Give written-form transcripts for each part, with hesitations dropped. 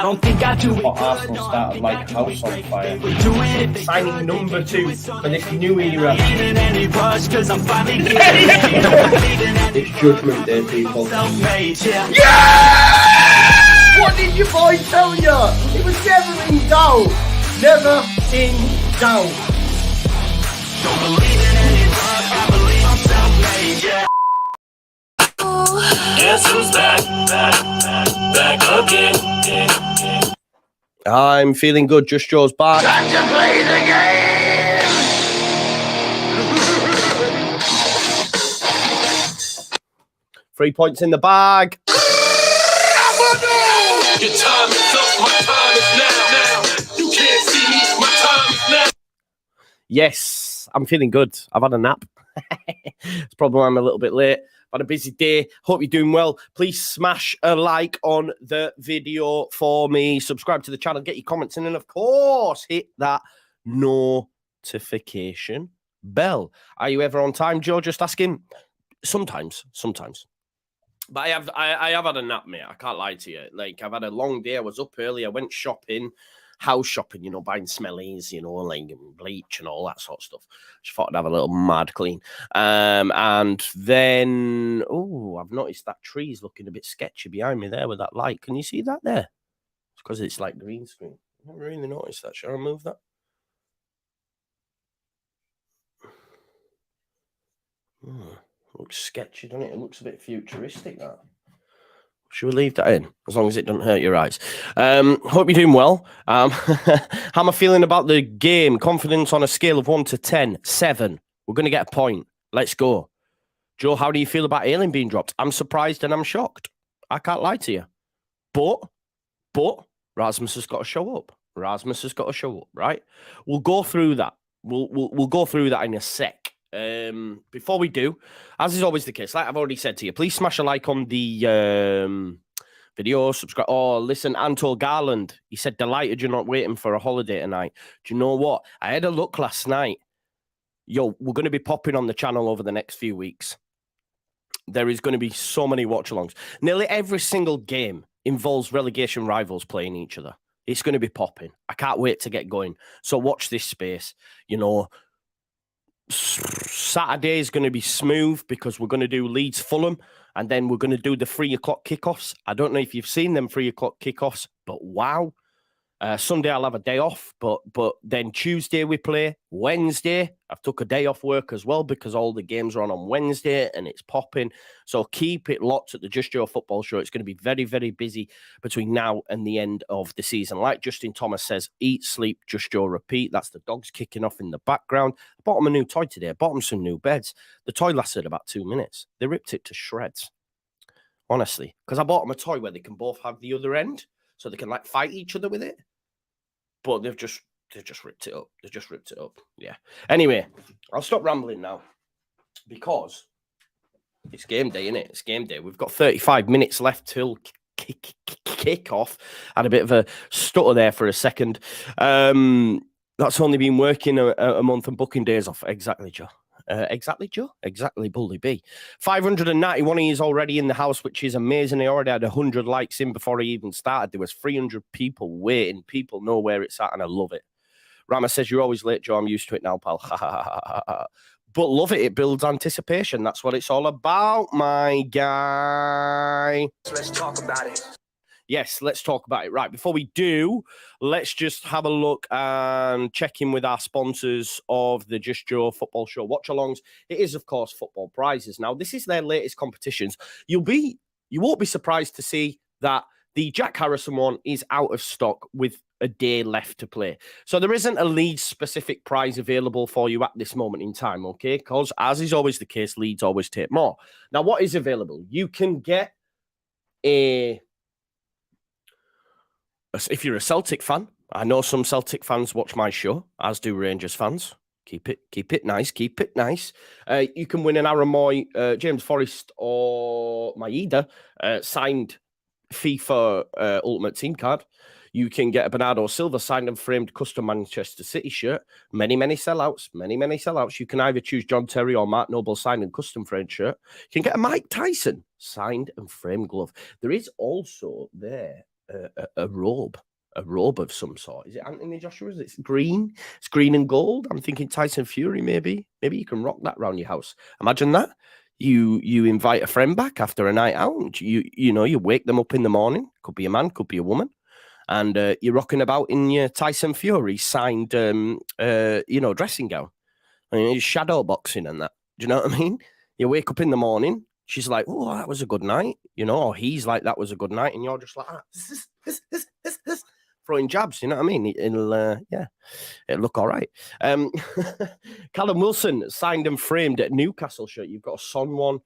I don't think I do it. But Arsenal started like house on fire. Signing number 2 for this new era. It's Judgment Day, people. Yeah! What did your boy tell you? It was never in doubt. Never in doubt. Don't believe in any luck, I believe I'm self-made, yeah. Guess who's back again. I'm feeling good. Just Joe's back. Time to play the game. 3 points in the bag. Your time is up, my time is now. You can't see me, my time is now. Yes, I'm feeling good. I've had a nap. It's probably why I'm a little bit late. Had a busy day. Hope you're doing well. Please smash a like on the video for me. Subscribe to the channel. Get your comments in. And, of course, hit that notification bell. Are you ever on time, Joe? Just asking. Sometimes. But I have had a nap, mate. I can't lie to you. Like, I've had a long day. I was up early. I went shopping. House shopping, buying smellies, like bleach and all that sort of stuff. Just thought I'd have a little mad clean. And then, I've noticed that tree's looking a bit sketchy behind me there with that light. Can you see that there? It's because it's like green screen. I haven't really noticed that. Shall I move that? Looks sketchy, doesn't it? It looks a bit futuristic, that. Should we leave that in? As long as it doesn't hurt your eyes. Hope you're doing well. How am I feeling about the game? Confidence on a scale of 1 to 10. 7. We're going to get a point. Let's go. Joe, how do you feel about Ayling being dropped? I'm surprised and I'm shocked. I can't lie to you. But Rasmus has got to show up. Right? We'll go through that. We'll go through that in a sec. Before we do, as is always the case, like I've already said to you, please smash a like on the video, subscribe. Oh, listen, Anto Garland, he said, delighted you're not waiting for a holiday tonight. Do you know what? I had a look last night. Yo, we're going to be popping on the channel over the next few weeks. There is going to be so many watch-alongs. Nearly every single game involves relegation rivals playing each other. It's going to be popping. I can't wait to get going. So watch this space, Saturday is going to be smooth because we're going to do Leeds Fulham and then we're going to do the 3 o'clock kickoffs. I don't know if you've seen them 3 o'clock kickoffs, but wow. Sunday I'll have a day off, but then Tuesday we play. Wednesday, I've took a day off work as well because all the games are on Wednesday and it's popping. So keep it locked at the Just Joe Football Show. It's going to be very, very busy between now and the end of the season. Like Justin Thomas says, eat, sleep, Just Joe, repeat. That's the dogs kicking off in the background. I bought them a new toy today. I bought them some new beds. The toy lasted about 2 minutes. They ripped it to shreds. Honestly, because I bought them a toy where they can both have the other end so they can fight each other with it. But they've just ripped it up. Yeah. Anyway, I'll stop rambling now because it's game day, innit? It's game day. We've got 35 minutes left till kick off. Had a bit of a stutter there for a second. That's only been working a month and booking days off. Exactly, Joe. Exactly, Bully B. 591 he is already in the house, which is amazing. He already had 100 likes in before he even started. There was 300 people waiting. People know where it's at, and I love it. Rama says, you're always late, Joe. I'm used to it now, pal. But love it. It builds anticipation. That's what it's all about, my guy. Let's talk about it. Yes, let's talk about it. Right, before we do, let's just have a look and check in with our sponsors of the Just Joe Football Show watch-alongs. It is, of course, Football Prizes. Now, this is their latest competitions. You won't be surprised to see that the Jack Harrison one is out of stock with a day left to play. So there isn't a Leeds-specific prize available for you at this moment in time, okay? Because, as is always the case, Leeds always take more. Now, what is available? You can get if you're a Celtic fan, I know some Celtic fans watch my show, as do Rangers fans. Keep it nice. You can win an Aaron Moy, James Forrest, or Maeda signed FIFA Ultimate Team card. You can get a Bernardo Silva signed and framed custom Manchester City shirt. Many sellouts. You can either choose John Terry or Mark Noble signed and custom framed shirt. You can get a Mike Tyson signed and framed glove. There is also there a robe. A robe of some sort. Is it Anthony Joshua's? It's green. It's green and gold. I'm thinking Tyson Fury, maybe. Maybe you can rock that around your house. Imagine that. You invite a friend back after a night out. You wake them up in the morning. Could be a man, could be a woman. And you're rocking about in your Tyson Fury signed, dressing gown. I mean, shadow boxing and that. Do you know what I mean? You wake up in the morning. She's like, oh, that was a good night. Or he's like, that was a good night. And you're just like, this. Throwing jabs, you know what I mean? It'll look all right. Callum Wilson signed and framed at Newcastle shirt. You've got a Son one,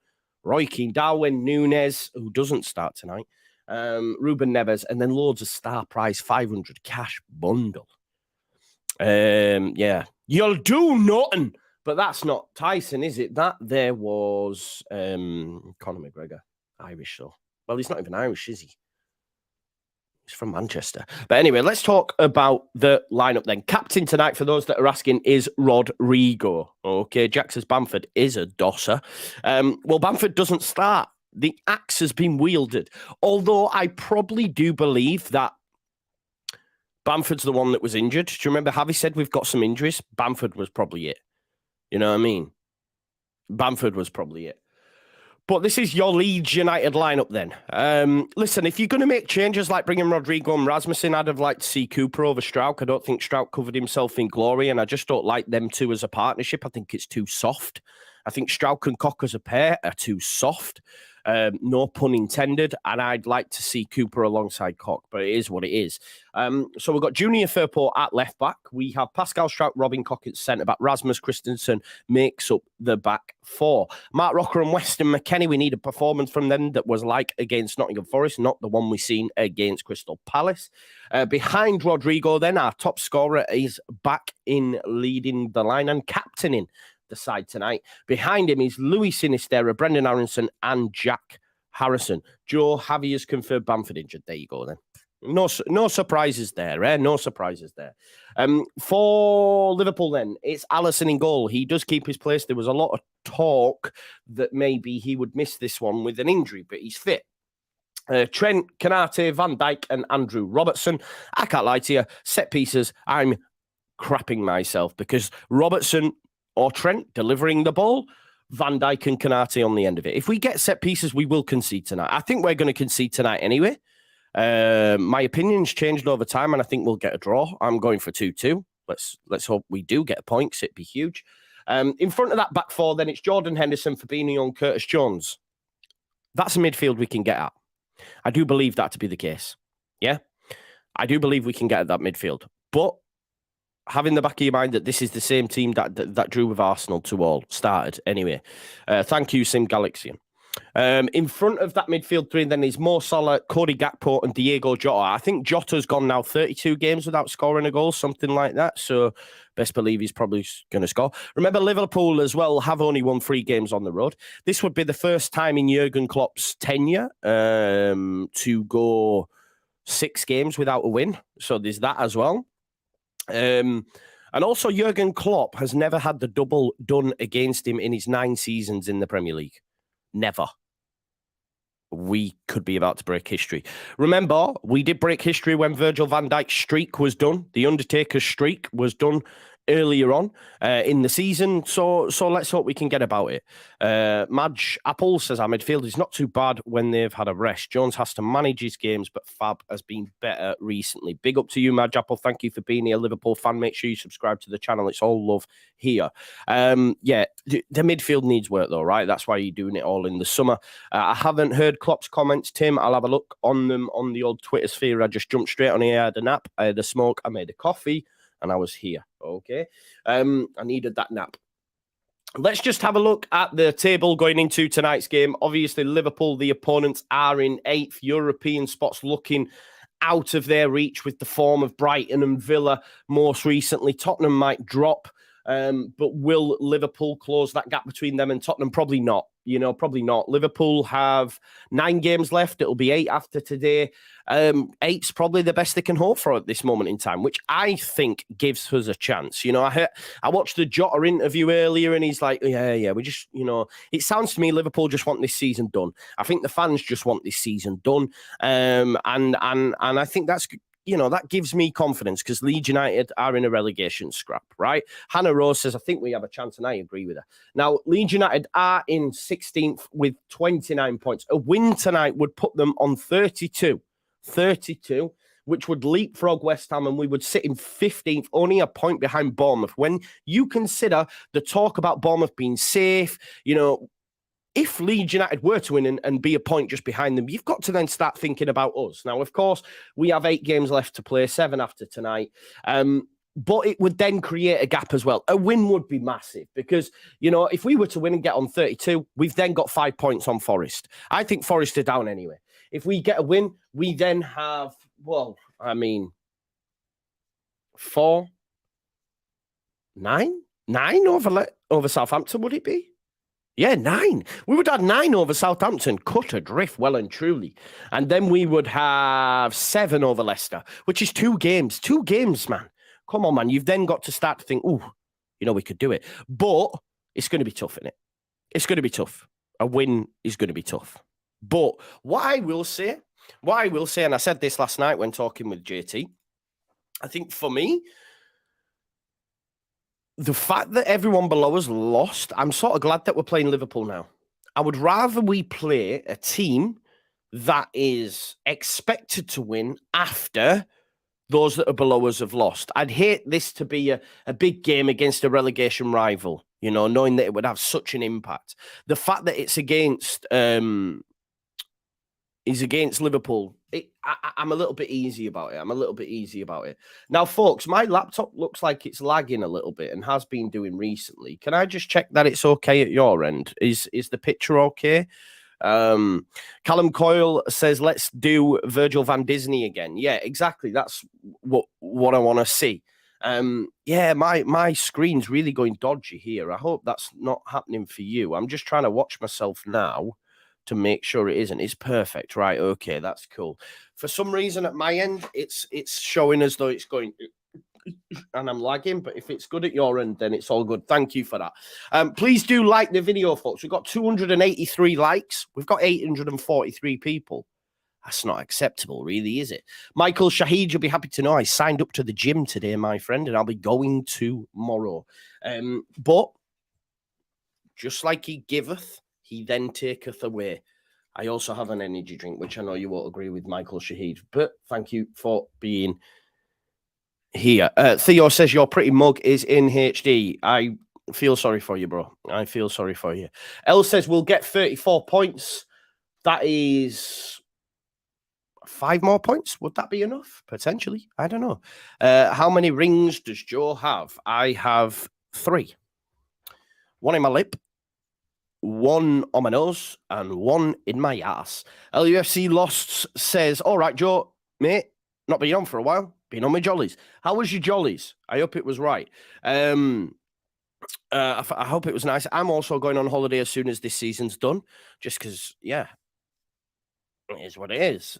Roy Keane, Darwin Núñez, who doesn't start tonight, Ruben Neves, and then loads of star prize 500 cash bundle. You'll do nothing, but that's not Tyson, is it? That there was Conor McGregor, Irish though. Well, he's not even Irish, is he? He's from Manchester. But anyway, let's talk about the lineup then. Captain tonight, for those that are asking, is Rodrigo. Okay, Jack says Bamford is a dosser. Well, Bamford doesn't start. The axe has been wielded. Although I probably do believe that Bamford's the one that was injured. Do you remember Javi said we've got some injuries? Bamford was probably it. You know what I mean? Bamford was probably it. But this is your Leeds United lineup then. Listen, if you're going to make changes like bringing Rodrigo and Rasmussen, I'd have liked to see Cooper over Strauch. I don't think Strauch covered himself in glory, and I just don't like them two as a partnership. I think it's too soft. I think Strauch and Koch as a pair are too soft. No pun intended. And I'd like to see Cooper alongside Koch, but it is what it is. So we've got Junior Firpo at left back. We have Pascal Strauch, Robin Koch at centre back. Rasmus Christensen makes up the back four. Mark Rocker and Weston McKennie, we need a performance from them that was like against Nottingham Forest, not the one we've seen against Crystal Palace. Behind Rodrigo, then, our top scorer is back in leading the line and captaining the side tonight. Behind him is Louis Sinisterra, Brendan Aronson, and Jack Harrison. Joe, Javi has confirmed Bamford injured. There you go then. No surprises there, eh? No surprises there. For Liverpool then, it's Alisson in goal. He does keep his place. There was a lot of talk that maybe he would miss this one with an injury, but he's fit. Trent, Canate, Van Dijk, and Andrew Robertson. I can't lie to you. Set pieces, I'm crapping myself because Robertson or Trent delivering the ball, Van Dijk and Canate on the end of it. If we get set pieces, we will concede tonight. I think we're going to concede tonight anyway. My opinion's changed over time, and I think we'll get a draw. I'm going for 2-2. Let's hope we do get a point, because it'd be huge. In front of that back four, then it's Jordan Henderson, Fabinho, and Curtis Jones. That's a midfield we can get at. I do believe that to be the case. Yeah? I do believe we can get at that midfield. But have in the back of your mind that this is the same team that drew with Arsenal 2-2 started anyway. Thank you, Sim Galaxian. In front of that midfield three, then is Mo Salah, Cody Gakpo, and Diego Jota. I think Jota's gone now 32 games without scoring a goal, something like that. So best believe he's probably going to score. Remember, Liverpool as well have only won 3 games on the road. This would be the first time in Jurgen Klopp's tenure to go 6 games without a win. So there's that as well. And also, Jurgen Klopp has never had the double done against him in his 9 seasons in the Premier League. Never. We could be about to break history. Remember, we did break history when Virgil van Dijk's streak was done. The Undertaker's streak was done earlier on in the season. So let's hope we can get about it. Madge Apple says our midfield is not too bad when they've had a rest. Jones has to manage his games, but Fab has been better recently. Big up to you, Madge Apple. Thank you for being here, Liverpool fan. Make sure you subscribe to the channel. It's all love here. The midfield needs work though, right? That's why you're doing it all in the summer. I haven't heard Klopp's comments, Tim. I'll have a look on them on the old Twitter sphere. I just jumped straight on here. I had a nap, I had a smoke, I made a coffee, and I was here. Okay. I needed that nap. Let's just have a look at the table going into tonight's game. Obviously, Liverpool, the opponents, are in 8th. European spots looking out of their reach with the form of Brighton and Villa most recently. Tottenham might drop, but will Liverpool close that gap between them and Tottenham? Probably not. You know, probably not. Liverpool have 9 games left. It'll be 8 after today. 8's probably the best they can hope for at this moment in time, which I think gives us a chance. You know, I watched the Jota interview earlier, and he's like, yeah, we just, you know, it sounds to me Liverpool just want this season done. I think the fans just want this season done, and I think that's, you know, that gives me confidence because Leeds United are in a relegation scrap, right? Hannah Rose says, I think we have a chance, and I agree with her. Now, Leeds United are in 16th with 29 points. A win tonight would put them on 32, which would leapfrog West Ham, and we would sit in 15th, only a point behind Bournemouth. When you consider the talk about Bournemouth being safe, you know, if Leeds United were to win and be a point just behind them, you've got to then start thinking about us. Now, of course, we have 8 games left to play, 7 after tonight. But it would then create a gap as well. A win would be massive because, you know, if we were to win and get on 32, we've then got 5 points on Forest. I think Forest are down anyway. If we get a win, we then have, 9 over Southampton, would it be? Yeah, 9. We would have 9 over Southampton, cut adrift well and truly. And then we would have 7 over Leicester, which is 2 games. 2 games, man. Come on, man. You've then got to start to think, you know, we could do it. But it's going to be tough, isn't it? It's going to be tough. A win is going to be tough. But what I will say, and I said this last night when talking with JT, I think for me, the fact that everyone below us lost, I'm sort of glad that we're playing Liverpool now. I would rather we play a team that is expected to win after those that are below us have lost. I'd hate this to be a big game against a relegation rival, you know, knowing that it would have such an impact. The fact that it's against Liverpool, I'm a little bit easy about it. Now, folks, my laptop looks like it's lagging a little bit and has been doing recently. Can I just check that it's okay at your end? Is the picture okay? Callum Coyle says, let's do Virgil van Disney again. Yeah, exactly. That's what I want to see. Yeah, my screen's really going dodgy here. I hope that's not happening for you. I'm just trying to watch myself now to make sure it isn't. It's perfect. Right. Okay. That's cool. For some reason at my end, it's showing as though it's going and I'm lagging, but if it's good at your end, then it's all good. Thank you for that. Please do like the video, folks. We've got 283 likes. We've got 843 people. That's not acceptable, really, is it? Michael Shahid, you'll be happy to know I signed up to the gym today, my friend, and I'll be going tomorrow. But just like he giveth, he then taketh away. I also have an energy drink, which I know you won't agree with, Michael Shahid, but thank you for being here. Theo says your pretty mug is in HD. I feel sorry for you, bro. I feel sorry for you. Elle says we'll get 34 points. That is 5 more points. Would that be enough? Potentially. I don't know. How many rings does Joe have? I have 3. 1 in my lip, 1 on my nose, and 1 in my ass. LUFC Lost says, all right, Joe, mate, not been on for a while. Been on my jollies. How was your jollies? I hope it was right. I hope it was nice. I'm also going on holiday as soon as this season's done, just because, yeah, it is what it is.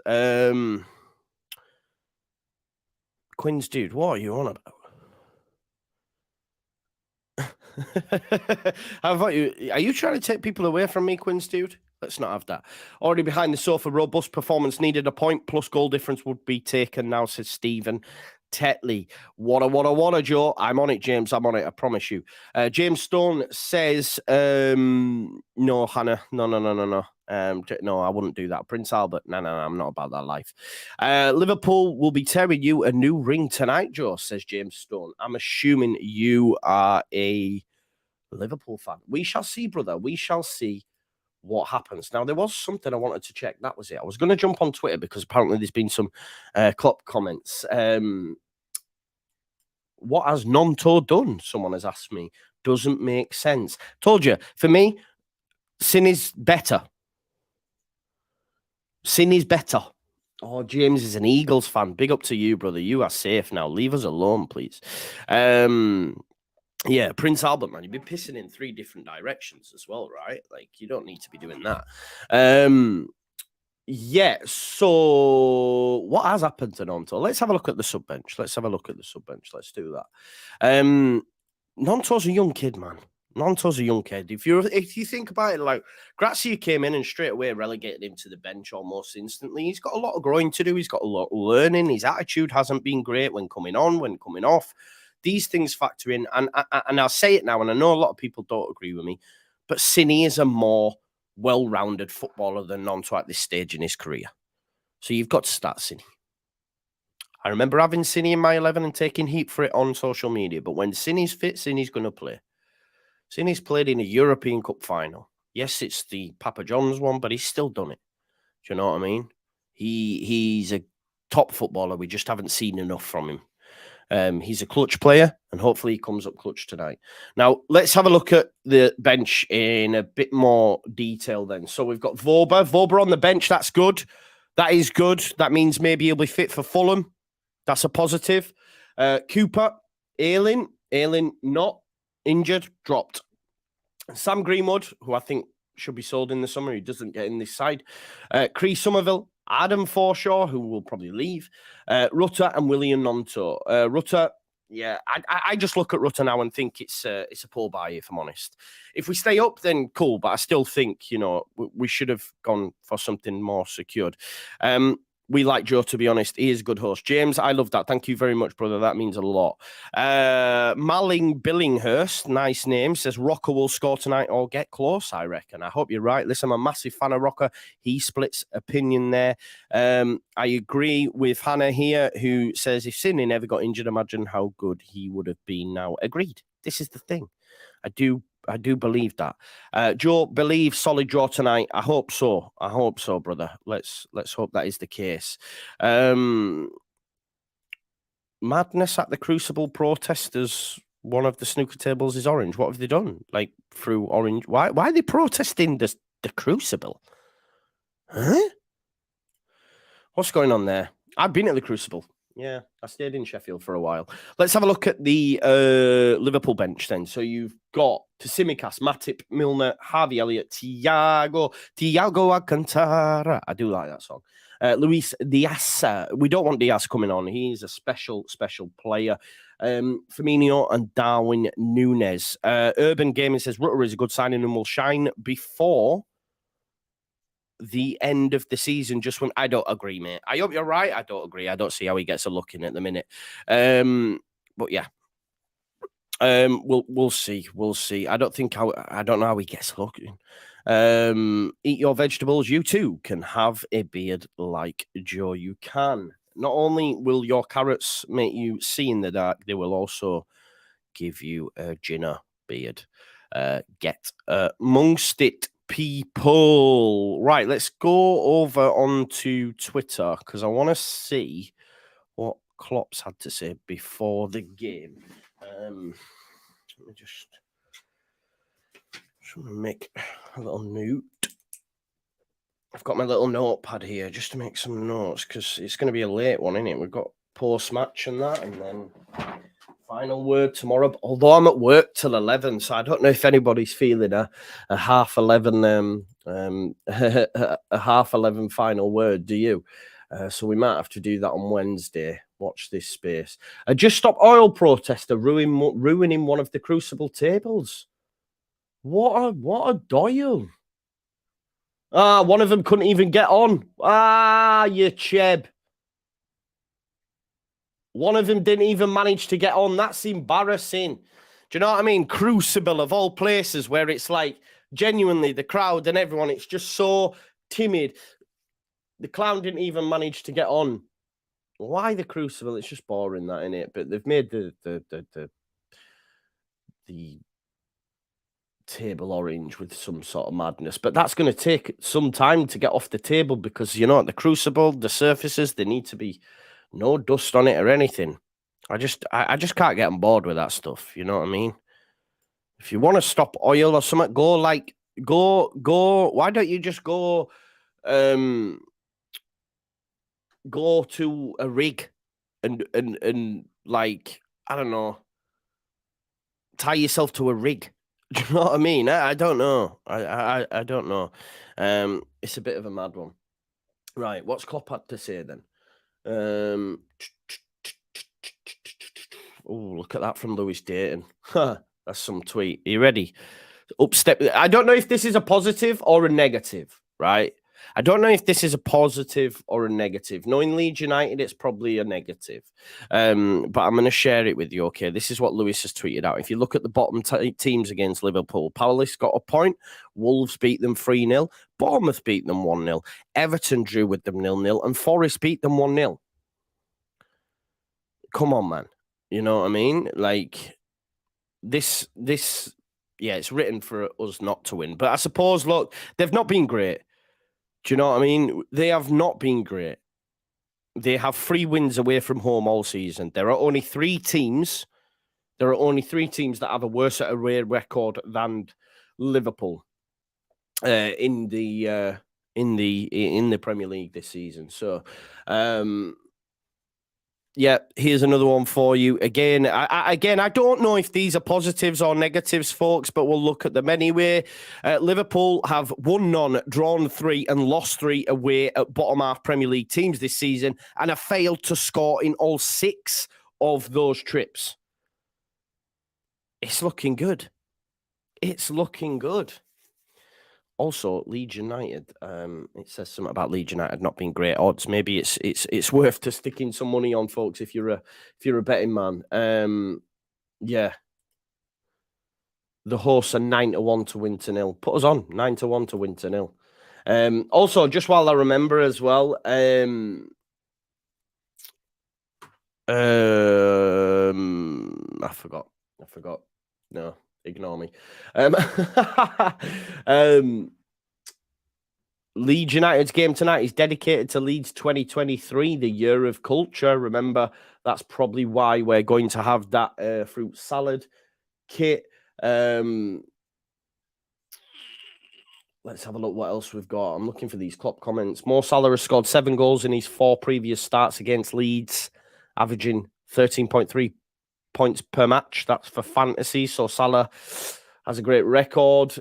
Quinn's dude, what are you on about? How about you? Are you trying to take people away from me, Quinn's dude? Let's not have that. Already behind the sofa, robust performance needed a point plus goal difference would be taken now, says Stephen Tetley. What, Joe? I'm on it, James. I'm on it. I promise you. James Stone says, no, Hannah. No. No, I wouldn't do that. Prince Albert. No, I'm not about that life. Liverpool will be tearing you a new ring tonight, Joe, says James Stone. I'm assuming you are a Liverpool fan. We shall see, brother. We shall see what happens. Now, there was something I wanted to check. That was it. I was going to jump on Twitter because apparently there's been some Klopp comments. What has Nonto done? Someone has asked me. Doesn't make sense. Told you, for me, sin is better. Sin is better. Oh, James is an Eagles fan. Big up to you, brother. You are safe now. Leave us alone, please. Yeah, Prince Albert, man, you'd be pissing in 3 different directions as well, right? Like, you don't need to be doing that. Yeah, so what has happened to Nonto? Let's have a look at the sub bench. Let's do that. Nonto's a young kid, man. Nonto's a young kid. If you think about it, like Grazia came in and straight away relegated him to the bench almost instantly. He's got a lot of growing to do. He's got a lot of learning. His attitude hasn't been great when coming on, when coming off. These things factor in, and I'll say it now, and I know a lot of people don't agree with me, but Cine is a more well-rounded footballer than Nonto at this stage in his career. So you've got to start Cine. I remember having Cine in my 11 and taking heat for it on social media, but when Cine's fit, Cine's going to play. Cine's played in a European Cup final. Yes, it's the Papa John's one, but he's still done it. Do you know what I mean? He's a top footballer. We just haven't seen enough from him. He's a clutch player, and hopefully he comes up clutch tonight. Now, let's have a look at the bench in a bit more detail then. So we've got Voba on the bench. That's good. That is good. That means maybe he'll be fit for Fulham. That's a positive. Cooper, Ayling not injured, dropped. Sam Greenwood, who I think should be sold in the summer. He doesn't get in this side. Cree Somerville, Adam Forshaw, who will probably leave. Rutter and William Nonto. Rutter, yeah, I just look at Rutter now and think it's a poor buy, if I'm honest. If we stay up, then cool, but I still think, we should have gone for something more secured. We like Joe, to be honest. He is a good host. James, I love that. Thank you very much, brother. That means a lot. Malling Billinghurst, nice name, says Rocker will score tonight or get close, I reckon. I hope you're right. Listen, I'm a massive fan of Rocker. He splits opinion there. I agree with Hannah here, who says if Sidney never got injured, imagine how good he would have been now. Agreed. This is the thing. I do believe that. Joe, believe solid draw tonight. I hope so. Brother. Let's hope that is the case. Madness at the Crucible protesters. One of the snooker tables is orange. What have they done? Like through orange? Why are they protesting the Crucible? Huh? What's going on there? I've been at the Crucible. Yeah, I stayed in Sheffield for a while. Let's have a look at the Liverpool bench then. So you've got Tsimikas, Matip, Milner, Harvey Elliott, Thiago Alcantara. I do like that song. Luis Diaz. We don't want Diaz coming on. He's a special player. Firmino and Darwin Núñez. Urban Gaming says Rutter is a good signing and will shine before the end of the season. Just when I don't agree, mate. I hope you're right. I don't agree. I don't see how he gets a look in at the minute. But yeah. We'll see. I don't know how he gets a look in. Eat your vegetables. You too can have a beard like Joe. You can. Not only will your carrots make you see in the dark, they will also give you a Jinnah beard. Get amongst it, people. Right, let's go over onto Twitter because I want to see what Klopp's had to say before the game. Let me just make a little note. I've got my little notepad here just to make some notes because it's going to be a late one, isn't it? We've got post-match and that, and then final word tomorrow. Although I'm at work till 11, so I don't know if anybody's feeling a half 11 a half 11 final word. Do you? So we might have to do that on Wednesday. Watch this space. A Just Stop Oil protester ruining one of the Crucible tables. What a doyle. One of them couldn't even get on. You cheb. One of them didn't even manage to get on. That's embarrassing. Do you know what I mean? Crucible of all places where it's like genuinely the crowd and everyone, it's just so timid. The clown didn't even manage to get on. Why the Crucible? It's just boring, that, innit? But they've made the table orange with some sort of madness. But that's going to take some time to get off the table because, at the Crucible, the surfaces, they need to be no dust on it or anything. I just can't get on board with that stuff. You know what I mean? If you want to stop oil or something, go. Why don't you just go to a rig and like, I don't know, tie yourself to a rig. Do you know what I mean? I don't know. I don't know. It's a bit of a mad one. Right, what's Klopp had to say then? Oh, look at that from Lewis Dayton. That's some tweet. Are you ready? Upstep. I don't know if this is a positive or a negative, right? I don't know if this is a positive or a negative. Knowing Leeds United, it's probably a negative. But I'm going to share it with you, okay? This is what Lewis has tweeted out. If you look at the bottom teams against Liverpool, Palace got a point. Wolves beat them 3-0. Bournemouth beat them 1-0. Everton drew with them 0-0. And Forest beat them 1-0. Come on, man. You know what I mean? Like, this, yeah, it's written for us not to win. But I suppose, look, they've not been great. Do you know what I mean? They have not been great. They have 3 wins away from home all season. There are only 3 teams. There are only 3 teams that have a worse away record than Liverpool in the Premier League this season. So, yeah, here's another one for you. Again, I don't know if these are positives or negatives, folks, but we'll look at them anyway. Liverpool have won none, drawn 3, and lost 3 away at bottom half Premier League teams this season, and have failed to score in all 6 of those trips. It's looking good. It's looking good. Also, Leeds United. It says something about Leeds United not being great odds. Maybe it's worth to sticking some money on, folks. If you're a betting man, yeah. The horse are 9-1 to win to 0. Put us on 9-1 to win to 0. Also, just while I remember as well, I forgot. No. Ignore me. Leeds United's game tonight is dedicated to Leeds 2023, the year of culture. Remember, that's probably why we're going to have that fruit salad kit. Let's have a look what else we've got. I'm looking for these Klopp comments. Mo Salah has scored 7 goals in his 4 previous starts against Leeds, averaging 13.3 points per match. That's for fantasy. So Salah has a great record.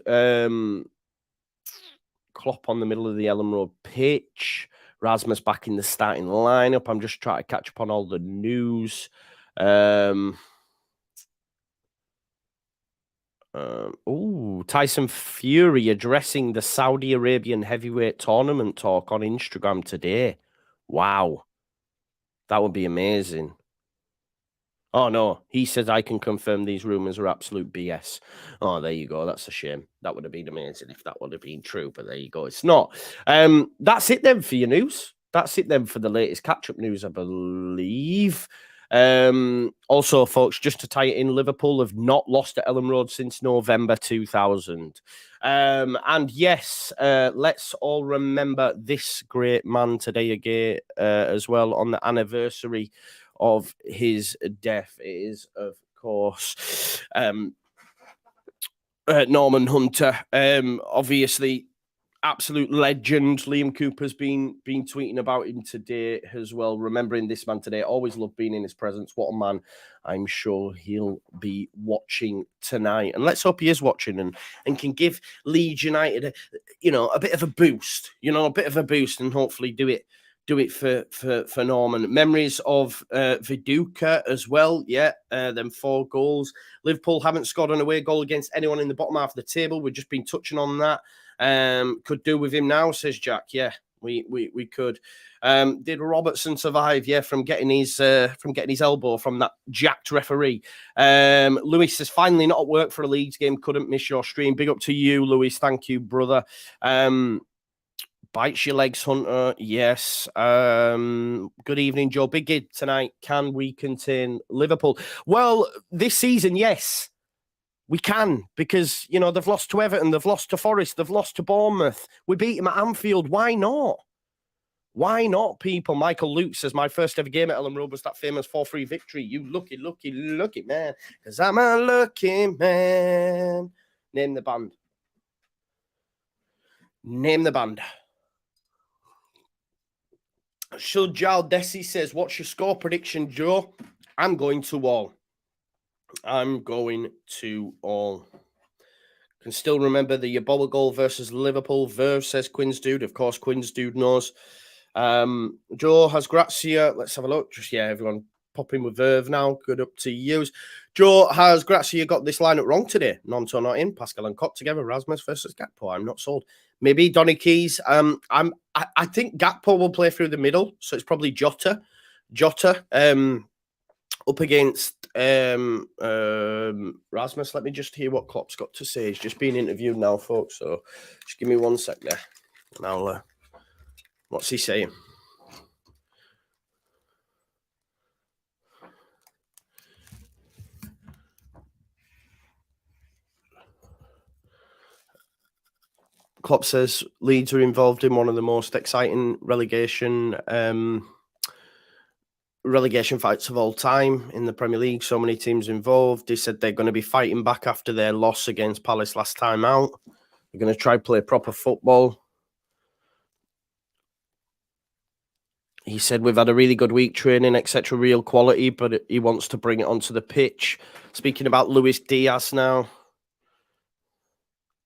Klopp on the middle of the Ellen Road pitch. Rasmus back in the starting lineup. I'm just trying to catch up on all the news. Tyson Fury addressing the Saudi Arabian heavyweight tournament talk on Instagram today. Wow. That would be amazing. Oh, no. He says, I can confirm these rumors are absolute BS. Oh, there you go. That's a shame. That would have been amazing if that would have been true, but there you go. It's not. That's it then for your news. That's it then for the latest catch-up news, I believe. Also, folks, just to tie it in, Liverpool have not lost at Ellen Road since November 2000. And yes, let's all remember this great man today again as well on the anniversary of his death. It is, of course, Norman Hunter. Obviously, absolute legend. Liam Cooper's been tweeting about him today as well, remembering this man today. Always loved being in his presence. What a man. I'm sure he'll be watching tonight. And let's hope he is watching and can give Leeds United a bit of a boost, and hopefully do it for Norman. Memories of Viduka as well. Yeah, them 4 goals. Liverpool haven't scored an away goal against anyone in the bottom half of the table. We've just been touching on that. Could do with him now, says Jack. Yeah, we could. Did Robertson survive? Yeah, from getting his elbow from that jacked referee. Lewis says finally not at work for a Leeds game. Couldn't miss your stream. Big up to you, Lewis. Thank you, brother. Bites your legs, Hunter. Yes. Good evening, Joe. Big gig tonight. Can we contain Liverpool? Well, this season, yes. We can, because, they've lost to Everton, they've lost to Forest, they've lost to Bournemouth. We beat them at Anfield. Why not? Why not, people? Michael Luke says, my first ever game at Ellen Road was that famous 4-3 victory. You lucky man, because I'm a lucky man. Name the band. Shujal Desi says, what's your score prediction, Joe? I'm going to all. I'm going to all. Can still remember the Yeboah goal versus Liverpool. Verve says Quinn's dude. Of course, Quinn's dude knows. Joe has Grazia. Let's have a look. Just, everyone popping with Verve now. Good up to you. Joe has Grazia got this lineup wrong today. Nonto not in. Pascal and Cott together. Rasmus versus Gakpo. I'm not sold. Maybe Donny Keys. I think Gakpo will play through the middle, so it's probably Jota. Up against Rasmus. Let me just hear what Klopp's got to say. He's just being interviewed now, folks. So just give me 1 sec there. And I'll. What's he saying? Klopp says Leeds are involved in one of the most exciting relegation fights of all time in the Premier League. So many teams involved. They said they're going to be fighting back after their loss against Palace last time out. They're going to try play proper football. He said we've had a really good week training, etc. Real quality, but he wants to bring it onto the pitch. Speaking about Luis Diaz now.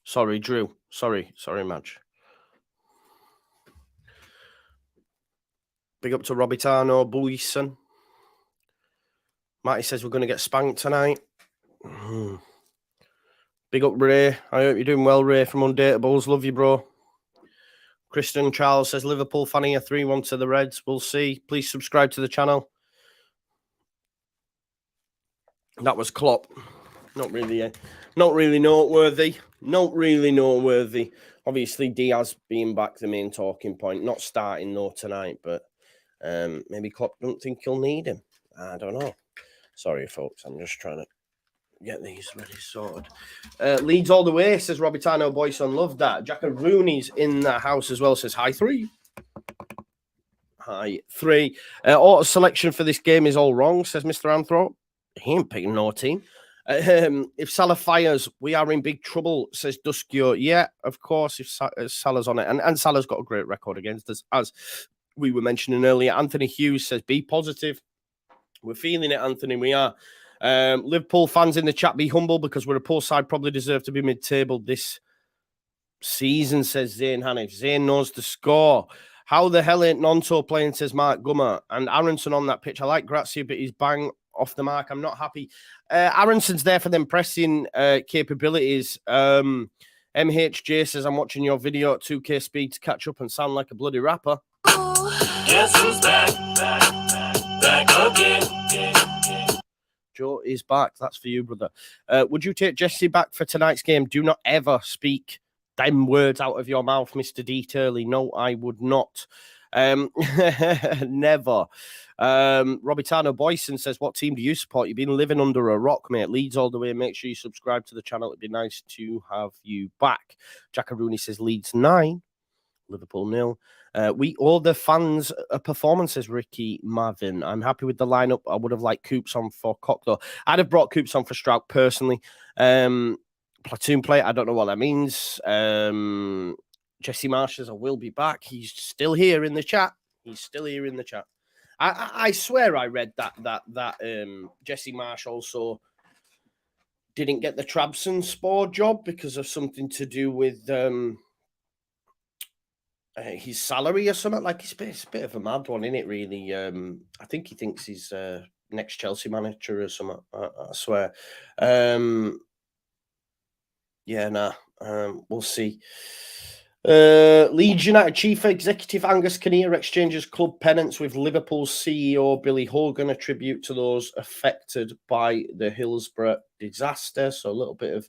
Sorry, Drew. Sorry, Madge. Big up to Robitano, Buisen. Matty says we're going to get spanked tonight. Big up, Ray. I hope you're doing well, Ray, from Undatables. Love you, bro. Kristen Charles says Liverpool fanning a 3-1 to the Reds. We'll see. Please subscribe to the channel. That was Klopp. Not really noteworthy. Not really noteworthy. Obviously, Diaz being back the main talking point. Not starting though tonight, but maybe Klopp don't think he'll need him. I don't know. Sorry, folks. I'm just trying to get these ready sorted. Leeds all the way, says Robitano Boyson. Love that. Jack and Rooney's in the house as well, says hi 3. Hi 3. Auto selection for this game is all wrong, says Mr. Anthrope. He ain't picking no team. If Salah fires, we are in big trouble, says JUSTJOE. Yeah, of course, if Salah's on it. And Salah's got a great record against us, as we were mentioning earlier. Anthony Hughes says, be positive. We're feeling it, Anthony. We are. Liverpool fans in the chat, be humble because we're a poor side, probably deserve to be mid-table this season, says Zayn Hanif. Zayn knows the score. How the hell ain't Nonto playing, says Mark Gummer. And Aronson on that pitch. I like Grazia, but he's bang off the mark. I'm not happy. Aronson's there for them pressing capabilities. MHJ says, I'm watching your video at 2K speed to catch up and sound like a bloody rapper. Guess who's back again. Joe is back. That's for you, brother. Would you take Jesse back for tonight's game? Do not ever speak them words out of your mouth, Mr. D. Turley. No, I would not. Never. Robitano Boyson says, what team do you support? You've been living under a rock, mate. Leeds all the way. Make sure you subscribe to the channel. It'd be nice to have you back. Jack Rooney says Leeds 9, Liverpool 0. We owe the fans a performance, says Ricky Marvin. I'm happy with the lineup. I would have liked Coops on for Cock, though. I'd have brought Coops on for Stroud personally. Platoon play, I don't know what that means. Jesse Marsh says, I will be back. He's still here in the chat. I swear I read that Jesse Marsh also didn't get the Trabzonspor job because of something to do with his salary or something. Like, it's a bit of a mad one, isn't it, really? I think he thinks he's next Chelsea manager or something. I swear. We'll see. Leeds United Chief Executive Angus Kinnear exchanges club pennants with Liverpool's CEO Billy Hogan, a tribute to those affected by the Hillsborough disaster. So a little bit of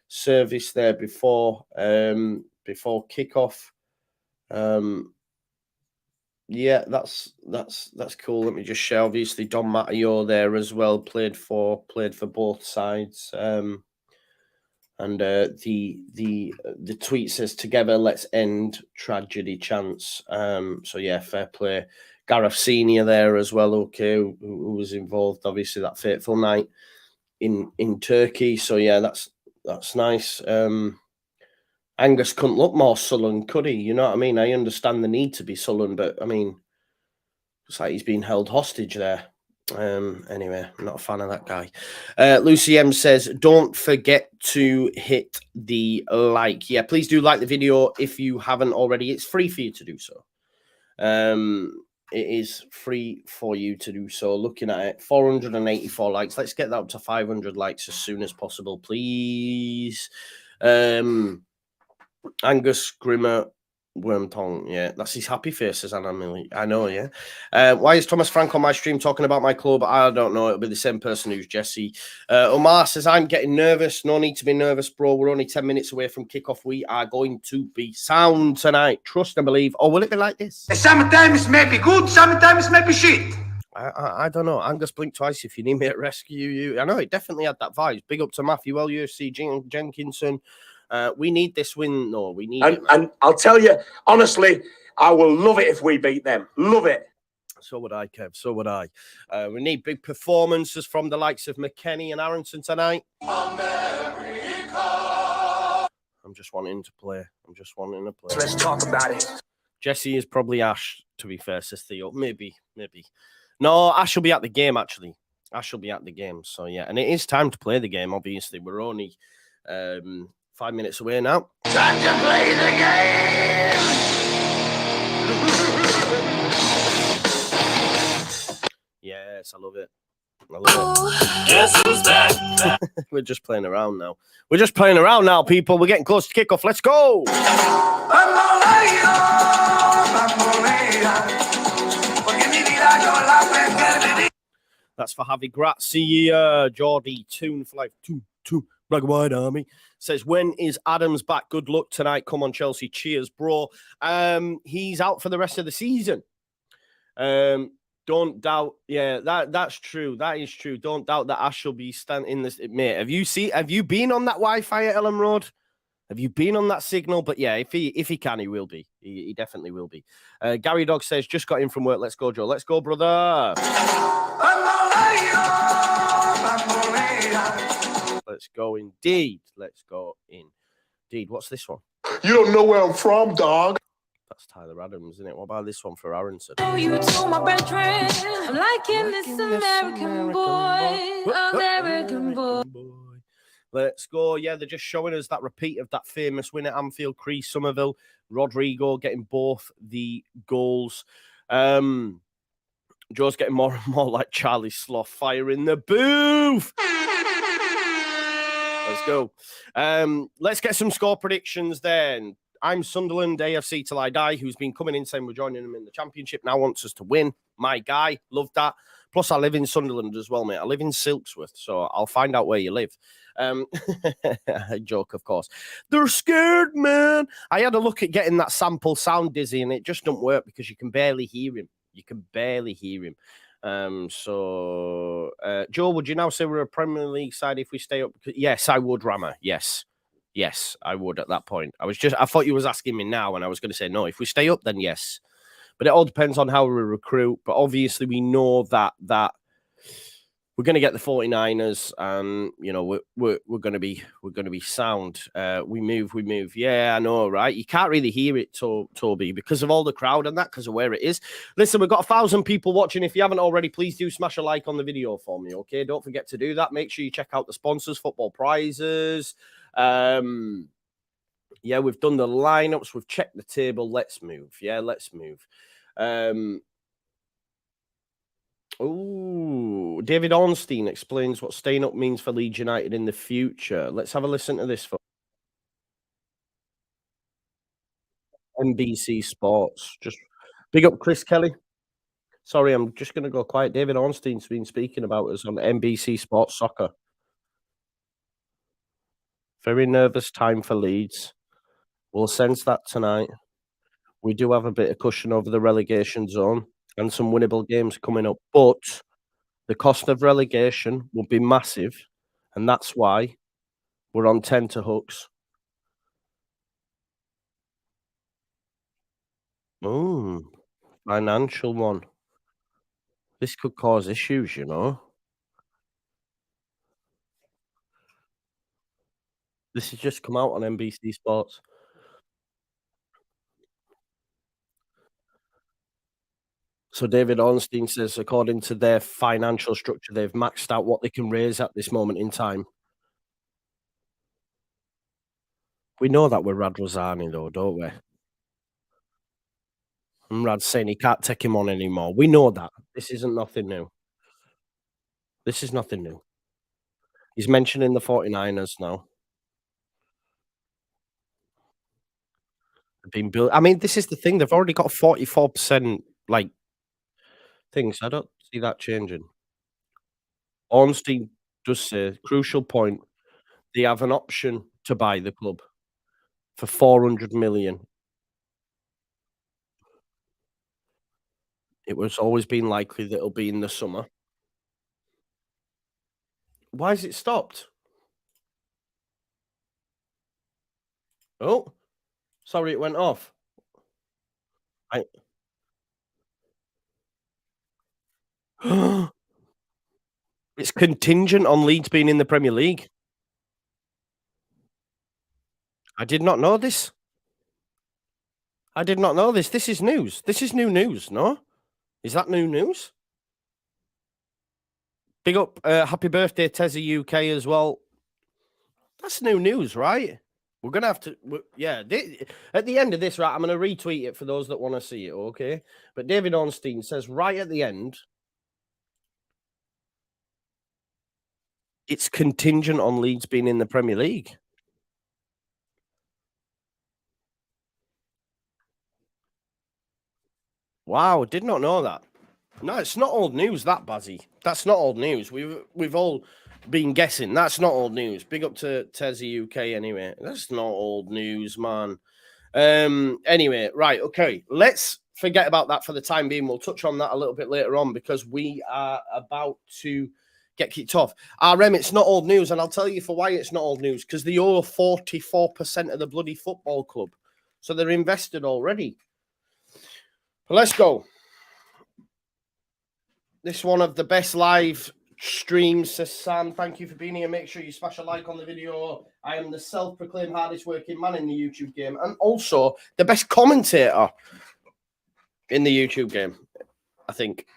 service there before kickoff. Yeah, that's cool. Let me just share. Obviously, Don Matteo there as well, played for both sides. And the tweet says, together, let's end tragedy chants. So, yeah, fair play. Gareth Senior there as well, okay, who was involved, obviously, that fateful night in Turkey. So, yeah, that's nice. Angus couldn't look more sullen, could he? You know what I mean? I understand the need to be sullen, but, I mean, it's like he's been held hostage there. Anyway, I'm not a fan of that guy. Lucy M says, don't forget to hit the like. Yeah, please do like the video if you haven't already. It's free for you to do so. It is free for you to do so. Looking at it, 484 likes. Let's get that up to 500 likes as soon as possible, please. Angus Grimmer Wormtongue, yeah, that's his happy face, says Anna Millie. I know, yeah. Why is Thomas Frank on my stream talking about my club? I don't know. It'll be the same person who's Jesse. Omar says, I'm getting nervous. No need to be nervous, bro. We're only 10 minutes away from kickoff. We are going to be sound tonight. Trust and believe. Or will it be like this? Sometimes it may be good, sometimes it may be shit. I don't know. Angus, blink twice if you need me to rescue you. I know it definitely had that vibe. Big up to Matthew LUFC Jenkinson. We need this win. No, we need it. And I'll tell you, honestly, I will love it if we beat them. Love it. So would I, Kev. So would I. We need big performances from the likes of McKennie and Aronson tonight. America. I'm just wanting to play. Let's talk about it. Jesse is probably Ash, to be fair, says Theo. Maybe. No, Ash will be at the game, actually. Ash will be at the game. So, yeah. And it is time to play the game, obviously. We're only 5 minutes away now. Time to play the game! Yes, I love it. Guess who's back? We're just playing around now. People. We're getting close to kickoff. Let's go! That's for Javi Grazia, Geordie, Toon for life, Toon, Black and White Army. Says, when is Adams back? Good luck tonight. Come on, Chelsea. Cheers, bro. He's out for the rest of the season. Don't doubt. Yeah, that's true. That is true. Don't doubt that Ash will be standing in this. Mate, have you been on that Wi-Fi at Ellen Road? Have you been on that signal? But yeah, if he can, he will be. He definitely will be. Gary Dog says, just got in from work. Let's go, Joe. Let's go, brother. Let's go indeed. What's this one? You don't know where I'm from, dog. That's Tyler Adams, isn't it? What about this one for Aronson? Oh, you told my brethren, I'm liking this American boy. Let's go. Yeah, they're just showing us that repeat of that famous win at Anfield. Crease, Somerville, Rodrigo getting both the goals. Joe's getting more and more like Charlie Sloth. Fire in the booth. Let's go. Let's get some score predictions then. I'm Sunderland, AFC till I die, who's been coming in saying we're joining them in the Championship, now wants us to win. My guy, love that. Plus, I live in Sunderland as well, mate. I live in Silksworth, so I'll find out where you live. Joke, of course. They're scared, man. I had a look at getting that sample sound dizzy, and it just don't work because you can barely hear him. Joe, would you now say we're a Premier League side if we stay up? Yes, I would, Rama. Yes, I would at that point. I thought you was asking me now, and I was going to say no. If we stay up, then yes. But it all depends on how we recruit. But obviously, we know that we're going to get the 49ers, and you know we're going to be sound. We move. Yeah, I know, right? You can't really hear it, Toby, because of all the crowd and that, because of where it is. Listen, we've got 1,000 people watching. If you haven't already, please do smash a like on the video for me. Okay, don't forget to do that. Make sure you check out the sponsors, Football Prizes. Yeah, we've done the lineups. We've checked the table. Let's move. Yeah, let's move. David Ornstein explains what staying up means for Leeds United in the future. Let's have a listen to this. For NBC Sports. Just big up Chris Kelly. Sorry, I'm just going to go quiet. David Ornstein's been speaking about us on NBC Sports Soccer. Very nervous time for Leeds. We'll sense that tonight. We do have a bit of cushion over the relegation zone and some winnable games coming up, but the cost of relegation will be massive, and that's why we're on tenterhooks. Financial one. This could cause issues, you know. This has just come out on NBC Sports. So David Ornstein says, according to their financial structure, they've maxed out what they can raise at this moment in time. We know that with Rad Rosani, though, don't we? And Rad's saying he can't take him on anymore. We know that. This isn't nothing new. This is nothing new. He's mentioning the 49ers now. They've been built. I mean, this is the thing. They've already got a 44% like thing, so I don't see that changing. Ornstein does say, crucial point, they have an option to buy the club for 400 million. It was always been likely that it'll be in the summer. Why has it stopped? Oh, sorry, it went off. It's contingent on Leeds being in the Premier League. I did not know this. I did not know this. This is news. This is new news, no? Is that new news? Big up, happy birthday, Tezzy UK as well. That's new news, right? We're going to have to, yeah. At the end of this, right, I'm going to retweet it for those that want to see it, okay? But David Ornstein says right at the end, it's contingent on Leeds being in the Premier League. Wow, did not know that. No, it's not old news, that, Bazzy. That's not old news. We've all been guessing. That's not old news. Big up to Tezzy UK anyway. That's not old news, man. Anyway, right, okay. Let's forget about that for the time being. We'll touch on that a little bit later on because we are about to get kicked off. RM, it's not old news, and I'll tell you for why it's not old news, because they owe 44% of the bloody football club. So they're invested already. Let's go. This is one of the best live streams, says Sam. Thank you for being here. Make sure you smash a like on the video. I am the self-proclaimed hardest working man in the YouTube game and also the best commentator in the YouTube game, I think.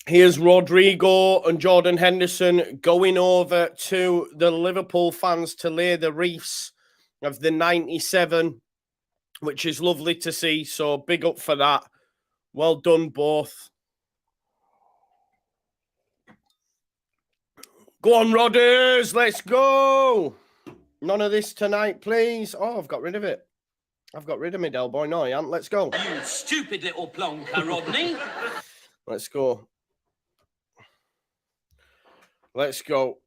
Here's Rodrigo and Jordan Henderson going over to the Liverpool fans to lay the wreaths of the 97, which is lovely to see. So big up for that. Well done, both. Go on, Rodders. Let's go. None of this tonight, please. Oh, I've got rid of it. I've got rid of me, Del Boy. No, I haven't. Let's go. You stupid little plonker, Rodney. Let's go. Let's go.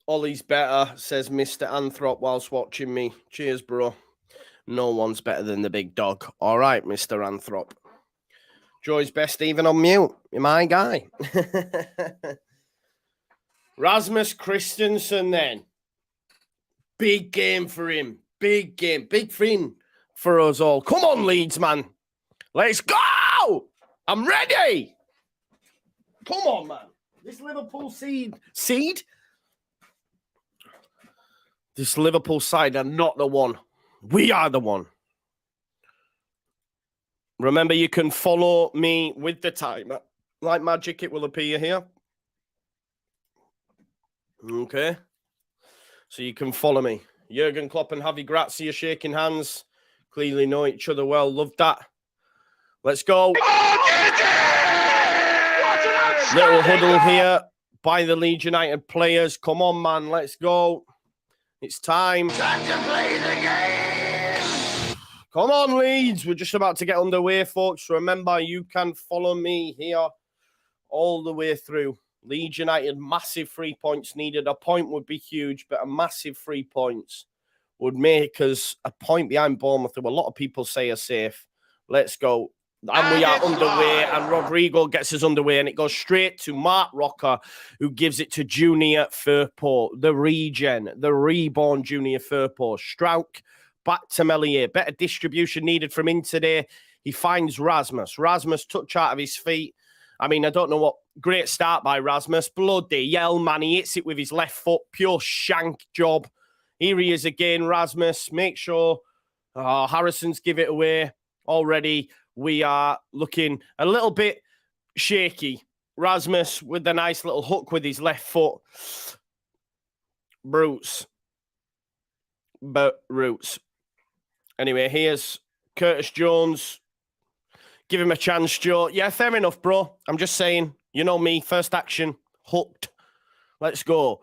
Ollie's better, says Mr. Anthrop whilst watching me. Cheers, bro. No one's better than the big dog. All right, Mr. Anthrop. Joy's best even on mute. You're my guy. Rasmus Christensen then. Big game for him. Big game. Big thing for us all. Come on, Leeds, man. Let's go. I'm ready. Come on, man. This Liverpool seed? This Liverpool side are not the one. We are the one. Remember, you can follow me with the timer. Like magic, it will appear here. Okay. So you can follow me. Jurgen Klopp and Javi Gracia shaking hands. Clearly know each other well. Love that. Let's go. Little huddle here by the Leeds United players. Come on, man. Let's go. It's time. Time to play the game. Come on, Leeds. We're just about to get underway, folks. Remember, you can follow me here all the way through. Leeds United, massive 3 points needed. A point would be huge, but a massive 3 points would make us a point behind Bournemouth, who a lot of people say are safe. Let's go. And we are underway, and Rodrigo gets us underway, and it goes straight to Mark Rocker, who gives it to Junior Firpo, the regen, the reborn Junior Firpo. Strauch back to Melier. Better distribution needed from him today. He finds Rasmus. Rasmus touch out of his feet. I mean, I don't know what great start by Rasmus. Bloody hell, man. He hits it with his left foot. Pure shank job. Here he is again, Rasmus. Make sure Oh, Harrison's give it away already. We are looking a little bit shaky. Rasmus with the nice little hook with his left foot. Brutes. Anyway, here's Curtis Jones. Give him a chance, Joe. Yeah, fair enough, bro. I'm just saying, you know me, first action, hooked. Let's go.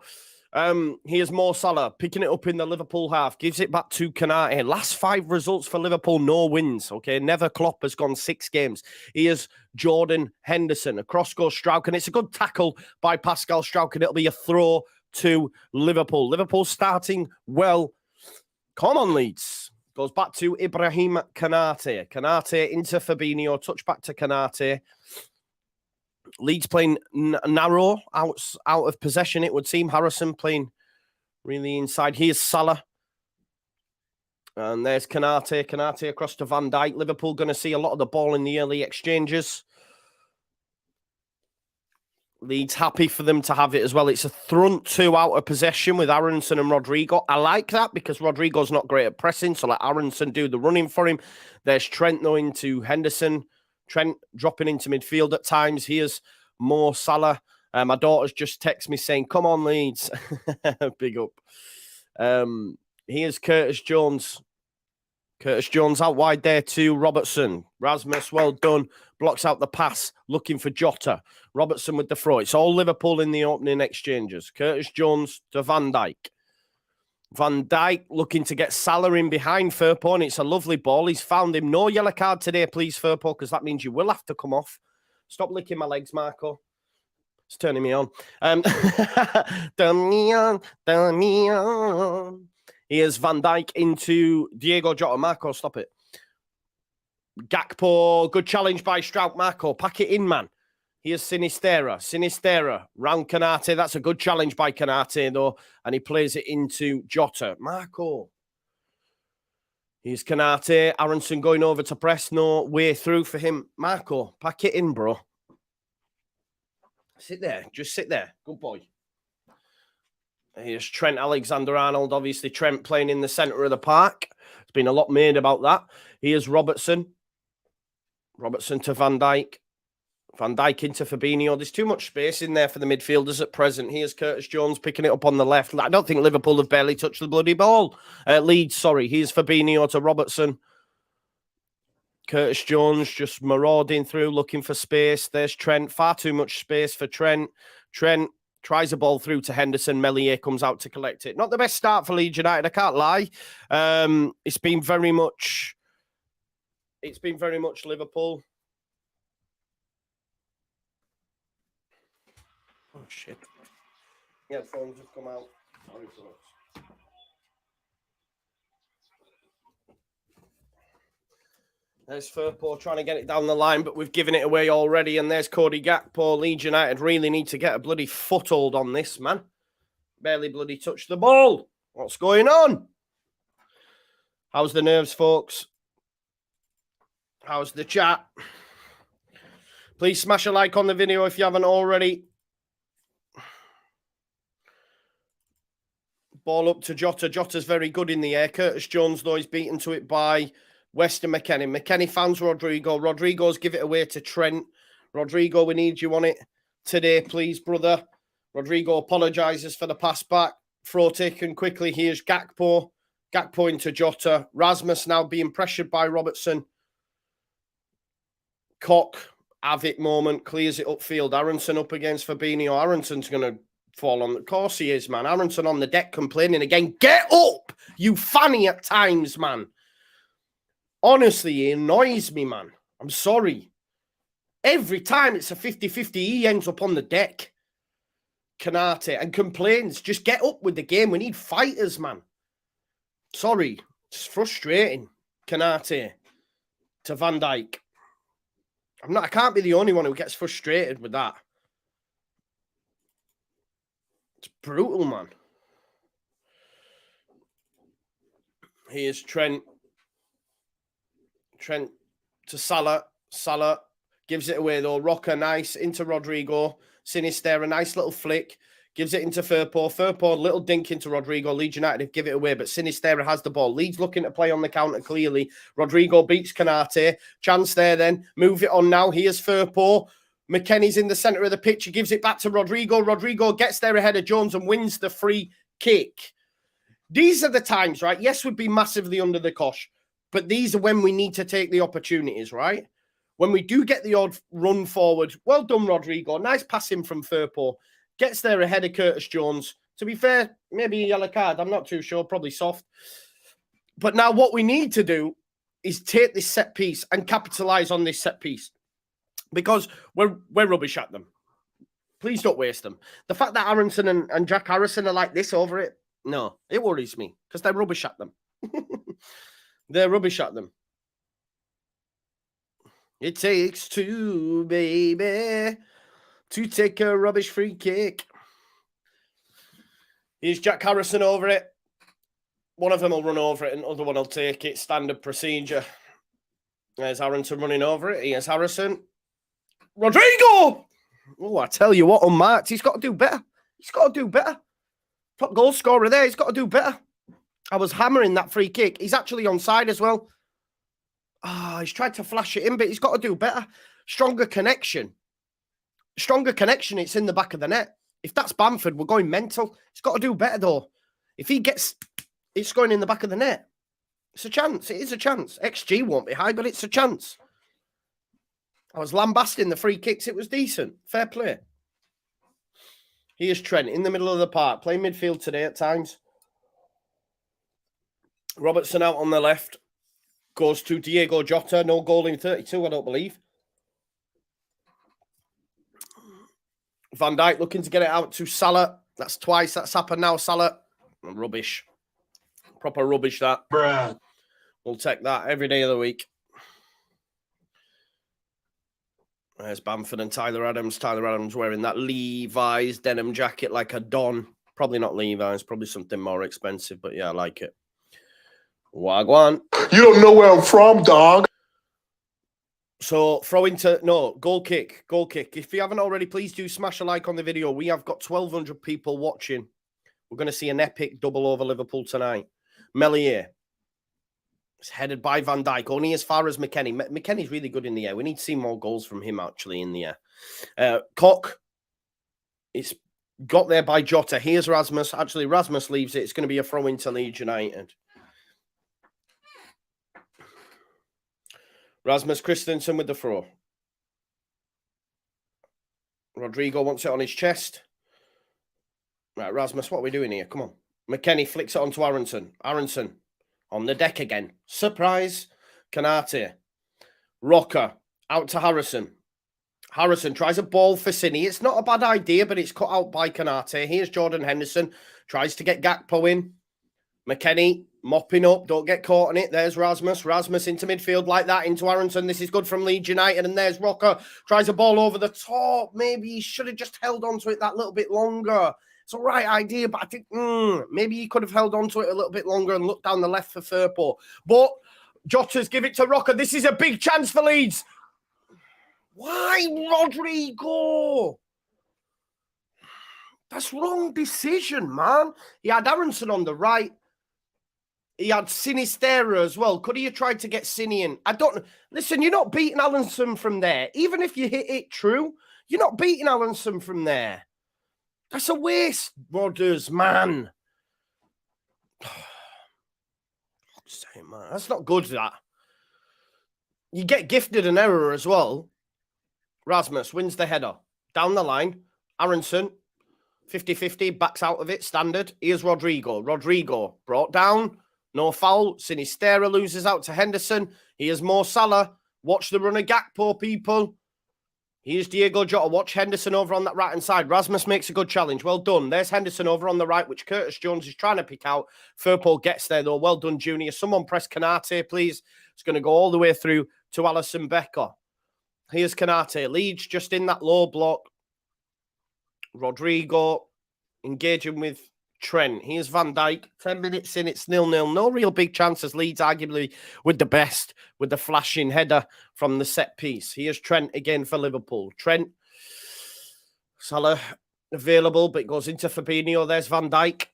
Here's Mo Salah picking it up in the Liverpool half. Gives it back to Kanate. Last 5 results for Liverpool, no wins. Okay, never Klopp has gone 6 games. Here's Jordan Henderson. Across goes Strauch, and it's a good tackle by Pascal Strauch, and it'll be a throw to Liverpool. Liverpool starting well. Come on, Leeds. Goes back to Ibrahim Kanate. Kanate into Fabinho. Touch back to Kanate. Leeds playing narrow, out of possession, it would seem. Harrison playing really inside. Here's Salah. And there's Kanate. Kanate across to Van Dijk. Liverpool going to see a lot of the ball in the early exchanges. Leeds happy for them to have it as well. It's a front 2 out of possession with Aronson and Rodrigo. I like that because Rodrigo's not great at pressing, so let Aronson do the running for him. There's Trent though into Henderson. Trent dropping into midfield at times. Here's Mo Salah. My daughter's just texted me saying, come on, Leeds. Big up. Here's Curtis Jones. Curtis Jones out wide there to Robertson. Rasmus, well done. Blocks out the pass, looking for Jota. Robertson with the throw. It's all Liverpool in the opening exchanges. Curtis Jones to Van Dijk. Van Dijk looking to get Salah in behind Firpo, and it's a lovely ball. He's found him. No yellow card today, please, Firpo, because that means you will have to come off. Stop licking my legs, Marco. It's turning me on. Turn me on, turn me on. Here's Van Dijk into Diego Jota. Marco, stop it. Gakpo, good challenge by Strauch. Marco, pack it in, man. Here's Sinistera. Sinistera, round Kanate. That's a good challenge by Kanate, though. And he plays it into Jota. Marco. Here's Kanate. Aronson going over to press. No way through for him. Marco, pack it in, bro. Sit there. Just sit there. Good boy. Here's Trent Alexander-Arnold. Obviously, Trent playing in the centre of the park. There's been a lot made about that. Here's Robertson. Robertson to Van Dijk. Van Dijk into Fabinho. There's too much space in there for the midfielders at present. Here's Curtis Jones picking it up on the left. I don't think Liverpool have barely touched the bloody ball. Leeds, sorry. Here's Fabinho to Robertson. Curtis Jones just marauding through, looking for space. There's Trent. Far too much space for Trent. Trent tries a ball through to Henderson. Meslier comes out to collect it. Not the best start for Leeds United, I can't lie. It's been very much Liverpool. Oh, shit. Yeah, the phone's just come out. Sorry for that. There's Firpo trying to get it down the line, but we've given it away already. And there's Cody Gakpo. Leeds United really need to get a bloody foothold on this, man. Barely bloody touched the ball. What's going on? How's the nerves, folks? How's the chat? Please smash a like on the video if you haven't already. Ball up to Jota. Jota's very good in the air. Curtis Jones, though, is beaten to it by Weston McKennie. McKennie finds Rodrigo. Rodrigo's give it away to Trent. Rodrigo, we need you on it today, please, brother. Rodrigo apologises for the pass back. Throw taken quickly. Here's Gakpo. Gakpo into Jota. Rasmus now being pressured by Robertson. Koch, have it moment. Clears it upfield. Aronson up against Fabinho. Aronson's going to fall on. Of course he is, man. Aronson on the deck complaining again. Get up, you fanny at times, man. Honestly, he annoys me, man. I'm sorry. Every time it's a 50-50, he ends up on the deck. Kanate, and complains. Just get up with the game. We need fighters, man. Sorry. It's frustrating. Kanate to Van Dijk. I can't be the only one who gets frustrated with that. It's brutal, man. Here's Trent. Trent to Salah. Salah gives it away, though. Rocker, nice. Into Rodrigo. Sinister, a nice little flick. Gives it into Firpo. Firpo, little dink into Rodrigo. Leeds United give it away, but Sinisterra has the ball. Leeds looking to play on the counter clearly. Rodrigo beats Canate. Chance there then. Move it on now. Here's Firpo. McKennie's in the centre of the pitch. He gives it back to Rodrigo. Rodrigo gets there ahead of Jones and wins the free kick. These are the times, right? Yes, we'd be massively under the cosh, but these are when we need to take the opportunities, right? When we do get the odd run forward. Well done, Rodrigo. Nice passing from Firpo. Gets there ahead of Curtis Jones. To be fair, maybe a yellow card. I'm not too sure. Probably soft. But now what we need to do is take this set piece and capitalise on this set piece. Because we're rubbish at them. Please don't waste them. The fact that Aronson and Jack Harrison are like this over it, no, it worries me. Because they're rubbish at them. They're rubbish at them. It takes two, baby, to take a rubbish free kick. Here's Jack Harrison over it. One of them will run over it and the other one will take it. Standard procedure. There's Aronson running over it. Here's Harrison. Rodrigo! Oh, I tell you what, unmarked. He's got to do better. He's got to do better. Top goal scorer there. He's got to do better. I was hammering that free kick. He's actually onside as well. He's tried to flash it in, but he's got to do better. Stronger connection. Stronger connection, it's in the back of the net. If that's Bamford, we're going mental. He's got to do better, though. If he gets... It's going in the back of the net. It's a chance. It is a chance. XG won't be high, but it's a chance. I was lambasting the free kicks. It was decent. Fair play. Here's Trent in the middle of the park. Playing midfield today at times. Robertson out on the left. Goes to Diego Jota. No goal in 32, I don't believe. Van Dijk looking to get it out to Salah. That's twice. That's happened now, Salah. Rubbish. Proper rubbish, that. Bruh. We'll take that every day of the week. There's Bamford and Tyler Adams. Tyler Adams wearing that Levi's denim jacket like a Don. Probably not Levi's. Probably something more expensive. But yeah, I like it. Wagwan. You don't know where I'm from, dog. So throw into... No, goal kick. Goal kick. If you haven't already, please do smash a like on the video. We have got 1,200 people watching. We're going to see an epic double over Liverpool tonight. Melier. It's headed by Van Dijk, only as far as McKennie. McKennie's really good in the air. We need to see more goals from him, actually, in the air. Koch. It's got there by Jota. Here's Rasmus. Actually, Rasmus leaves it. It's going to be a throw into Leeds United. Rasmus Christensen with the throw. Rodrigo wants it on his chest. Right, Rasmus, what are we doing here? Come on. McKennie flicks it onto Aronson. Aronson on the deck again. Surprise. Canate. Rocker. Out to Harrison. Harrison tries a ball for Cini. It's not a bad idea, but it's cut out by Canate. Here's Jordan Henderson. Tries to get Gakpo in. McKennie mopping up. Don't get caught in it. There's Rasmus. Rasmus into midfield like that. Into Aronson. This is good from Leeds United. And there's Rocker. Tries a ball over the top. Maybe he should have just held on to it that little bit longer. It's a right idea, but I think maybe he could have held on to it a little bit longer and looked down the left for Firpo. But Jota's give it to Rocker. This is a big chance for Leeds. Why Rodrigo? That's wrong decision, man. He had Aronson on the right. He had Sinisterra as well. Could he have tried to get Cini in? I don't know. Listen, you're not beating Aronson from there. Even if you hit it true, you're not beating Aronson from there. That's a waste, Rodders, man. That's not good, that. You get gifted an error as well. Rasmus wins the header. Down the line. Aronson, 50-50, backs out of it. Standard. Here's Rodrigo. Rodrigo brought down. No foul. Sinisterra loses out to Henderson. Here's Mo Salah. Watch the run of Gakpo, people. Here's Diego Jota. Watch Henderson over on that right-hand side. Rasmus makes a good challenge. Well done. There's Henderson over on the right, which Curtis Jones is trying to pick out. Firpo gets there, though. Well done, Junior. Someone press Canate, please. It's going to go all the way through to Alisson Becker. Here's Canate. Leeds just in that low block. Rodrigo engaging with Trent. Here's Van Dijk. 10 minutes in, it's 0-0. No real big chances. Leeds arguably with the best, with the flashing header from the set piece. Here's Trent again for Liverpool. Trent. Salah available, but it goes into Fabinho. There's Van Dijk.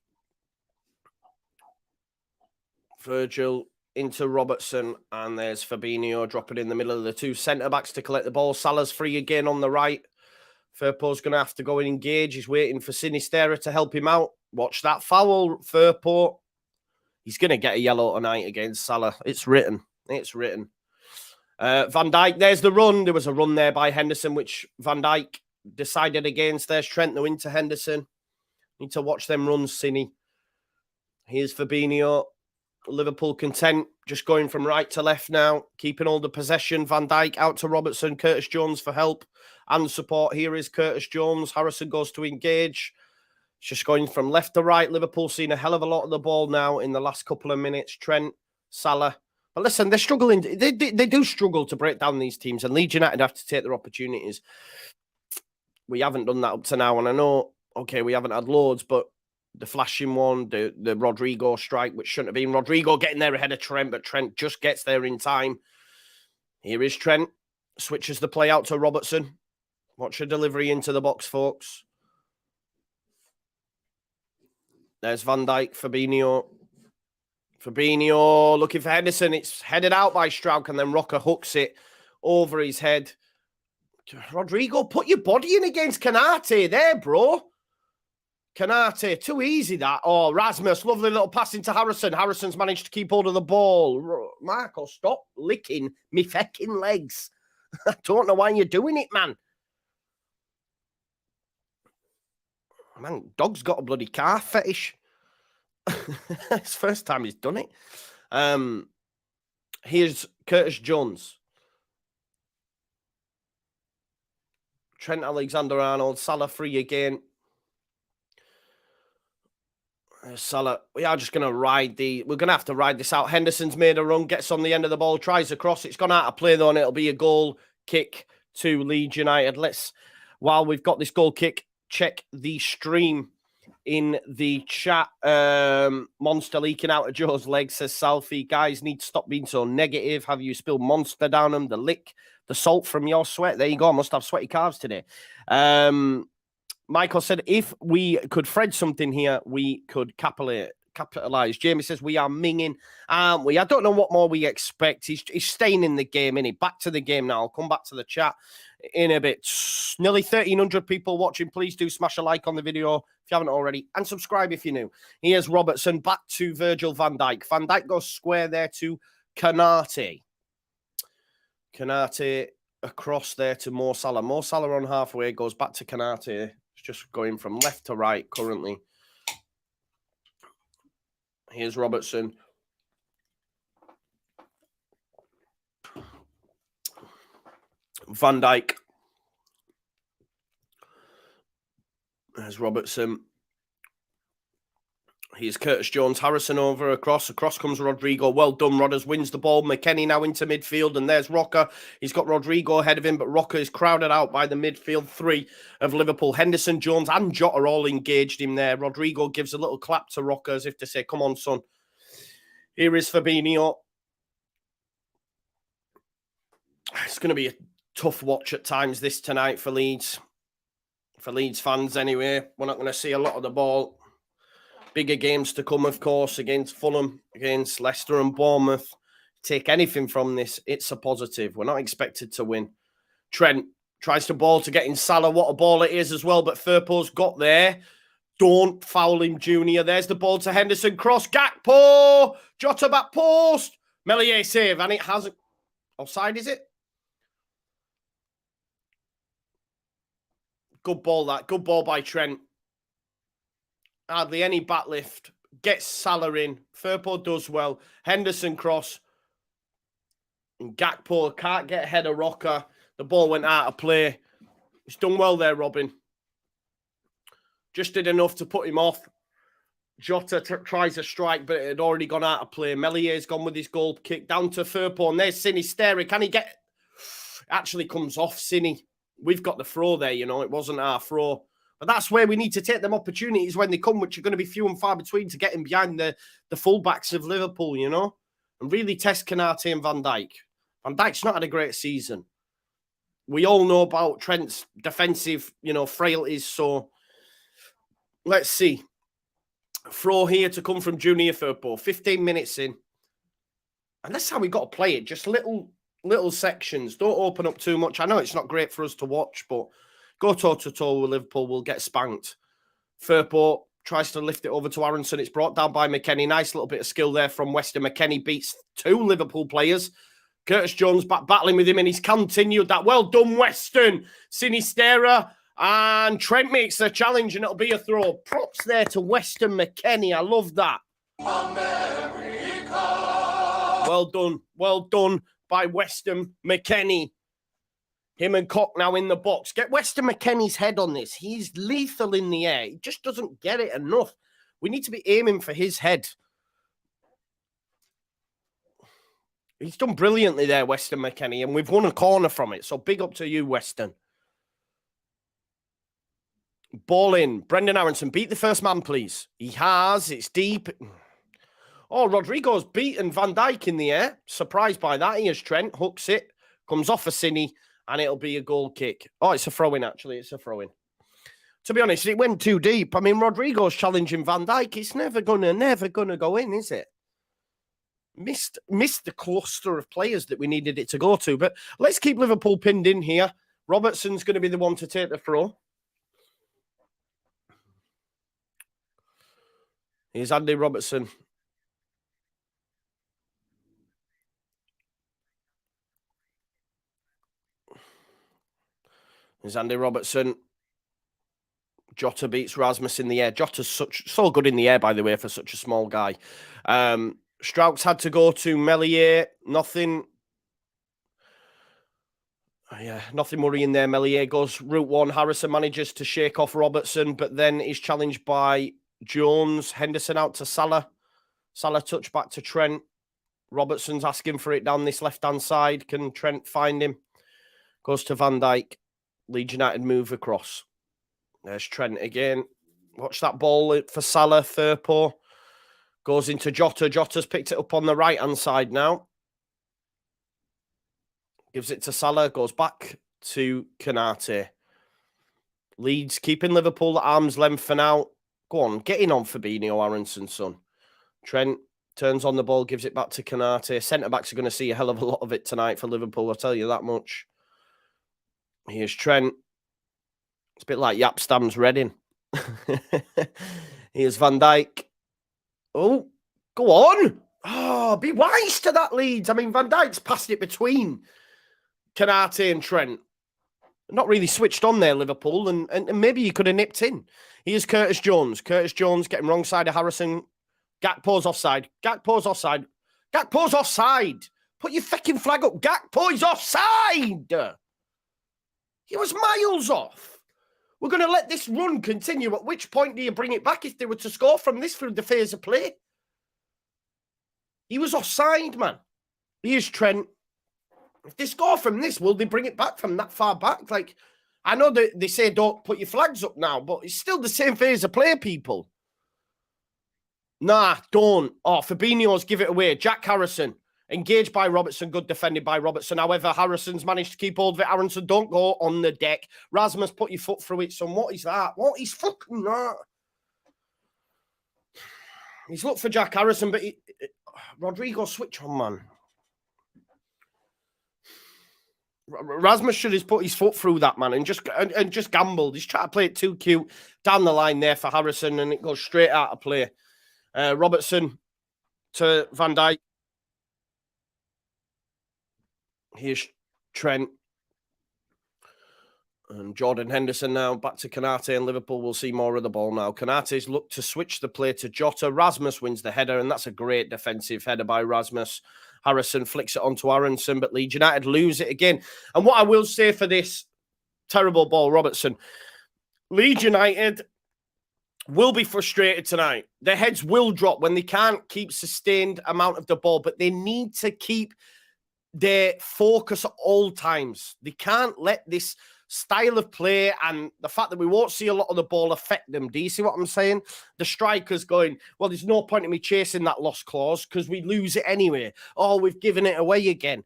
Virgil into Robertson, and there's Fabinho dropping in the middle of the two centre-backs to collect the ball. Salah's free again on the right. Firpo's going to have to go and engage. He's waiting for Sinisterra to help him out. Watch that foul, Firpo. He's going to get a yellow tonight against Salah. It's written. It's written. Van Dijk, there's the run. There was a run there by Henderson, which Van Dijk decided against. There's Trent now into Henderson. Need to watch them runs, Cine. Here's Fabinho. Liverpool content, just going from right to left now, keeping all the possession. Van Dijk out to Robertson, Curtis Jones for help and support. Here is Curtis Jones. Harrison goes to engage. It's just going from left to right. Liverpool seeing a hell of a lot of the ball now in the last couple of minutes. Trent, Salah. But listen, they're struggling. They do struggle to break down these teams, and Leeds United have to take their opportunities. We haven't done that up to now, and I know, okay, we haven't had loads, but the flashing one, the Rodrigo strike, which shouldn't have been. Rodrigo getting there ahead of Trent, but Trent just gets there in time. Here is Trent. Switches the play out to Robertson. Watch a delivery into the box, folks. There's Van Dijk, Fabinho. Fabinho looking for Henderson. It's headed out by Strauch, and then Rocker hooks it over his head. Rodrigo, put your body in against Canate there, bro. Canate, too easy that. Oh, Rasmus, lovely little pass into Harrison. Harrison's managed to keep hold of the ball. Marco, stop licking me fecking legs. I don't know why you're doing it, man. Man, dog's got a bloody car fetish. It's the first time he's done it. Here's Curtis Jones. Trent Alexander-Arnold, Salah free again. Salah, we are just going to we're going to have to ride this out. Henderson's made a run, gets on the end of the ball, tries a cross. It's gone out of play though, and it'll be a goal kick to Leeds United. While we've got this goal kick, check the stream in the chat. Monster leaking out of Joe's leg, says Salfie. Guys, need to stop being so negative. Have you spilled Monster down them? The salt from your sweat. There you go. I must have sweaty calves today. Michael said, if we could thread something here, we could capitalize. Jamie says, we are minging, aren't we? I don't know what more we expect. He's staying in the game, isn't he? Back to the game now. I'll come back to the chat in a bit. Nearly 1,300 people watching. Please do smash a like on the video if you haven't already, and subscribe if you're new. Here's Robertson back to Virgil van Dijk. Van Dijk goes square there to Canate. Canate across there to Mo Salah. Mo Salah on halfway, goes back to Canate. It's just going from left to right currently. Here's Robertson. Van Dijk. There's Robertson. Here's Curtis Jones. Harrison over across. Across comes Rodrigo. Well done, Rodders. Wins the ball. McKennie now into midfield. And there's Rocker. He's got Rodrigo ahead of him, but Rocker is crowded out by the midfield three of Liverpool. Henderson, Jones, and Jota are all engaged in there. Rodrigo gives a little clap to Rocker as if to say, come on, son. Here is Fabinho. It's going to be a tough watch at times this tonight for Leeds. For Leeds fans, anyway. We're not going to see a lot of the ball. Bigger games to come, of course, against Fulham, against Leicester and Bournemouth. Take anything from this, it's a positive. We're not expected to win. Trent tries to ball to get in Salah. What a ball it is as well, but Firpo's got there. Don't foul him, Junior. There's the ball to Henderson. Cross, Gakpo. Jota back post. Melier save, and it hasn't. Offside, is it? Good ball, that. Good ball by Trent. Hardly any back lift. Gets Salah in. Firpo does well. Henderson cross. And Gakpo can't get ahead of Rocker. The ball went out of play. He's done well there, Robin. Just did enough to put him off. Jota tries a strike, but it had already gone out of play. Melier's gone with his goal kick down to Firpo. And there's Sinisterra. Can he get... Actually comes off, Cine. We've got the throw there, you know. It wasn't our throw. But that's where we need to take them opportunities when they come, which are going to be few and far between, to get in behind the fullbacks of Liverpool, you know, and really test Canate and Van Dijk. Van Dijk's not had a great season. We all know about Trent's defensive, you know, frailties. So Let's see. Throw here to come from Junior Firpo. 15 minutes in. And that's how we got to play it. Just little sections. Don't open up too much. I know it's not great for us to watch, but go toe-to-toe with Liverpool. We'll get spanked. Firpo tries to lift it over to Aronson. It's brought down by McKennie. Nice little bit of skill there from Weston. McKennie beats 2 Liverpool players. Curtis Jones battling with him, and he's continued that. Well done, Weston. Sinistera. And Trent makes the challenge, and it'll be a throw. Props there to Weston McKennie. I love that. Well done by Weston McKennie. Him and Cock now in the box. Get Weston McKennie's head on this. He's lethal in the air. He just doesn't get it enough. We need to be aiming for his head. He's done brilliantly there, Weston McKennie, and we've won a corner from it. So big up to you, Weston. Ball in. Brendan Aronson, beat the first man, please. He has. It's deep. Oh, Rodrigo's beaten Van Dijk in the air. Surprised by that. Here's Trent. Hooks it. Comes off a Cine, and it'll be a goal kick. Oh, it's a throw-in, actually. It's a throw-in. To be honest, it went too deep. I mean, Rodrigo's challenging Van Dijk. It's never gonna go in, is it? Missed the cluster of players that we needed it to go to. But let's keep Liverpool pinned in here. Robertson's going to be the one to take the throw. Here's Andy Robertson. Here's Andy Robertson. Jota beats Rasmus in the air. Jota's so good in the air, by the way, for such a small guy. Strauch's had to go to Meslier. Nothing worrying there. Meslier goes route one. Harrison manages to shake off Robertson, but then is challenged by Jones. Henderson out to Salah. Salah touch back to Trent. Robertson's asking for it down this left-hand side. Can Trent find him? Goes to Van Dijk. Leeds United move across. There's Trent again. Watch that ball for Salah. Firpo goes into Jota. Jota's picked it up on the right-hand side now. Gives it to Salah. Goes back to Konate. Leeds keeping Liverpool at arm's length for now. Go on, get in on Fabinho, Aronson's son. Trent turns on the ball, gives it back to Konate. Centre-backs are going to see a hell of a lot of it tonight for Liverpool, I'll tell you that much. Here's Trent. It's a bit like Yapstam's Reading. Here's Van Dijk. Oh, go on. Oh, be wise to that, Leeds. I mean, Van Dijk's passed it between Konate and Trent. Not really switched on there, Liverpool, and maybe you could have nipped in. Here's Curtis Jones. Curtis Jones getting wrong side of Harrison. Gakpo's offside. Gakpo's offside. Gakpo's offside. Put your fucking flag up. Gakpo is offside. He was miles off. We're going to let this run continue. At which point do you bring it back if they were to score from this through the phase of play? He was offside, man. Here's Trent. If they score from this, will they bring it back from that far back? Like, I know that they say don't put your flags up now, but it's still the same phase of play, people. Nah, don't. Oh, Fabinho's give it away. Jack Harrison. Engaged by Robertson. Good defended by Robertson. However, Harrison's managed to keep hold of it. Aronson, don't go on the deck. Rasmus, put your foot through it, son. What is that? What is fucking that? He's looked for Jack Harrison, but Rodrigo, switch on, man. Rasmus should have put his foot through that, man, and just gambled. He's trying to play it too cute down the line there for Harrison, and it goes straight out of play. Robertson to Van Dijk. Here's Trent. And Jordan Henderson now back to Konate, and Liverpool will see more of the ball now. Konate's looked to switch the play to Jota. Rasmus wins the header, and that's a great defensive header by Rasmus. Harrison flicks it onto Aronson, but Leeds United lose it again. And what I will say for this terrible ball, Robertson, Leeds United will be frustrated tonight. Their heads will drop when they can't keep sustained amount of the ball, but they need to keep their focus at all times. They can't let this style of play and the fact that we won't see a lot of the ball affect them. Do you see what I'm saying? The strikers going, well, there's no point in me chasing that lost clause because we lose it anyway. Oh, we've given it away again.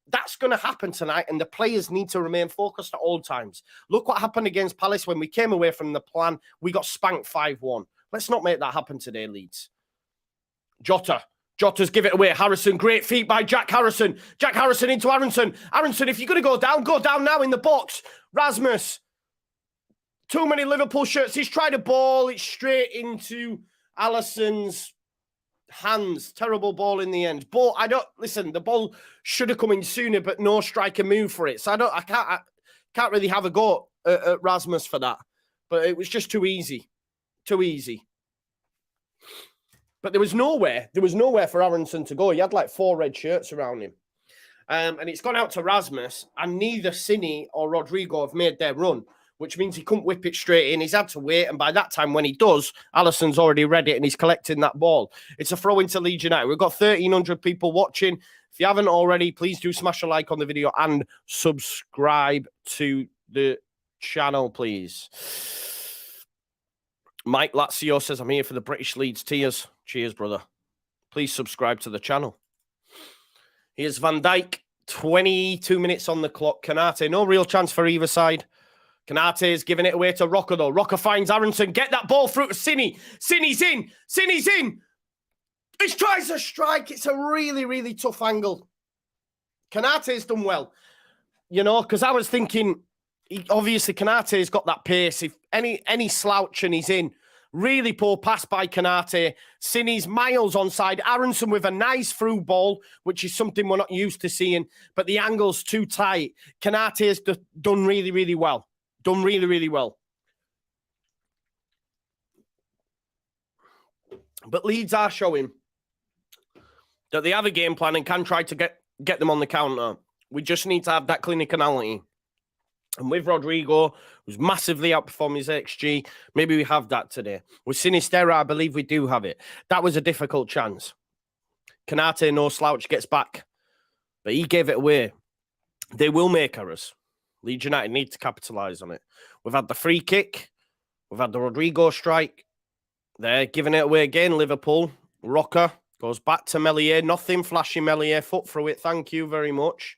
that's going to happen tonight, and the players need to remain focused at all times. Look what happened against Palace when we came away from the plan. We got spanked 5-1. Let's not make that happen today, Leeds. Jota's give it away. Harrison, great feet by Jack Harrison. Jack Harrison into Aronson. Aronson, if you're going to go down now in the box. Rasmus. Too many Liverpool shirts. He's tried a ball. It's straight into Alisson's hands. Terrible ball in the end. But listen, the ball should have come in sooner, but no striker moved for it. So I can't really have a go at Rasmus for that. But it was just too easy. Too easy. But there was nowhere for Aronson to go. He had like 4 red shirts around him. And it's gone out to Rasmus, and neither Cini or Rodrigo have made their run, which means he couldn't whip it straight in. He's had to wait, and by that time, when he does, Alisson's already read it, and he's collecting that ball. It's a throw into Leeds United. We've got 1,300 people watching. If you haven't already, please do smash a like on the video and subscribe to the channel, please. Mike Lazio says, I'm here for the British Leeds tears. Cheers, brother. Please subscribe to the channel. Here's Van Dijk. 22 minutes on the clock. Kanate, no real chance for either side. Kanate is giving it away to Rocker, though. Rocker finds Aronson. Get that ball through to Cini. Cini's in. Cini's in. He tries to strike. It's a really, really tough angle. Kanate's done well. You know, because I was thinking, obviously, Kanate's got that pace. If any slouch and he's in. Really poor pass by Kanate. Cini's miles onside. Aronson with a nice through ball, which is something we're not used to seeing. But the angle's too tight. Kanate has done really, really well. Done really, really well. But Leeds are showing that they have a game plan and can try to get them on the counter. We just need to have that clinicality. And with Rodrigo, who's massively outperforming his XG, maybe we have that today. With Sinisterra, I believe we do have it. That was a difficult chance. Kanate, no slouch, gets back. But he gave it away. They will make errors. Leeds United need to capitalise on it. We've had the free kick. We've had the Rodrigo strike. They're giving it away again, Liverpool. Rocker goes back to Meslier. Nothing flashy, Meslier. Foot through it. Thank you very much.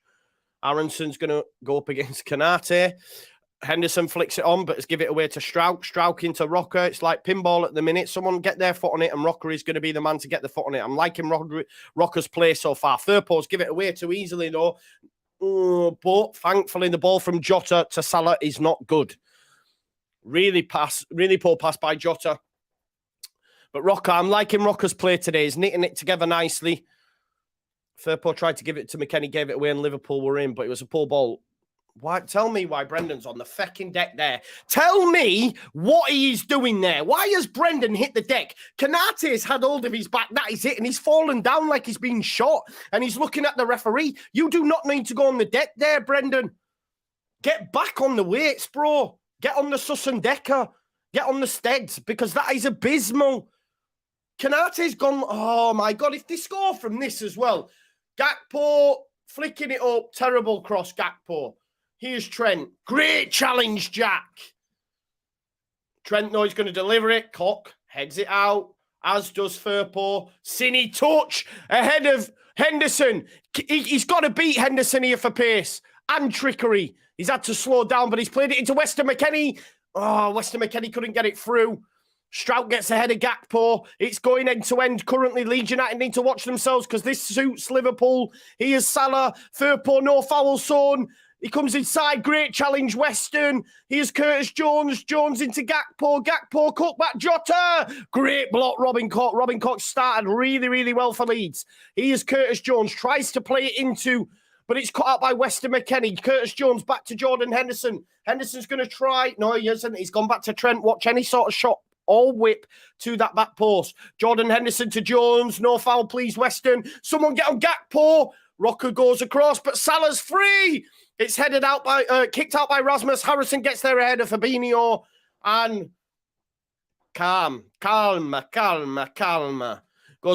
Aronson's going to go up against Kanate. Henderson flicks it on, but it's give it away to Strauch. Strauch into Rocker. It's like pinball at the minute. Someone get their foot on it, and Rocker is going to be the man to get the foot on it. I'm liking Rocker's play so far. Firpo's give it away too easily, though. But thankfully, the ball from Jota to Salah is not good. Really poor pass by Jota. But Rocker, I'm liking Rocker's play today. He's knitting it together nicely. Firpo tried to give it to McKennie, gave it away, and Liverpool were in, but it was a poor ball. Why? Tell me why Brendan's on the fecking deck there. Tell me what he is doing there. Why has Brendan hit the deck? Kanate's had hold of his back. That is it. And he's fallen down like he's been shot. And he's looking at the referee. You do not need to go on the deck there, Brendan. Get back on the weights, bro. Get on the Susan Decker. Get on the Steads, because that is abysmal. Kanate's gone. Oh, my God. If they score from this as well. Gakpo flicking it up. Terrible cross, Gakpo. Here's Trent. Great challenge, Jack. Trent knows he's going to deliver it. Cock heads it out, as does Firpo. Cini touch ahead of Henderson. He's got to beat Henderson here for pace and trickery. He's had to slow down, but he's played it into Weston McKennie. Oh, Weston McKennie couldn't get it through. Strout gets ahead of Gakpo. It's going end-to-end. Currently, Leeds United need to watch themselves because this suits Liverpool. Here's Salah. Firpo, no foul zone. He comes inside. Great challenge, Weston. Here's Curtis Jones. Jones into Gakpo. Gakpo, cut back, Jota. Great block, Robin Koch. Robin Koch started really, really well for Leeds. Here's Curtis Jones. Tries to play it into, but it's cut out by Weston McKennie. Curtis Jones back to Jordan Henderson. Henderson's going to try. No, he hasn't. He's gone back to Trent. Watch any sort of shot or whip to that back post. Jordan Henderson to Jones. No foul, please, Weston. Someone get on Gakpo. Rocker goes across, but Salah's free. It's headed out by, kicked out by Rasmus. Harrison gets there ahead of Fabinho. And calma. Goes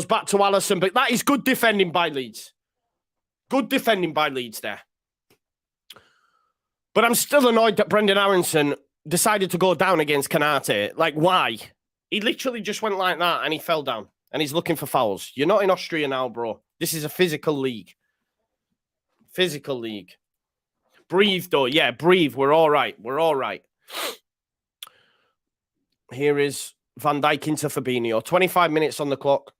back to Alisson. But that is good defending by Leeds. Good defending by Leeds there. But I'm still annoyed that Brendan Aronson decided to go down against Kanate. Like, why? He literally just went like that and he fell down. And he's looking for fouls. You're not in Austria now, bro. This is a physical league. Physical league. Breathe, though. Yeah, breathe. We're all right. We're all right. Here is Van Dijk into Fabinho. 25 minutes on the clock.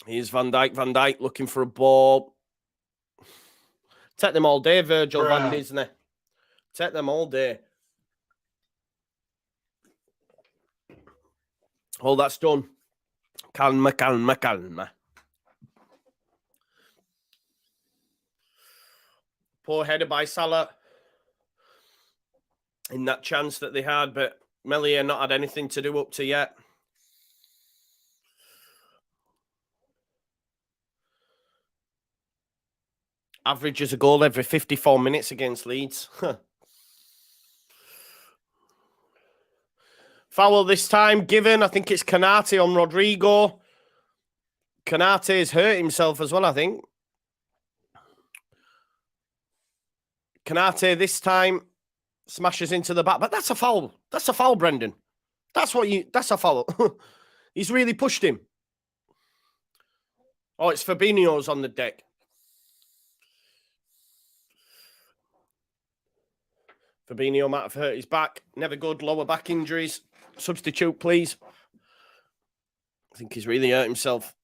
Here's Van Dijk. Van Dijk looking for a ball. Take them all day, Virgil van Disney. Take them all day. Oh, that's done. Calma, calma, calma. Poor header by Salah in that chance that they had, but Melia not had anything to do up to yet. Averages a goal every 54 minutes against Leeds. Foul this time given. I think it's Kanate on Rodrigo. Kanate's hurt himself as well, I think. Kanate this time smashes into the back. But that's a foul. That's a foul, Brendan. That's a foul. He's really pushed him. Oh, it's Fabinho's on the deck. Fabinho might have hurt his back. Never good. Lower back injuries. Substitute, please. I think he's really hurt himself.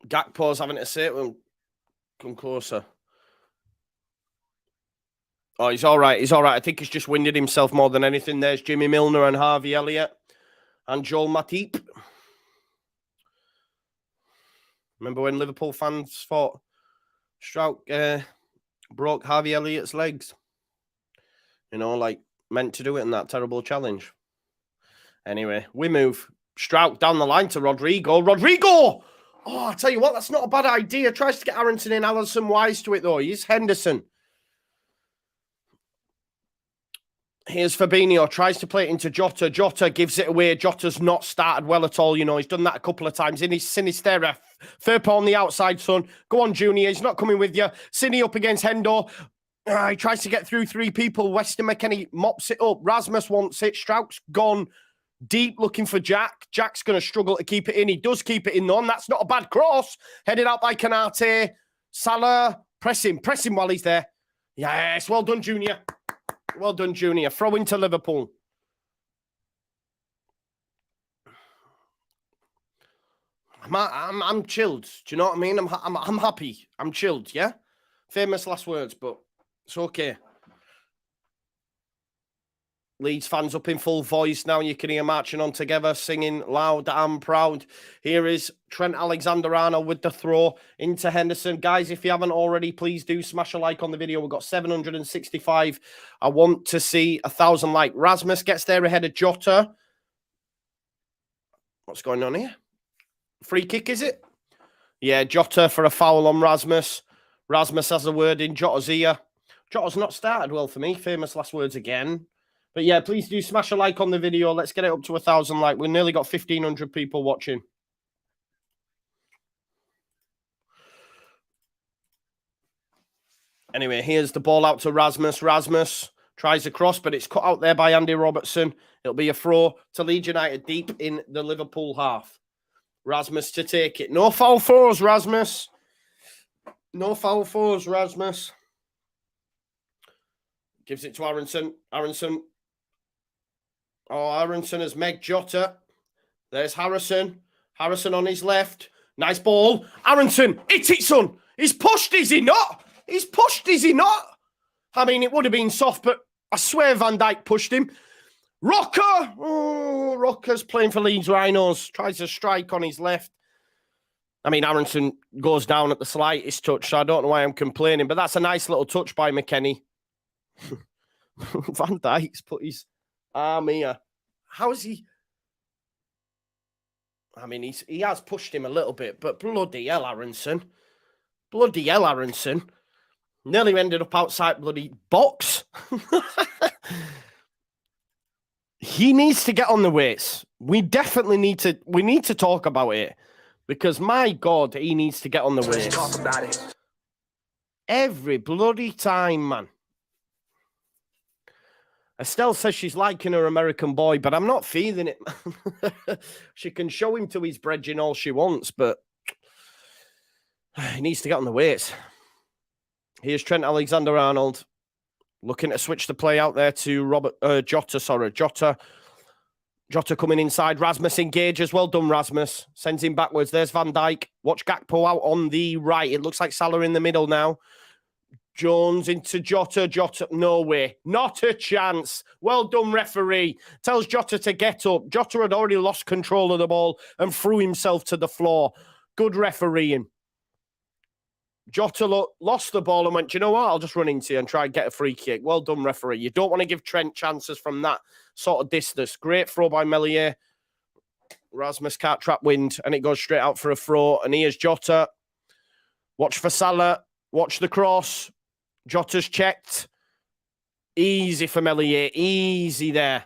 Gakpo's having to say it. Well, come closer. Oh, he's all right. He's all right. I think he's just winded himself more than anything. There's Jimmy Milner and Harvey Elliott and Joel Matip. Remember when Liverpool fans thought Strout broke Harvey Elliott's legs? You know, like meant to do it in that terrible challenge. Anyway, we move. Strout down the line to Rodrigo. Rodrigo! Oh, I tell you what, that's not a bad idea. Tries to get Aronson in. Alisson wise to it, though. He's Henderson. Here's Fabinho. Tries to play it into Jota. Jota gives it away. Jota's not started well at all. You know, he's done that a couple of times. In his Sinisterra. Firpo on the outside, son. Go on, Junior. He's not coming with you. Cine up against Hendo. He tries to get through three people. Weston McKennie mops it up. Rasmus wants it. Strout's gone deep looking for Jack. Jack's going to struggle to keep it in. He does keep it in, though, and that's not a bad cross. Headed out by Kanate. Salah. Press him while he's there. Yes, well done, Junior. Well done, Junior. Throw into Liverpool. I'm chilled. Do you know what I mean? I'm happy. I'm chilled, yeah? Famous last words, but it's okay. Leeds fans up in full voice now. You can hear marching on together, singing loud and proud. Here is Trent Alexander-Arnold with the throw into Henderson. Guys, if you haven't already, please do smash a like on the video. We've got 765. I want to see 1,000 like. Rasmus gets there ahead of Jota. What's going on here? Free kick, is it? Yeah, Jota for a foul on Rasmus. Rasmus has a word in Jota's ear. Jota's not started well for me. Famous last words again. But yeah, please do smash a like on the video. Let's get it up to 1,000 like. We've nearly got 1,500 people watching. Anyway, here's the ball out to Rasmus. Rasmus tries a cross, but it's cut out there by Andy Robertson. It'll be a throw to Leeds United deep in the Liverpool half. Rasmus to take it. No foul for us, Rasmus. No foul for us, Rasmus. Gives it to Aronson. Aronson. Oh, Aronson has Meg Jota. There's Harrison. Harrison on his left. Nice ball. Aronson, hit it, son. He's pushed, is he not? He's pushed, is he not? I mean, it would have been soft, but I swear Van Dijk pushed him. Rocker. Oh, Rocker's playing for Leeds Rhinos. Tries to strike on his left. I mean, Aronson goes down at the slightest touch, so I don't know why I'm complaining, but that's a nice little touch by McKennie. Van Dijk's put his arm here. How is he? I mean, he has pushed him a little bit, but bloody hell, Aronson. Bloody hell, Aronson. Nearly ended up outside bloody box. He needs to get on the weights. We definitely need to talk about it. Because, my God, he needs to get on the weights. Let's talk about it. Every bloody time, man. Estelle says she's liking her American boy, but I'm not feeling it. She can show him to his bridging all she wants, but he needs to get on the weights. Here's Trent Alexander-Arnold looking to switch the play out there to Jota. Jota coming inside. Rasmus engages. Well done, Rasmus. Sends him backwards. There's Van Dijk. Watch Gakpo out on the right. It looks like Salah in the middle now. Jones into Jota. Jota, no way. Not a chance. Well done, referee. Tells Jota to get up. Jota had already lost control of the ball and threw himself to the floor. Good refereeing. Jota lost the ball and went, do you know what? I'll just run into you and try and get a free kick. Well done, referee. You don't want to give Trent chances from that sort of distance. Great throw by Meslier. Rasmus can't trap wind, and it goes straight out for a throw. And here's Jota. Watch for Salah. Watch the cross. Jota's checked. Easy for Meslier. Easy there.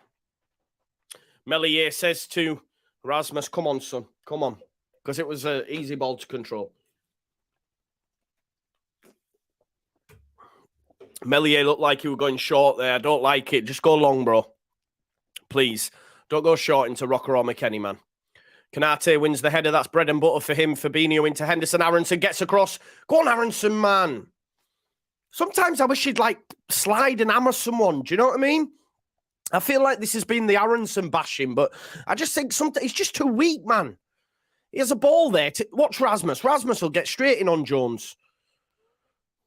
Meslier says to Rasmus, come on, son. Come on. Because it was an easy ball to control. Meslier looked like he was going short there. I don't like it. Just go long, bro. Please. Don't go short into Rocker or McKennie, man. Canate wins the header. That's bread and butter for him. Fabinho into Henderson. Aronson gets across. Go on, Aronson, man. Sometimes I wish he'd, slide and hammer someone. Do you know what I mean? I feel like this has been the Aronson bashing, but I just think he's just too weak, man. He has a ball there. Watch Rasmus. Rasmus will get straight in on Jones.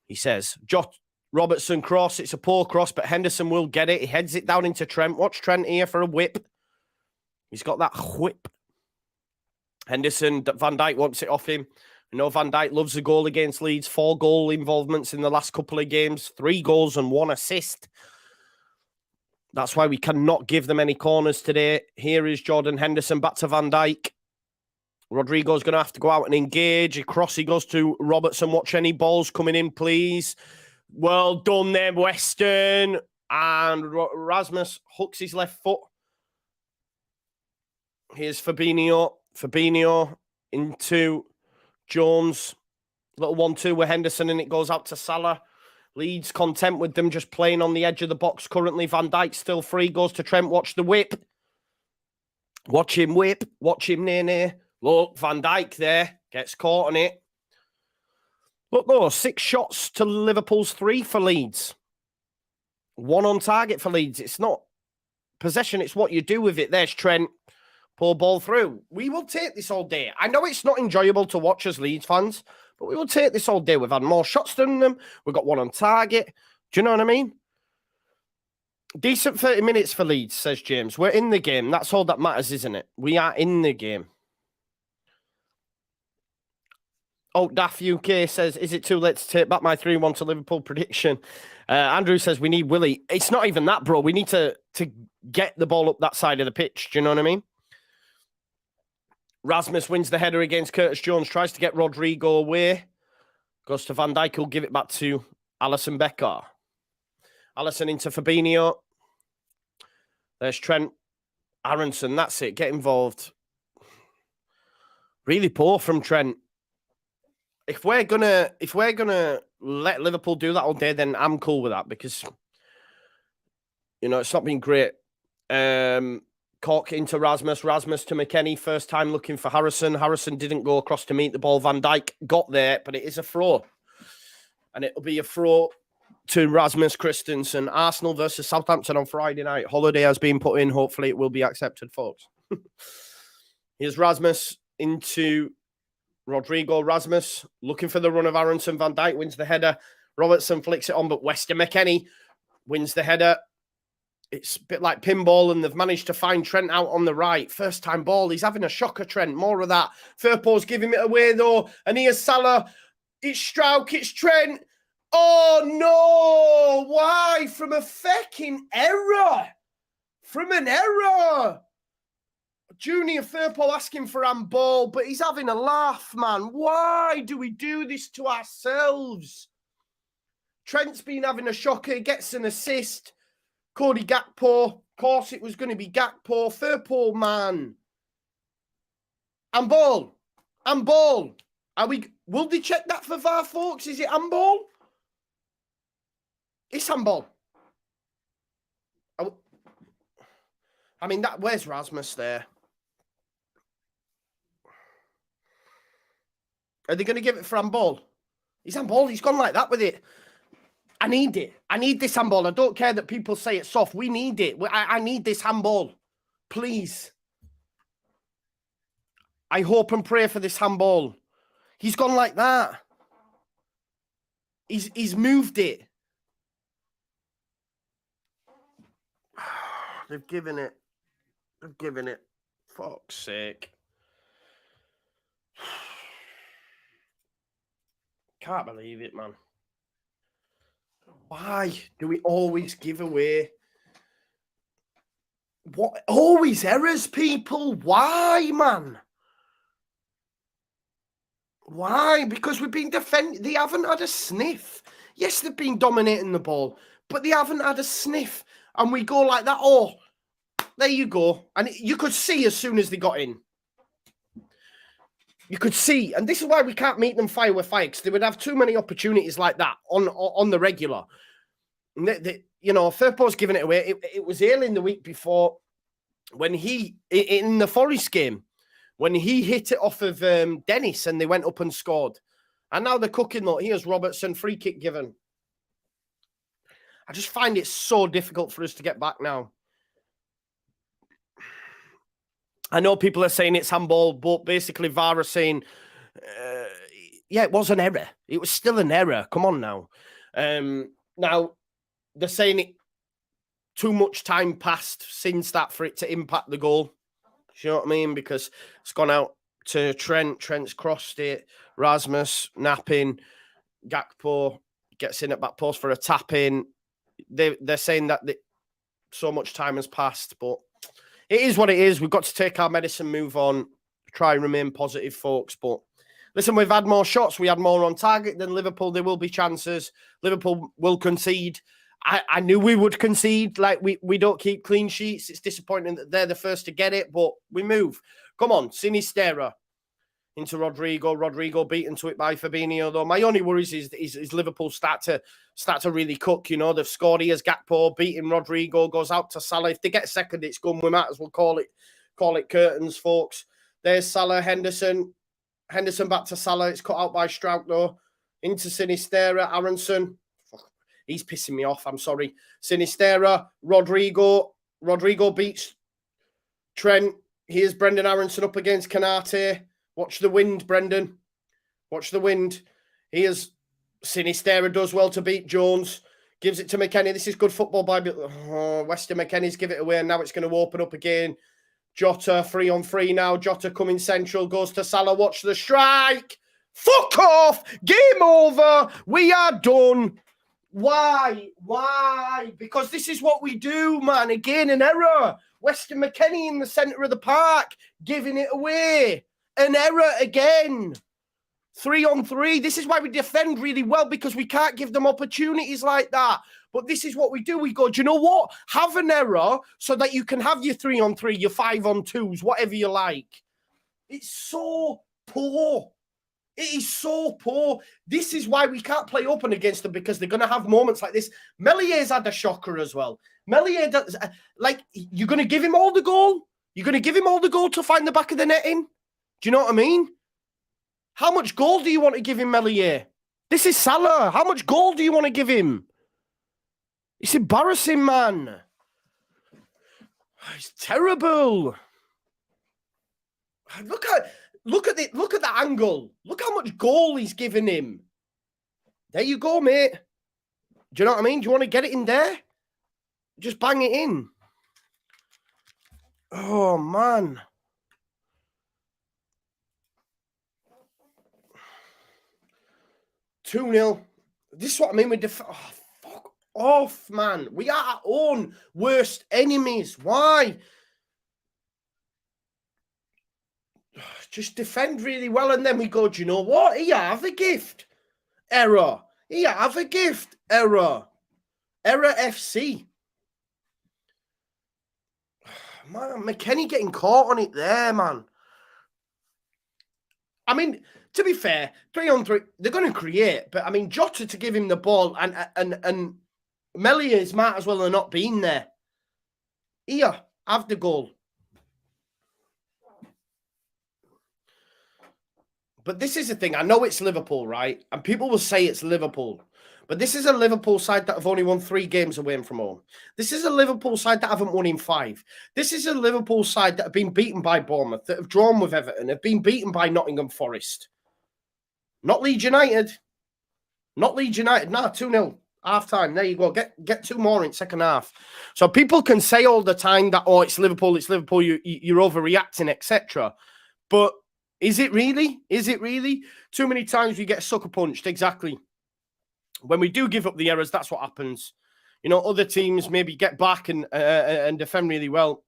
He says, Robertson cross. It's a poor cross, but Henderson will get it. He heads it down into Trent. Watch Trent here for a whip. He's got that whip. Henderson, Van Dijk wants it off him. You know, Van Dijk loves a goal against Leeds. 4 goal involvements in the last couple of games. 3 goals and 1 assist. That's why we cannot give them any corners today. Here is Jordan Henderson back to Van Dijk. Rodrigo's going to have to go out and engage. Across he goes to Robertson. Watch any balls coming in, please. Well done there, Weston. And Rasmus hooks his left foot. Here's Fabinho. Fabinho into Jones. Little 1-2 with Henderson, and it goes out to Salah. Leeds content with them just playing on the edge of the box currently. Van Dijk still free. Goes to Trent. Watch the whip. Watch him whip. Watch him near. Look, Van Dijk there. Gets caught on it. Look, though, 6 shots to Liverpool's 3 for Leeds. 1 on target for Leeds. It's not possession, it's what you do with it. There's Trent. Pull ball through. We will take this all day. I know it's not enjoyable to watch as Leeds fans, but we will take this all day. We've had more shots than them. We've got 1 on target. Do you know what I mean? Decent 30 minutes for Leeds, says James. We're in the game. That's all that matters, isn't it? We are in the game. Oh, Daff UK says, is it too late to take back my 3-1 to Liverpool prediction? Andrew says, we need Willie. It's not even that, bro. We need to get the ball up that side of the pitch. Do you know what I mean? Rasmus wins the header against Curtis Jones. Tries to get Rodrigo away. Goes to Van Dijk. Who'll give it back to Alisson Becker. Alisson into Fabinho. There's Trent. Aronson. That's it. Get involved. Really poor from Trent. If we're gonna let Liverpool do that all day, then I'm cool with that because it's not been great. Cork into Rasmus to McKennie. First time looking for Harrison. Harrison didn't go across to meet the ball. Van Dijk got there, but it is a throw, and it'll be a throw to Rasmus Christensen. Arsenal versus Southampton on Friday night. Holiday has been put in. Hopefully, it will be accepted, folks. Here's Rasmus into Rodrigo. Rasmus looking for the run of Aronson. Van Dijk wins the header. Robertson flicks it on, but Weston McKennie wins the header. It's a bit like pinball, and they've managed to find Trent out on the right. First time ball. He's having a shocker, Trent. More of that. Firpo's giving it away, though. And here's Salah. It's Strauch. It's Trent. Oh, no. Why? From a fucking error. From an error. Junior Firpo asking for handball, but he's having a laugh, man. Why do we do this to ourselves? Trent's been having a shocker. He gets an assist. Cody Gakpo. Of course it was going to be Gakpo. Firpo, man. Handball. Handball. Will they check that for VAR, folks? Is it handball? It's handball. I mean, where's Rasmus there? Are they going to give it for handball? He's handball. He's gone like that with it. I need it. I need this handball. I don't care that people say it's soft. We need it. I need this handball. Please. I hope and pray for this handball. He's gone like that. He's moved it. They've given it. They've given it. Fuck's sake. Can't believe it, man. Why do we always give away? What? Always errors, people. Why, man? Why? Because we've been defending. They haven't had a sniff. Yes, they've been dominating the ball, but they haven't had a sniff. And we go like that. Oh, there you go. And you could see as soon as they got in. You could see, and this is why we can't meet them fire with fire, because they would have too many opportunities like that on the regular. You know, Firpo's giving it away. It was early in the week before when in the Forest game, when he hit it off of Dennis and they went up and scored. And now they're cooking, look, here's Robertson, free kick given. I just find it so difficult for us to get back now. I know people are saying it's handball, but basically VAR are saying, yeah, it was an error. It was still an error. Come on now. Now, they're saying it too much time passed since that for it to impact the goal. Do you know what I mean? Because it's gone out to Trent. Trent's crossed it. Rasmus, napping. Gakpo gets in at back post for a tap-in. They're saying that so much time has passed, but it is what it is. We've got to take our medicine, move on, try and remain positive, folks. But listen, we've had more shots. We had more on target than Liverpool. There will be chances. Liverpool will concede. I knew we would concede. Like, we don't keep clean sheets. It's disappointing that they're the first to get it, but we move. Come on, Sinistera into Rodrigo. Rodrigo beaten to it by Fabinho, though. My only worries is Liverpool start to really cook. You know, they've scored here as Gakpo, beating Rodrigo, goes out to Salah. If they get second, it's gone. We might as well call it curtains, folks. There's Salah, Henderson back to Salah. It's cut out by Strout, though. Into Sinistera, Aronson. He's pissing me off. I'm sorry. Sinistera, Rodrigo. Rodrigo beats Trent. Here's Brendan Aronson up against Kanate. Watch the wind, Brendan. Watch the wind. Here's Sinistera, does well to beat Jones. Gives it to McKennie. This is good football by Weston McKennie's give it away, and now it's going to open up again. Jota, 3-on-3 now. Jota coming central, goes to Salah. Watch the strike. Fuck off. Game over. We are done. Why? Why? Because this is what we do, man. Again, an error. Weston McKennie in the centre of the park, giving it away. An error again. 3-on-3. This is why we defend really well, because we can't give them opportunities like that. But this is what we do. We go, do you know what? Have an error so that you can have your 3-on-3, your 5-on-2s, whatever you like. It's so poor. It is so poor. This is why we can't play open against them, because they're going to have moments like this. Mellier's had a shocker as well. Mellier, like, you're going to give him all the goal? You're going to give him all the goal to find the back of the netting? Do you know what I mean? How much goal do you want to give him, Mellier? This is Salah. How much goal do you want to give him? It's embarrassing, man. It's terrible. Look at the angle. Look how much goal he's giving him. There you go, mate. Do you know what I mean? Do you want to get it in there? Just bang it in. Oh, man. Two-0. This is what I mean with fuck off, man. We are our own worst enemies. Why? Just defend really well, and then we go, do you know what? Here, have a gift. Error. Here, have a gift. Error. Error FC. Man, McKennie getting caught on it there, man. I mean, to be fair, 3-on-3, they're going to create, but I mean, Jota to give him the ball and Mellier's might as well have not been there. Here, have the goal. But this is the thing. I know it's Liverpool, right? And people will say it's Liverpool. But this is a Liverpool side that have only won 3 games away from home. This is a Liverpool side that haven't won in 5. This is a Liverpool side that have been beaten by Bournemouth, that have drawn with Everton, have been beaten by Nottingham Forest. Not Leeds United. Not Leeds United. Nah, 2-0. Half-time. There you go. Get 2 more in second half. So people can say all the time that, oh, it's Liverpool, you're overreacting, etc. But is it really? Is it really? Too many times we get sucker punched. Exactly. When we do give up the errors, that's what happens. You know, other teams maybe get back and defend really well.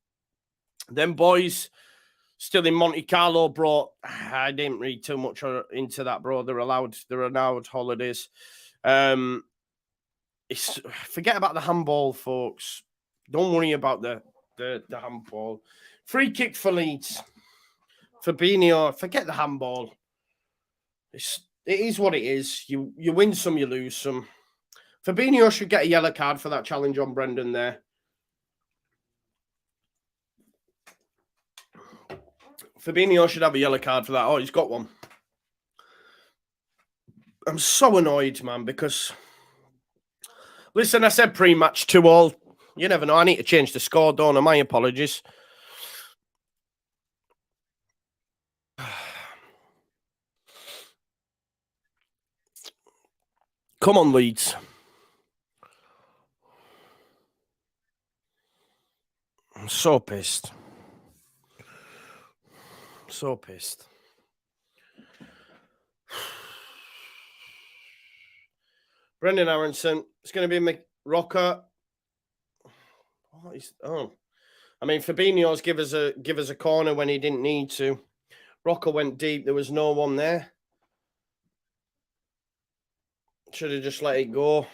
Them boys still in Monte Carlo, bro. I didn't read too much into that, bro. They're allowed holidays. Forget about the handball, folks. Don't worry about the handball. Free kick for Leeds. Fabinho, forget the handball. It is what it is. You win some, you lose some. Fabinho should get a yellow card for that challenge on Brendan there. Fabinho should have a yellow card for that. Oh, he's got one. I'm so annoyed, man, because... Listen, I said pre-match 2-2. You never know. I need to change the score, don't I? My apologies. Come on, Leeds. I'm so pissed. So pissed. Brendan Aronson. It's going to be Rocker. I mean, Fabinho's give us a corner when he didn't need to. Rocker went deep. There was no one there. Should have just let it go. I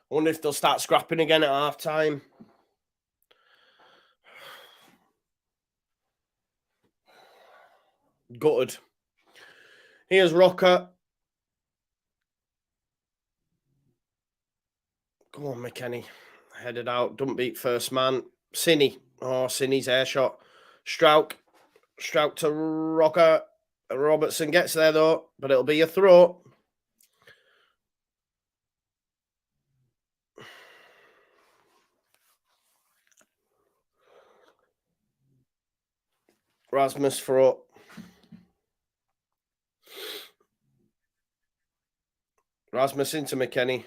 wonder if they'll start scrapping again at half time. Gutted. Here's Rocker. Go on, McKennie. Headed out. Don't beat first man. Sinny. Oh, Sinny's air shot. Strouk to Rocker. Robertson gets there, though, but it'll be a throw. Rasmus throw. Rasmus into McKennie.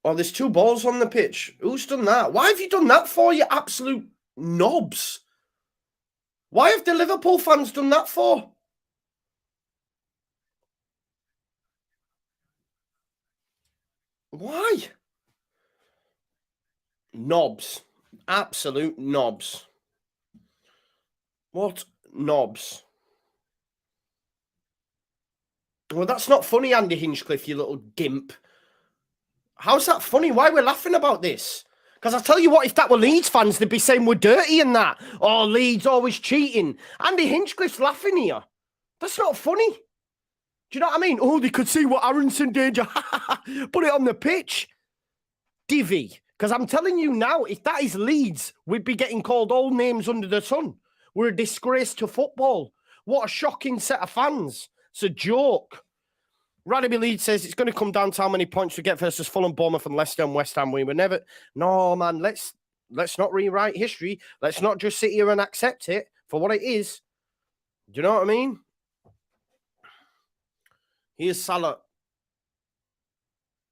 Oh, there's 2 balls on the pitch. Who's done that? Why have you done that for, you absolute knobs? Why have the Liverpool fans done that for? Why? Knobs. Absolute knobs. What knobs? Well, that's not funny, Andy Hinchcliffe, you little gimp. How's that funny? Why are we laughing about this? Because I tell you what, if that were Leeds fans, they'd be saying we're dirty and that. Oh, Leeds always cheating. Andy Hinchcliffe's laughing here. That's not funny. Do you know what I mean? Oh, they could see what Aronson did. Put it on the pitch. Divvy. Because I'm telling you now, if that is Leeds, we'd be getting called all names under the sun. We're a disgrace to football. What a shocking set of fans. It's a joke. Radaby Leeds says it's going to come down to how many points we get versus Fulham, Bournemouth, and Leicester and West Ham. We were never... No, man, let's not rewrite history. Let's not just sit here and accept it for what it is. Do you know what I mean? Here's Salah.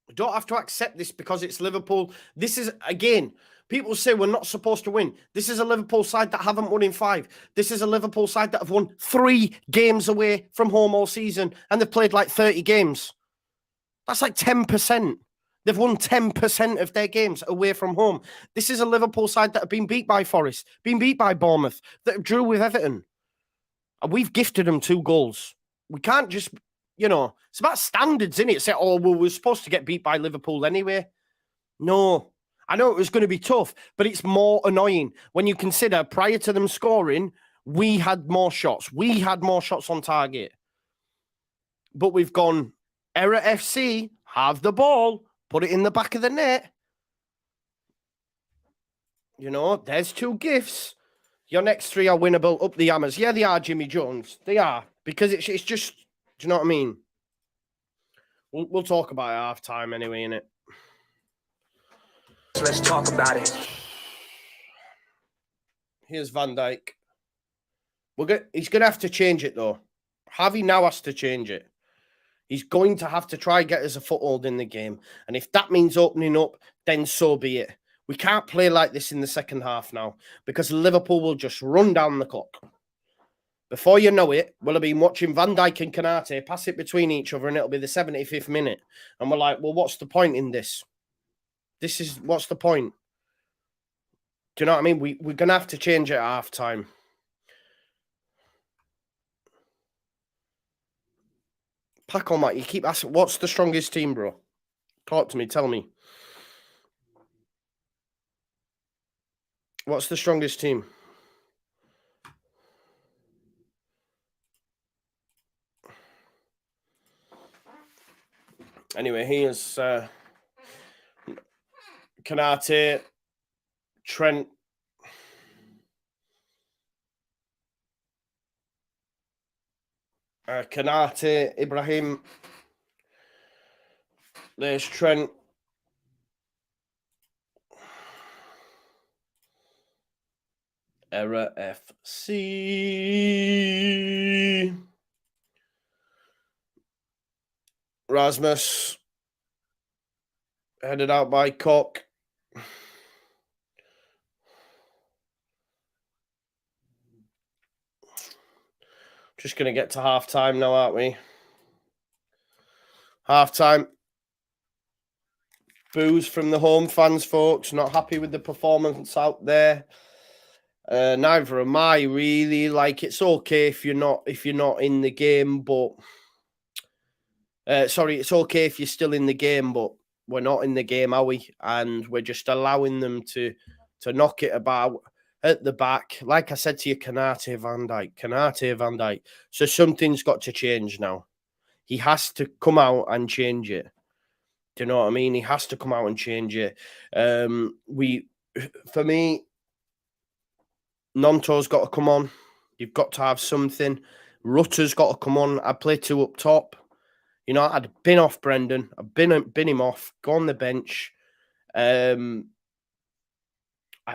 We don't have to accept this because it's Liverpool. This is, again, people say we're not supposed to win. This is a Liverpool side that haven't won in 5. This is a Liverpool side that have won 3 games away from home all season, and they've played like 30 games. That's like 10%. They've won 10% of their games away from home. This is a Liverpool side that have been beat by Forest, been beat by Bournemouth, that drew with Everton. And we've gifted them 2 goals. We can't just, you know, it's about standards, isn't it? Say, oh, well, we're supposed to get beat by Liverpool anyway. No. I know it was going to be tough, but it's more annoying when you consider prior to them scoring, we had more shots. We had more shots on target. But we've gone, error FC, have the ball, put it in the back of the net. You know, there's 2 gifts. Your next 3 are winnable. Up the hammers. Yeah, they are, Jimmy Jones. They are. Because it's just, do you know what I mean? We'll talk about it at half time anyway, innit? Let's talk about it. Here's Van Dijk. He's going to have to change it, though. Javi now has to change it. He's going to have to try get us a foothold in the game. And if that means opening up, then so be it. We can't play like this in the second half now because Liverpool will just run down the clock. Before you know it, we'll have been watching Van Dijk and Konate pass it between each other and it'll be the 75th minute. And we're like, well, what's the point in this? What's the point? Do you know what I mean? We're going to have to change it at half time. Pack on, Mike. You keep asking, what's the strongest team, bro? Talk to me. Tell me. What's the strongest team? Anyway, here's Konate, Trent, Konate, Ibrahim. There's Trent. Error FC. Rasmus. Headed out by Koch. Just going to get to half time now, aren't we? Half time. Boos from the home fans, folks. Not happy with the performance out there. Neither am I really. Like, it's okay if you're not in the game, but it's okay if you're still in the game, but we're not in the game, are we? And we're just allowing them to knock it about at the back. Like I said to you, Konate, Van Dijk. So something's got to change now. He has to come out and change it. Do you know what I mean? He has to come out and change it. For me, Nonto's got to come on. You've got to have something. Rutter's got to come on. I'd play 2 up top. You know, I'd been off Brendan. I'd been him off. Go on the bench. I'd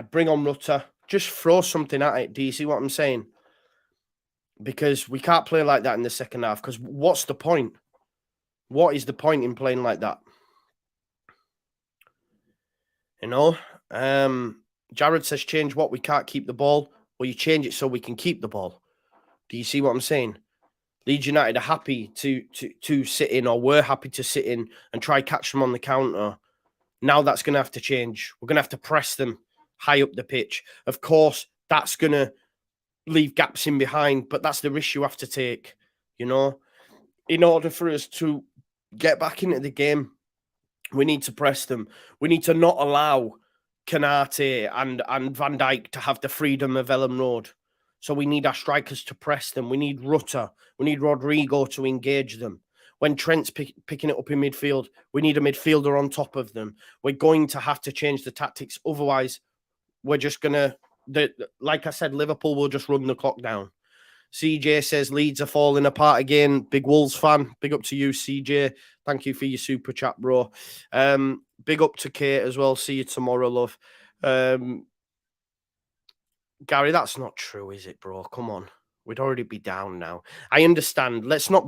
bring on Rutter. Just throw something at it. Do you see what I'm saying? Because we can't play like that in the second half. Because what's the point? What is the point in playing like that? You know? Jared says, change what? We can't keep the ball. Well, you change it so we can keep the ball. Do you see what I'm saying? Leeds United are happy to sit in, or were happy to sit in and try catch them on the counter. Now that's going to have to change. We're going to have to press them high up the pitch. Of course, that's going to leave gaps in behind, but that's the risk you have to take, you know? In order for us to get back into the game, we need to press them. We need to not allow Konate and Van Dijk to have the freedom of Ellen Road. So we need our strikers to press them. We need Rutter. We need Rodrigo to engage them. When Trent's picking it up in midfield, we need a midfielder on top of them. We're going to have to change the tactics. Otherwise, we're just going to, like I said, Liverpool will just run the clock down. CJ says Leeds are falling apart again. Big Wolves fan. Big up to you, CJ. Thank you for your super chat, bro. Big up to Kate as well. See you tomorrow, love. Gary, that's not true, is it, bro? Come on. We'd already be down now. I understand. Let's not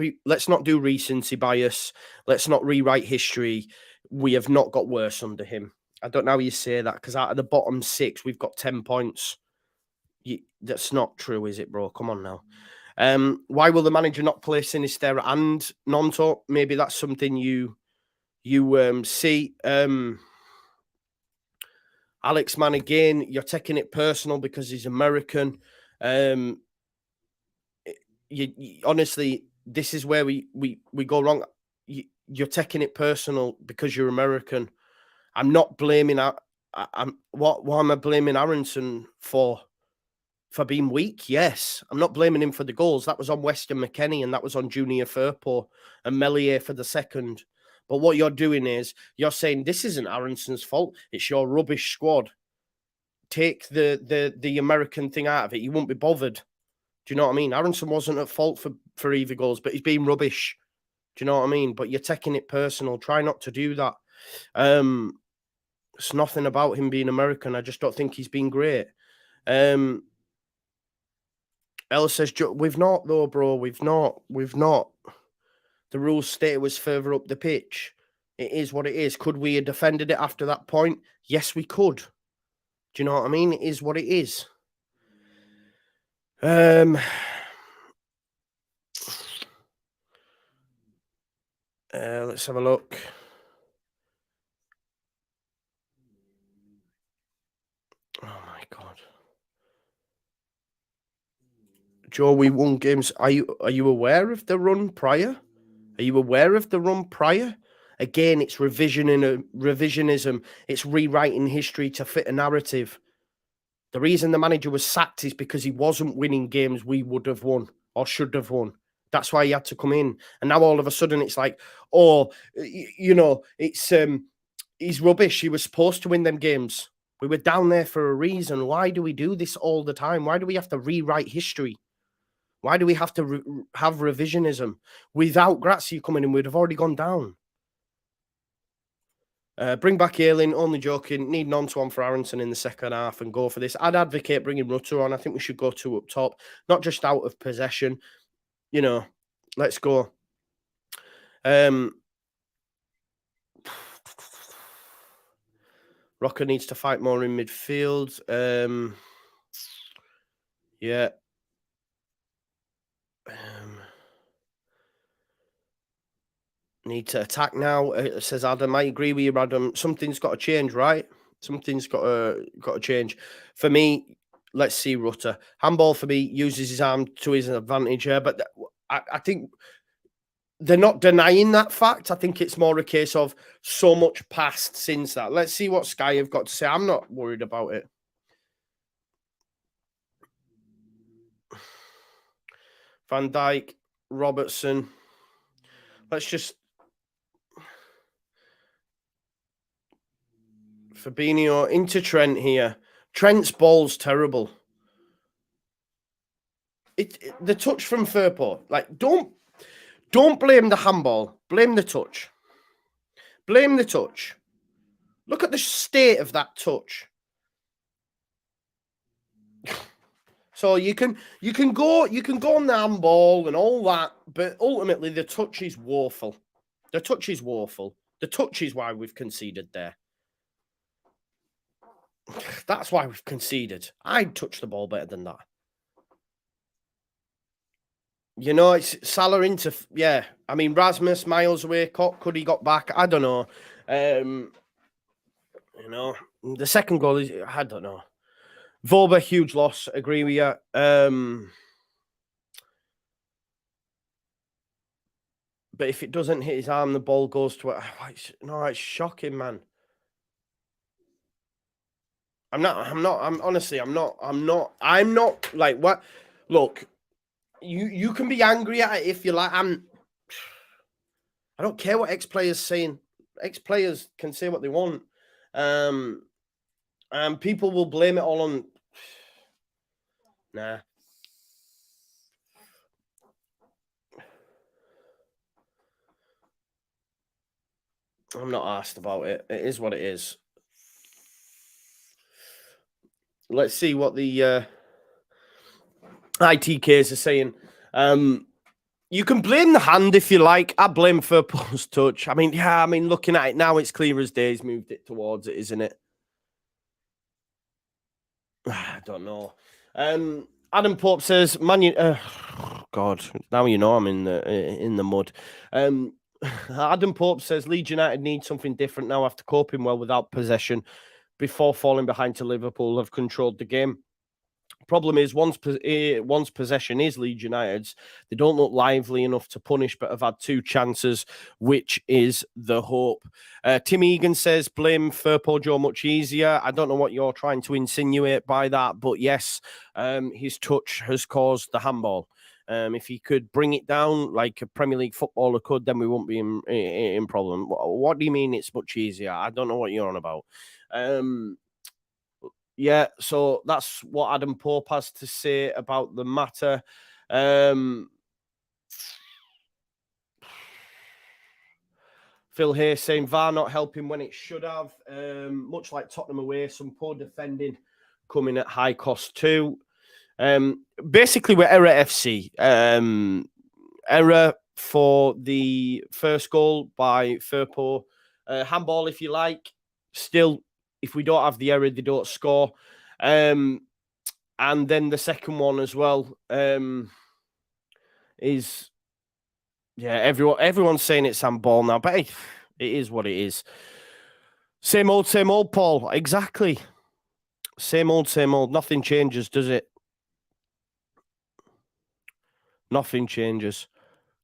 do recency bias. Let's not rewrite history. We have not got worse under him. I don't know how you say that, because out of the bottom 6, we've got 10 points. That's not true, is it, bro? Come on now. Why will the manager not play Sinisterra and Nonto? Maybe that's something you see. Alex, man, again, you're taking it personal because he's American. Honestly, this is where we go wrong. You're taking it personal because you're American. I'm not blaming. What am I blaming Aronson for? For being weak? Yes. I'm not blaming him for the goals. That was on Weston McKennie and that was on Junior Firpo and Melier for the second. But what you're doing is you're saying this isn't Aronson's fault. It's your rubbish squad. take the American thing out of it, you won't be bothered. Do you know what I mean? Aronson wasn't at fault for either goals, but he's been rubbish. Do you know what I mean? But you're taking it personal. Try not to do that. It's nothing about him being American. I just don't think he's been great. Elle says, we've not though, bro. We've not. The rules state it was further up the pitch. It is what it is. Could we have defended it after that point? Yes, we could. Do you know what I mean? It is what it is. Let's have a look. Oh my God. Joe, we won games. Are you aware of the run prior? Are you aware of the run prior? Again, it's revisionism. It's rewriting history to fit a narrative. The reason the manager was sacked is because he wasn't winning games we would have won or should have won. That's why he had to come in. And now all of a sudden it's like, oh, you know, it's he's rubbish. He was supposed to win them games. We were down there for a reason. Why do we do this all the time? Why do we have to rewrite history? Why do we have to have revisionism? Without Grazia coming in, we'd have already gone down. Bring back Ayling, only joking. Need an on-to-one for Aronson in the second half and go for this. I'd advocate bringing Rutter on. I think we should go 2 up top, not just out of possession. You know, let's go. Rocker needs to fight more in midfield. Yeah. Need to attack now, says Adam. I agree with you, Adam. Something's got to change, right? Something's got to change. For me, let's see Rutter. Handball for me uses his arm to his advantage here, but I think they're not denying that fact. I think it's more a case of so much passed since that. Let's see what Sky have got to say. I'm not worried about it. Van Dijk, Robertson. Let's just... Fabinho into Trent here. Trent's ball's terrible. The touch from Firpo. Like, don't blame the handball. Blame the touch. Blame the touch. Look at the state of that touch. So you can go on the handball and all that, but ultimately the touch is woeful. The touch is woeful. The touch is why we've conceded there. That's why we've conceded. I'd touch the ball better than that. You know, it's Salah into... Yeah, I mean, Rasmus, miles away. Could he got back? I don't know. You know, the second goal is... I don't know. Volba, huge loss. Agree with you. But if it doesn't hit his arm, the ball goes to it. It's shocking, man. I'm not like, what? Look, you can be angry at it if you like. I don't care what ex-players saying. Ex-players can say what they want. People will blame it all on... Nah. I'm not asked about it. It is what it is. Let's see what the ITKs are saying. You can blame the hand if you like. I blame Firpo's touch. I mean, looking at it now, it's clear as day. He's moved it towards it, isn't it? I don't know. Adam Pope says, God, now you know I'm in the mud. Adam Pope says, Leeds United need something different now after coping well without possession before falling behind to Liverpool have controlled the game. Problem is, once possession is Leeds United's, they don't look lively enough to punish, but have had 2 chances, which is the hope. Tim Egan says, blame Firpo Joe much easier. I don't know what you're trying to insinuate by that, but yes, his touch has caused the handball. If he could bring it down like a Premier League footballer could, then we won't be in problem. What do you mean it's much easier? I don't know what you're on about. Yeah, so that's what Adam Pope has to say about the matter. Phil Hayes saying VAR not helping when it should have. Much like Tottenham away, some poor defending coming at high cost too. Basically, we're error FC. Error for the first goal by Firpo. Handball, if you like. Still, if we don't have the error, they don't score. And then the second one as well is, yeah, everyone's saying it's handball now, but hey, it is what it is. Same old, Paul. Exactly. Same old. Nothing changes, does it? Nothing changes.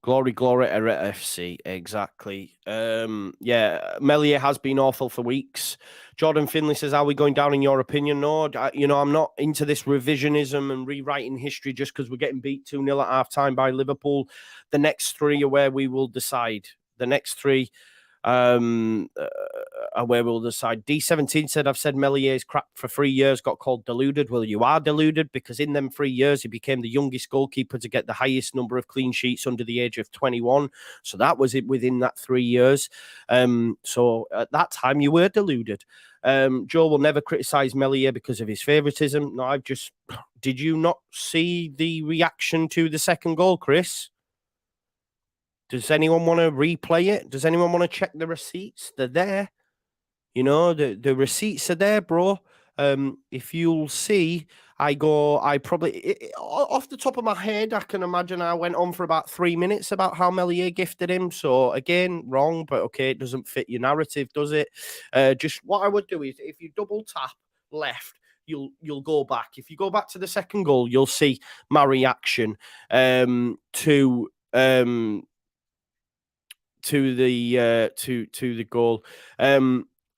Glory, error FC. Exactly. Yeah, Meslier has been awful for weeks. Jordan Finley says, are we going down in your opinion? No, I'm not into this revisionism and rewriting history just because we're getting beat 2-0 at half-time by Liverpool. The next three are where we will decide. The next three are where we'll decide. D17 said, I've said Mellier's crap for 3 years, got called deluded. Well, you are deluded because in them 3 years, he became the youngest goalkeeper to get the highest number of clean sheets under the age of 21. So that was it within that 3 years. So at that time, you were deluded. Joe will never criticize Meslier because of his favoritism. No, did you not see the reaction to the second goal, Chris? Does anyone want to replay it? Does anyone want to check the receipts? They're there. The receipts are there, bro. If you'll see, I probably, off the top of my head, I can imagine I went on for about 3 minutes about how Meslier gifted him. So again, wrong, but okay, it doesn't fit your narrative, does it? Just what I would do is if you double tap left, you'll go back. If you go back to the second goal, you'll see my reaction to the goal.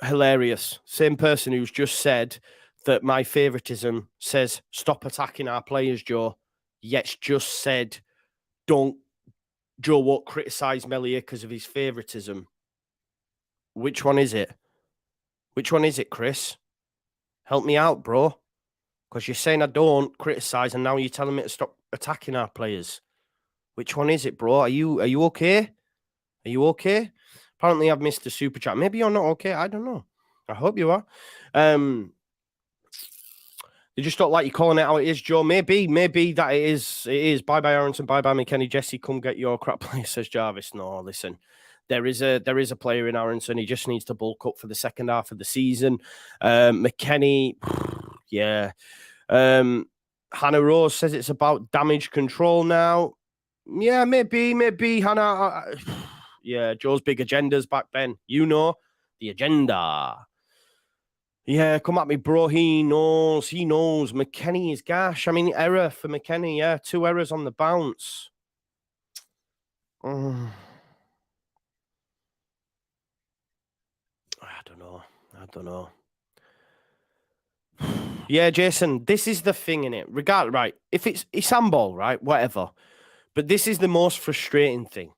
Hilarious. Same person who's just said that my favoritism says stop attacking our players, Joe. Yet just said Joe won't criticize Meslier because of his favoritism. Which one is it? Which one is it, Chris? Help me out, bro. Because you're saying I don't criticize, and now you're telling me to stop attacking our players. Which one is it, bro? Are you okay? Are you okay? Apparently, I've missed a super chat. Maybe you're not okay. I don't know. I hope you are. They just don't like you calling it how it is, Joe. Maybe that it is. It is. Bye, Aronson. Bye, McKenny. Jesse, come get your crap player, says Jarvis. No, listen. There is a player in Aronson. He just needs to bulk up for the second half of the season. McKenny, yeah. Hannah Rose says it's about damage control now. Yeah, maybe Hannah. Yeah, Joe's big agendas back then. The agenda. Yeah, come at me, bro. He knows. McKenny is gash. I mean, error for McKenny. Yeah, 2 errors on the bounce. I don't know. Yeah, Jason, this is the thing in it. Right, if it's handball, right, whatever. But this is the most frustrating thing.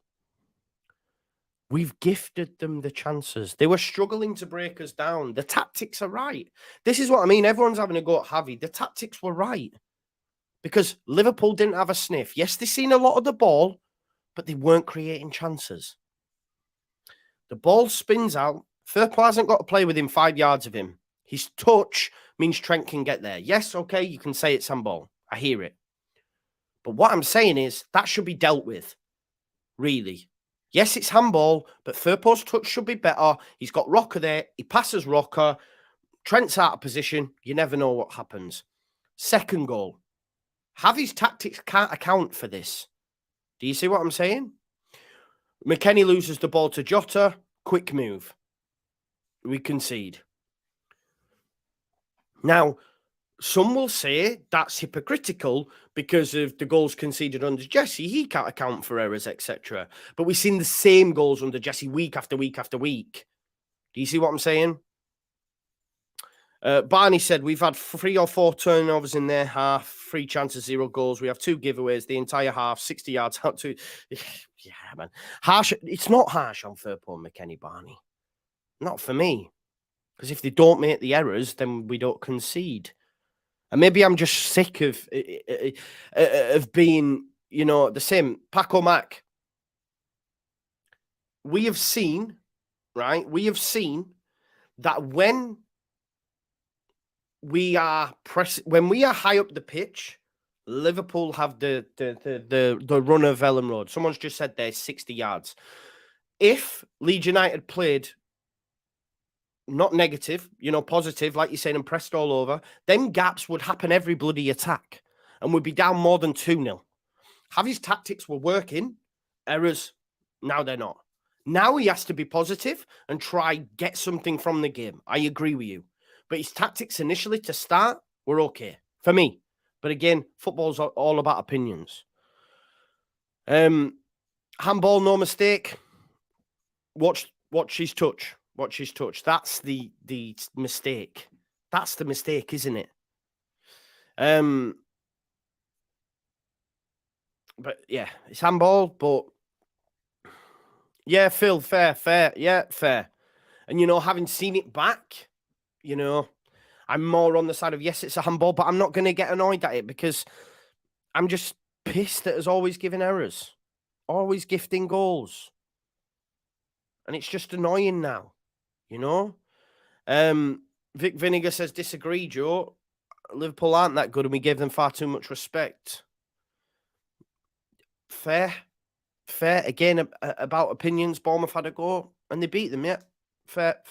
We've gifted them the chances. They were struggling to break us down. The tactics are right. This is what I mean. Everyone's having a go at Javi. The tactics were right. Because Liverpool didn't have a sniff. Yes, they've seen a lot of the ball, but they weren't creating chances. The ball spins out. Firpo hasn't got to play within 5 yards of him. His touch means Trent can get there. Yes, okay, you can say it's handball. I hear it. But what I'm saying is that should be dealt with. Really. Yes, it's handball, but Firpo's touch should be better. He's got Rocker there. He passes Rocker. Trent's out of position. You never know what happens. Second goal. Javi's tactics can't account for this. Do you see what I'm saying? McKenny loses the ball to Jota. Quick move. We concede. Now, some will say that's hypocritical because of the goals conceded under Jesse. He can't account for errors, etc. But we've seen the same goals under Jesse week after week after week. Do you see what I'm saying? Barney said, we've had 3 or 4 turnovers in their half, 3 chances, 0 goals. We have 2 giveaways, the entire half, 60 yards out to... Yeah, man. Harsh. It's not harsh on Firpo and McKenny, Barney. Not for me. Because if they don't make the errors, then we don't concede. And maybe I'm just sick of being, you know, the same. Paco Mac. We have seen, right? We have seen that when we are high up the pitch, Liverpool have the run of Ellen Road. Someone's just said there's 60 yards. If Leeds United played not negative, you know, positive, like you're saying, and pressed all over, then gaps would happen every bloody attack and would be down more than 2-0. Javi's tactics were working, errors, now they're not. Now he has to be positive and try get something from the game. I agree with you. But his tactics initially to start were okay for me. But again, football's all about opinions. Handball, no mistake. Watch his touch. Watch his touch. That's the mistake. That's the mistake, isn't it? But yeah, it's handball. But yeah, Phil, fair. Yeah, fair. And, you know, having seen it back, you know, I'm more on the side of, yes, it's a handball, but I'm not going to get annoyed at it because I'm just pissed that it's always giving errors, always gifting goals. And it's just annoying now, you know? Vic Vinegar says, disagree, Joe. Liverpool aren't that good and we gave them far too much respect. Fair. Again, about opinions, Bournemouth had a go and they beat them, yeah. Fair.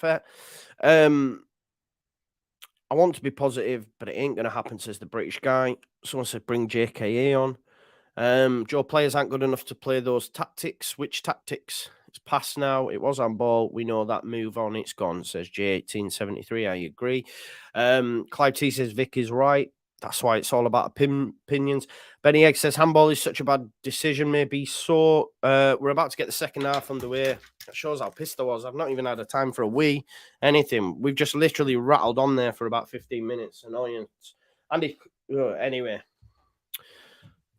I want to be positive, but it ain't going to happen, says the British guy. Someone said, bring JKA on. Joe, players aren't good enough to play those tactics. Which tactics? It's past now. It was on ball. We know that. Move on. It's gone, says J1873. I agree. Clive T says, Vic is right. That's why it's all about opinions. Benny Egg says, handball is such a bad decision. Maybe so. We're about to get the second half underway. That shows how pissed I was. I've not even had a time for a wee, anything. We've just literally rattled on there for about 15 minutes. Annoyance. Anyway.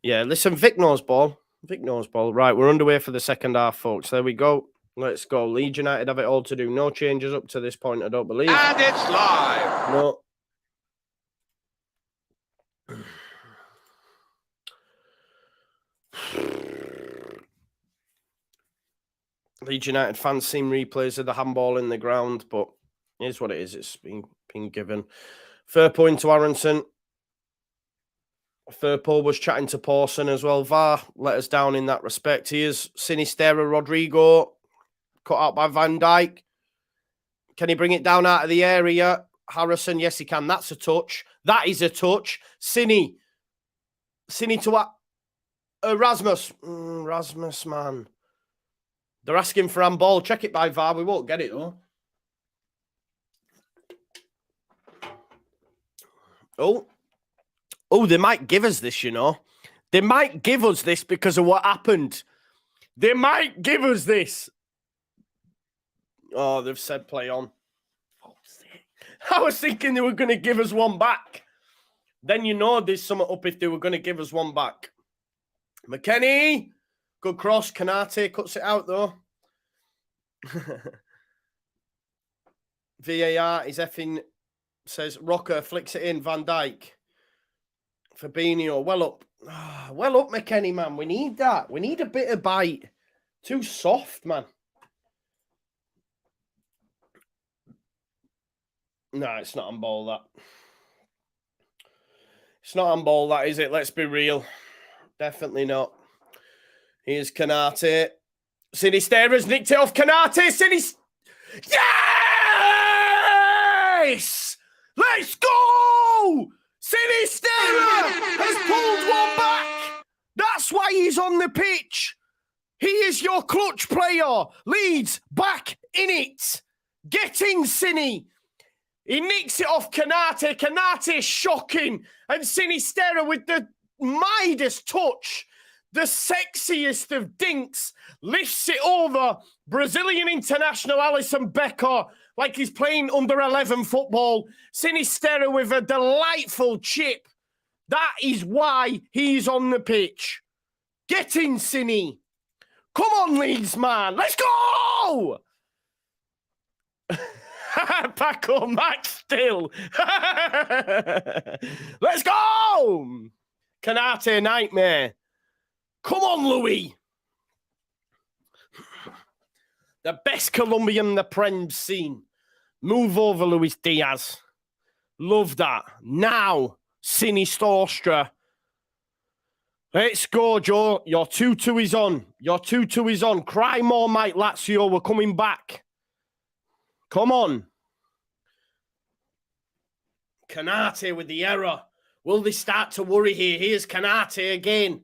Yeah, listen, Vic knows ball. Right, we're underway for the second half, folks. There we go. Let's go. Leeds United have it all to do. No changes up to this point, I don't believe. And it's live. No. Leeds United fans seen replays of the handball in the ground, but here's what it is. It's been given. Fair point to Aronson. Firpo was chatting to Pawson as well. VAR let us down in that respect. Here's Sinistera Rodrigo, cut out by Van Dijk. Can he bring it down out of the area? Harrison, yes, he can. That's a touch. That is a touch. Cine to what? Rasmus. Rasmus, man. They're asking for handball. Check it by VAR. We won't get it, though. Oh, they might give us this, you know. They might give us this because of what happened. They might give us this. Oh, they've said play on. I was thinking they were going to give us one back. Then you know there's something up if they were going to give us one back. McKennie. Good cross. Canate cuts it out, though. VAR is effing, says Rocker, flicks it in. Van Dijk. Fabinho, well up. Well up, McKennie, man. We need that. We need a bit of bite. Too soft, man. No, it's not on ball, that. It's not on ball, that, is it? Let's be real. Definitely not. Here's Canate. Sinistera's nicked it off Canate. Yes! Let's go! Sinistera has pulled one back. That's why he's on the pitch. He is your clutch player. Leeds back in it. Getting Cine. He nicks it off Canate. Canate shocking. And Sinistera with the Midas touch, the sexiest of dinks, lifts it over Brazilian international Alisson Becker like he's playing under 11 football. Sinistera with a delightful chip. That is why he's on the pitch. Get in, Cine. Come on, Leeds, man. Let's go! Paco Max still. Let's go. Canate nightmare. Come on, Louis. The best Colombian the Prem's seen. Move over, Luis Diaz. Love that. Now, Sinistra. Let's go, Joe. Your 2-2 is on. Your 2-2 is on. Cry more, Mike Lazio. We're coming back. Come on. Canate with the error. Will they start to worry here? Here's Canate again.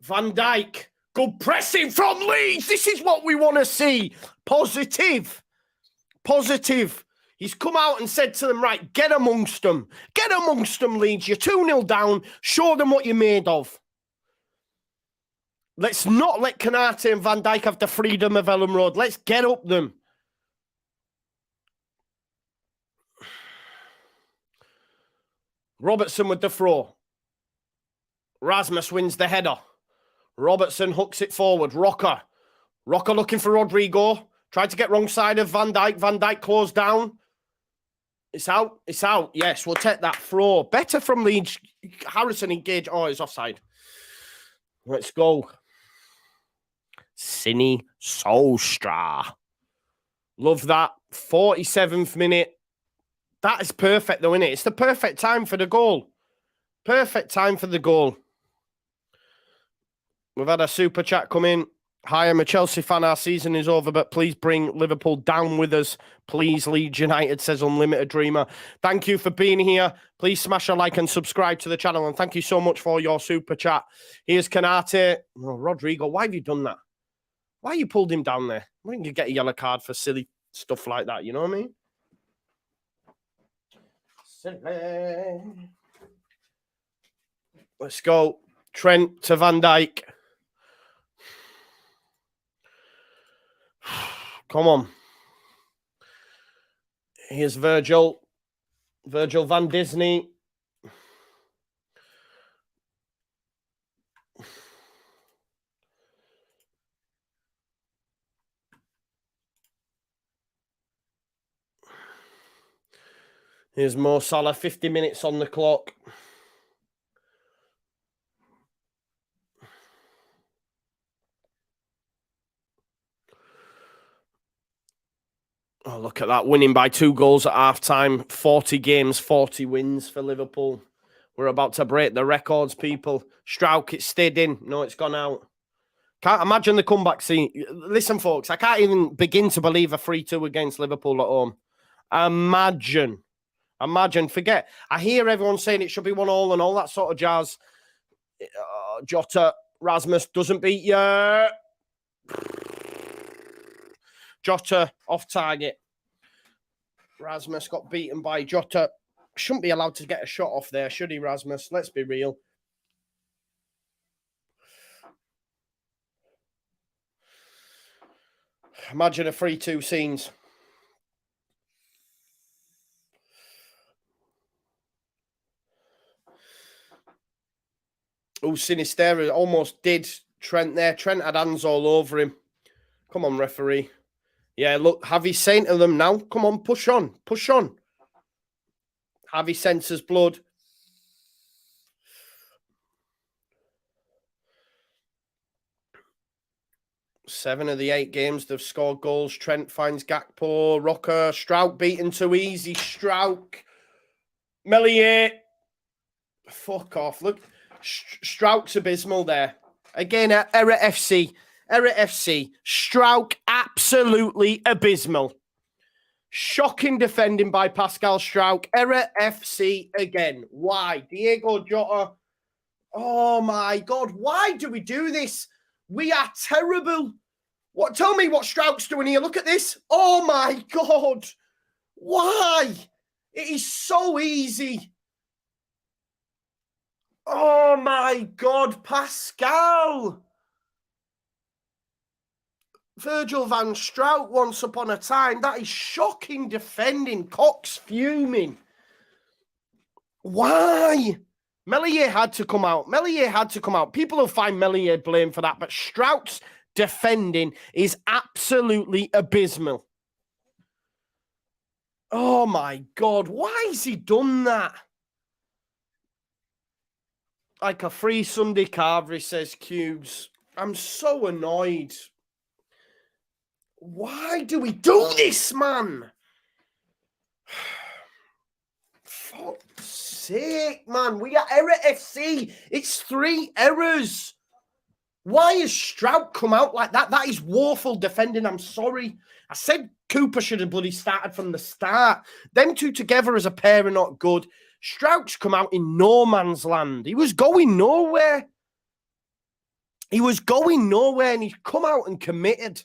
Van Dijk. Good pressing from Leeds. This is what we want to see. Positive. Positive. He's come out and said to them, right, get amongst them. Get amongst them, Leeds. You're 2-0 down. Show them what you're made of. Let's not let Canate and Van Dijk have the freedom of Ellen Road. Let's get up them. Robertson with the throw. Rasmus wins the header. Robertson hooks it forward. Rocker looking for Rodrigo. Tried to get wrong side of Van Dijk. Van Dijk closed down. It's out. It's out. Yes, we'll take that throw. Better from Leeds. Harrison engaged. Oh, it's offside. Let's go. Sinistra. Love that. 47th minute. That is perfect, though, isn't it? It's the perfect time for the goal. Perfect time for the goal. We've had a super chat come in. Hi, I'm a Chelsea fan. Our season is over, but please bring Liverpool down with us. Please, Leeds United, says Unlimited Dreamer. Thank you for being here. Please smash a like and subscribe to the channel. And thank you so much for your super chat. Here's Canate. Oh, Rodrigo, why have you done that? Why you pulled him down there? Why didn't you get a yellow card for silly stuff like that? You know what I mean? Silly. Let's go. Trent to Van Dijk. Come on. Here's Virgil. Virgil van Disney. Here's Mo Salah. 50 minutes on the clock. Oh, look at that. Winning by 2 goals at half-time. 40 games, 40 wins for Liverpool. We're about to break the records, people. Strauch, it stayed in. No, it's gone out. Can't imagine the comeback scene. Listen, folks, I can't even begin to believe a 3-2 against Liverpool at home. Imagine. Forget. I hear everyone saying it should be 1-1 and all that sort of jazz. Jota, Rasmus doesn't beat you. Jota off target. Rasmus got beaten by Jota. Shouldn't be allowed to get a shot off there, should he, Rasmus? Let's be real. Imagine a 3-2 scenes. Oh, Sinisterra almost did Trent there. Trent had hands all over him. Come on, referee. Yeah, look, Javi saying to them now, come on, push on, push on. Javi senses blood. Seven of the 8 games they've scored goals. Trent finds Gakpo, Rocker, Strauch beaten too easy. Strauch, Meslier. Fuck off. Look, Strauch's abysmal there. Again, error FC. Error FC. Strauch, absolutely abysmal. Shocking defending by Pascal Strauch. Error FC again. Why? Diego Jota. Oh my God. Why do we do this? We are terrible. What? Tell me what Strauch's doing here. Look at this. Oh my God. Why? It is so easy. Oh my God, Pascal. Virgil van Strauch once upon a time. That is shocking defending. Cox fuming. Why? Meslier had to come out. Meslier had to come out. People will find Meslier blame for that, but Strauch's defending is absolutely abysmal. Oh my God, why has he done that? Like a free Sunday carvery, says Cubes. I'm so annoyed. Why do we do this, man? Fuck's sake, man. We are error FC. It's 3 errors. Why has Strout come out like that? That is woeful defending. I'm sorry. I said Cooper should have bloody started from the start. Them two together as a pair are not good. Strout's come out in no man's land. He was going nowhere. He was going nowhere, and he's come out and committed.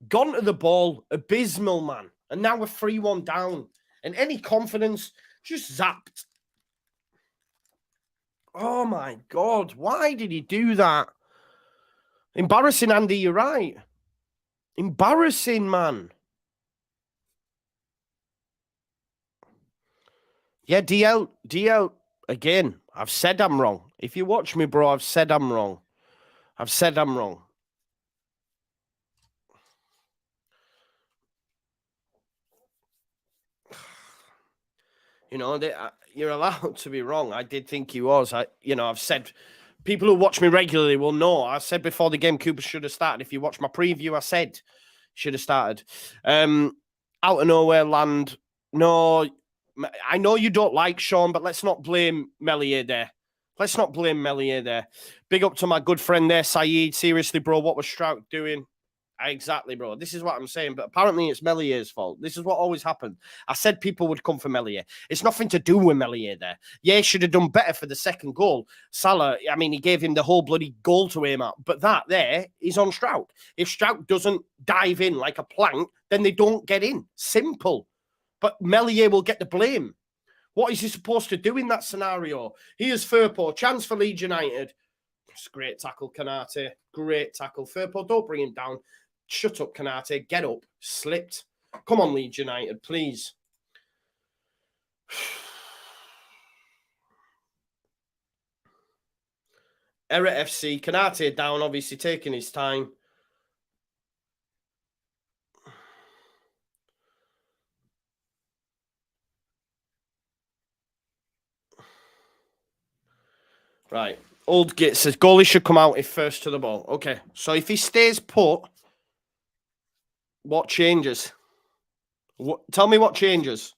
Gone to the ball. Abysmal, man. And now we're 3-1 down. And any confidence, just zapped. Oh, my God. Why did he do that? Embarrassing, Andy. You're right. Embarrassing, man. Yeah, DL, again, I've said I'm wrong. If you watch me, bro, I've said I'm wrong. I've said I'm wrong. You know, you're allowed to be wrong. I did think he was. I've said, people who watch me regularly will know. I said before the game, Cooper should have started. If you watch my preview, I said should have started. Out of nowhere land. No, I know you don't like Sean, but let's not blame Melier there. Let's not blame Melier there. Big up to my good friend there, Saeed. Seriously, bro, what was Strout doing? Exactly, bro. This is what I'm saying, but apparently it's Melier's fault. This is what always happened. I said people would come for Melier. It's nothing to do with Melier there. Yeah, he should have done better for the second goal. Salah, I mean, he gave him the whole bloody goal to aim at, but that there is on Strout. If Strout doesn't dive in like a plank, then they don't get in. Simple. But Melier will get the blame. What is he supposed to do in that scenario? Here's Firpo. Chance for Leeds United. It's great tackle, Kanate. Great tackle. Firpo, don't bring him down. Shut up, Kanate. Get up. Slipped. Come on, Leeds United, please. Error FC. Kanate down, obviously taking his time. Right. Old Git says goalie should come out if first to the ball. Okay. So if he stays put, what changes? Tell me what changes.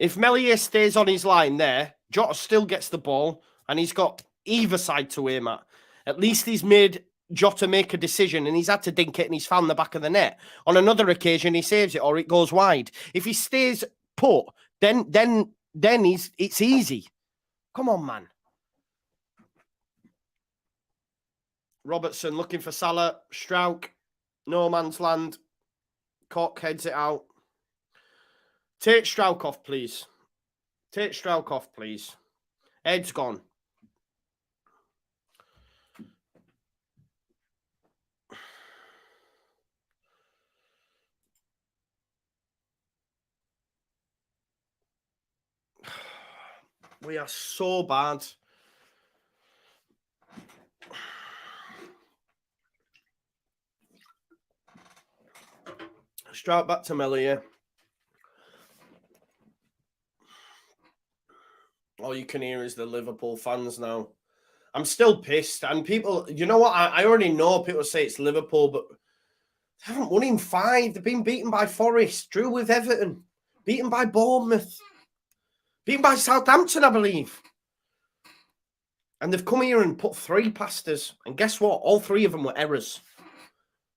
If Melier stays on his line there, Jota still gets the ball and he's got either side to aim at. At least he's made Jota make a decision and he's had to dink it and he's found the back of the net. On another occasion, he saves it or it goes wide. If he stays put, then it's easy. Come on, man. Robertson looking for Salah. Strauch. No man's land. Cock heads it out. Take Strauch off, please. Take Strauch off, please. Head's gone. We are so bad. Strauch back to Melier. All you can hear is the Liverpool fans now. I'm still pissed. And people, you know what? I already know people say it's Liverpool, but they haven't won in 5. They've been beaten by Forest, drew with Everton, beaten by Bournemouth, beaten by Southampton, I believe. And they've come here and put 3 past us. And guess what? All 3 of them were errors.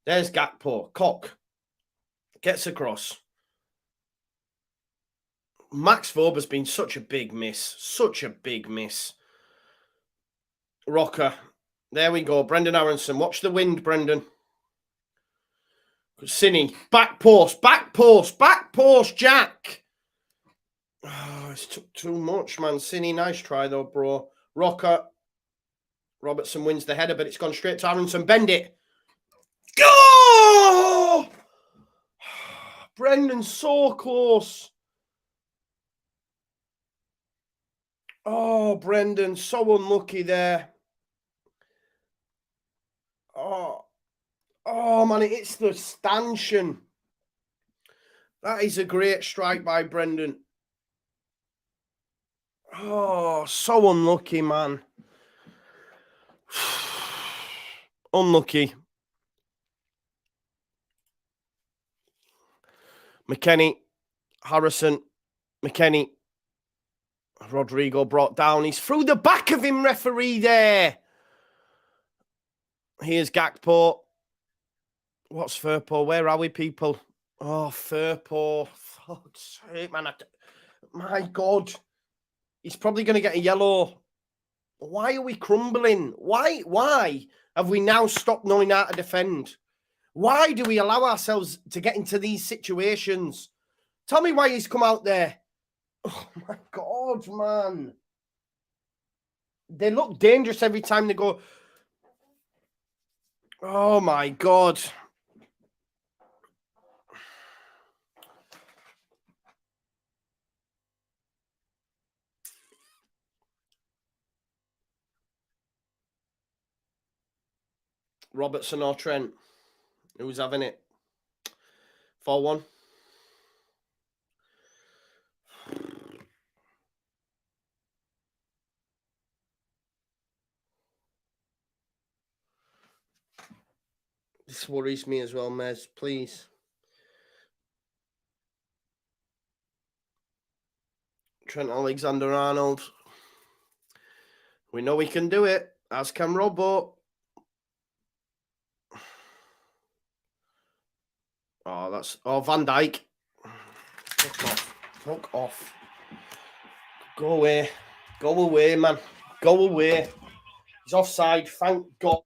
There's Gakpo. Cock gets across. Max Vober's been such a big miss. Such a big miss. Rocker. There we go. Brendan Aronson. Watch the wind, Brendan. Sinny. Back post. Back post. Back post, Jack. Oh, it's too much, man. Sinny, nice try, though, bro. Rocker. Robertson wins the header, but it's gone straight to Aronson. Bend it. Go! Brendan, so close. Oh, Brendan, so unlucky there. Oh, man, it's the stanchion. That is a great strike by Brendan. Oh, so unlucky, man. Unlucky. McKennie, Harrison, McKennie. Rodrigo brought down. He's through the back of him, referee there. Here's Gakpo. What's Firpo? Where are we, people? Oh, Firpo. Fuck's sake, man. My God. He's probably going to get a yellow. Why are we crumbling? Why have we now stopped knowing how to defend? Why do we allow ourselves to get into these situations? Tell me why he's come out there. Oh, my God, man. They look dangerous every time they go. Oh, my God. Robertson or Trent? Who's having it? 4-1. This worries me as well, Mez. Please. Trent Alexander-Arnold. We know we can do it, as can Robbo. Oh, that's... Oh, Van Dijk. Fuck off. Fuck off. Go away. Go away, man. Go away. He's offside. Thank God.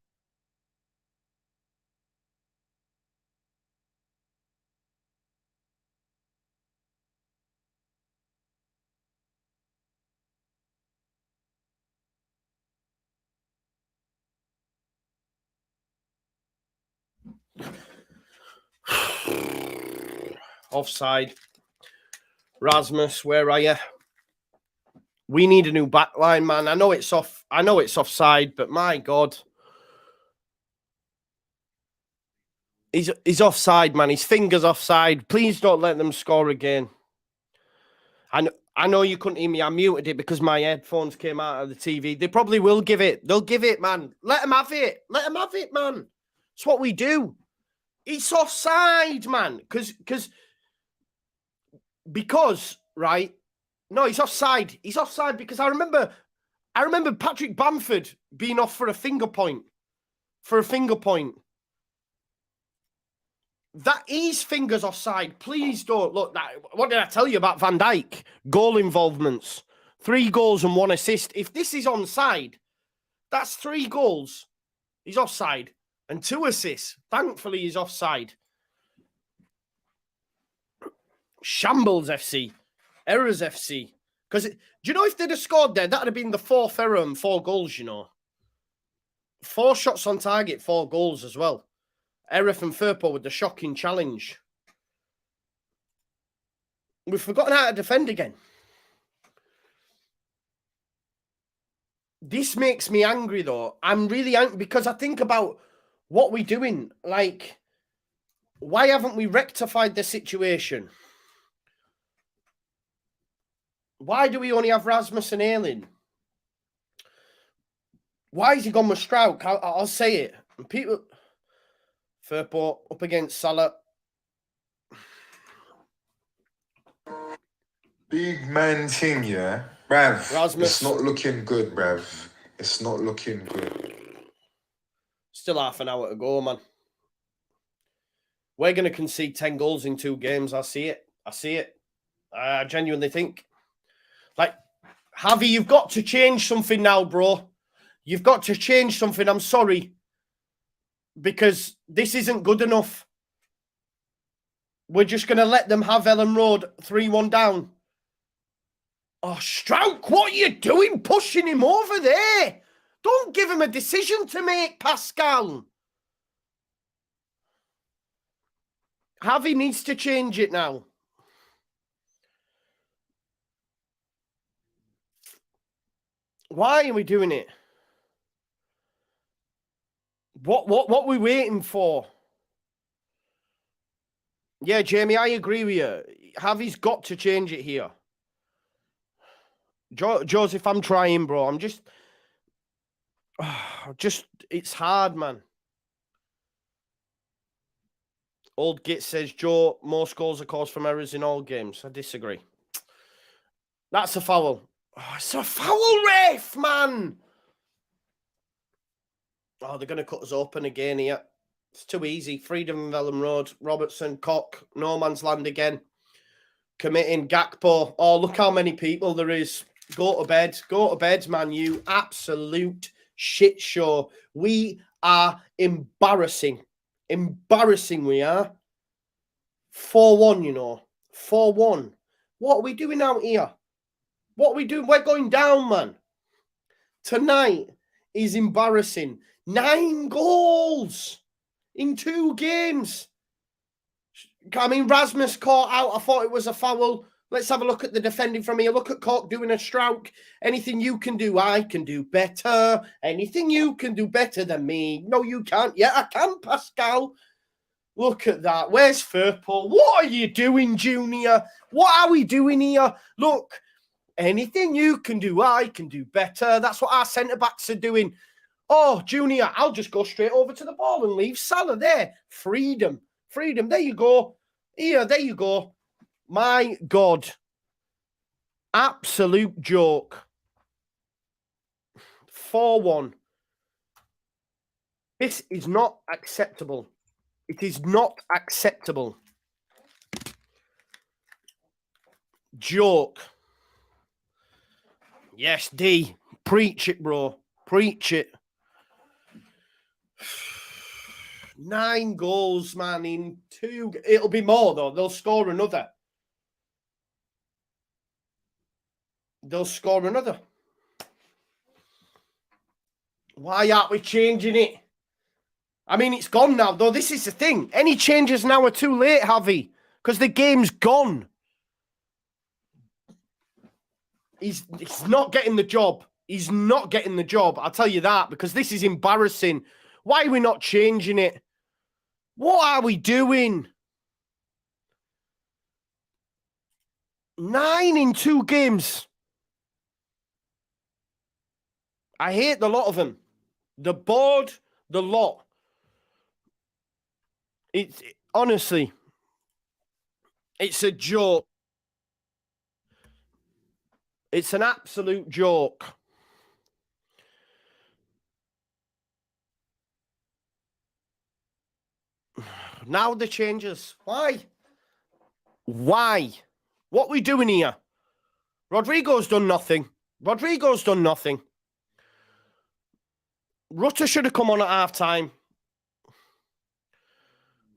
Offside. Rasmus, where are you? We need a new backline, man. I know it's off. I know it's offside, but my God. He's offside, man. His finger's offside. Please don't let them score again. I know you couldn't hear me. I muted it because my headphones came out of the TV. They probably will give it. They'll give it, man. Let them have it. Let them have it, man. It's what we do. It's offside, man. Because, right? No, he's offside. He's offside because I remember Patrick Bamford being off for a finger point. That his finger's offside. Please don't look that. What did I tell you about Van Dijk? Goal involvements. 3 goals and 1 assist. If this is onside, that's 3 goals. He's offside. And 2 assists. Thankfully, he's offside. Shambles FC. Errors FC. Because, do you know if they'd have scored there, that would have been the 4th error and 4 goals, you know. 4 shots on target, 4 goals as well. Error from Firpo with the shocking challenge. We've forgotten how to defend again. This makes me angry, though. I'm really angry because I think about what we're doing. Like, why haven't we rectified the situation? Why do we only have Rasmus and Ayling? Why has he gone with Strauch? I'll say it. And people... Firpo up against Salah. Big man thing, yeah? Bruv, Rasmus. it's not looking good, bruv. It's not looking good. Still half an hour to go, man. We're going to concede 10 goals in 2 games. I see it. I genuinely think. Like, Javi, you've got to change something now, bro. You've got to change something. I'm sorry. Because this isn't good enough. We're just going to let them have Ellen Road 3-1 down. Oh, Strauch, what are you doing pushing him over there? Don't give him a decision to make, Pascal. Javi needs to change it now. Why are we doing it? What are we waiting for? Yeah, Jamie, I agree with you. Javi's got to change it here. Joseph, I'm trying, bro. I'm just, it's hard, man. Old Git says, Joe, most goals are caused from errors in all games. I disagree. That's a foul. Oh, it's a foul, ref, man. Oh, they're going to cut us open again here. It's too easy. Freedom of Ellen Road. Robertson, Cock, no man's land again. Committing Gakpo. Oh, look how many people there is. Go to bed. Go to bed, man. You absolute shit show. We are embarrassing. Embarrassing we are. 4-1, you know. 4-1. What are we doing out here? What are we doing? We're going down, man. Tonight is embarrassing. 9 goals in 2 games. I mean, Rasmus caught out. I thought it was a foul. Let's have a look at the defending from here. Look at Cork doing a stroke. Anything you can do, I can do better. Anything you can do better than me. No, you can't. Yeah, I can, Pascal. Look at that. Where's Firpo? What are you doing, Junior? What are we doing here? Look, anything you can do, I can do better. That's what our centre-backs are doing. Oh, Junior, I'll just go straight over to the ball and leave Salah there. Freedom. Freedom. There you go. Here, there you go. My God. Absolute joke. 4-1. This is not acceptable. It is not acceptable. Joke. Yes, D. Preach it, bro. Preach it. 9 goals, man, in 2. It'll be more, though. They'll score another. They'll score another. Why aren't we changing it? I mean, it's gone now, though. This is the thing. Any changes now are too late, Javi, because the game's gone. He's not getting the job. He's not getting the job. I'll tell you that, because this is embarrassing. Why are we not changing it? What are we doing? 9 in 2 games. I hate the lot of them. The board, the lot. Honestly, it's a joke. It's an absolute joke. Now the changes. Why? Why? What are we doing here? Rodrigo's done nothing. Rodrigo's done nothing. Rutter should have come on at half-time.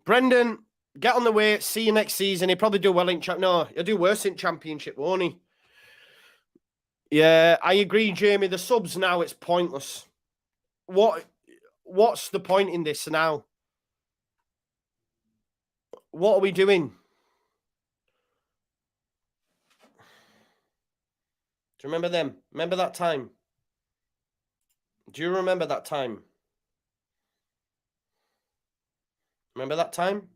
Brendan, get on the way. See you next season. He'll probably do well in... No, he'll do worse in Championship, won't he? Yeah, I agree, Jamie. The subs now, it's pointless. What's the point in this now? What are we doing? Do you remember them? Remember that time? Do you remember that time? Remember that time?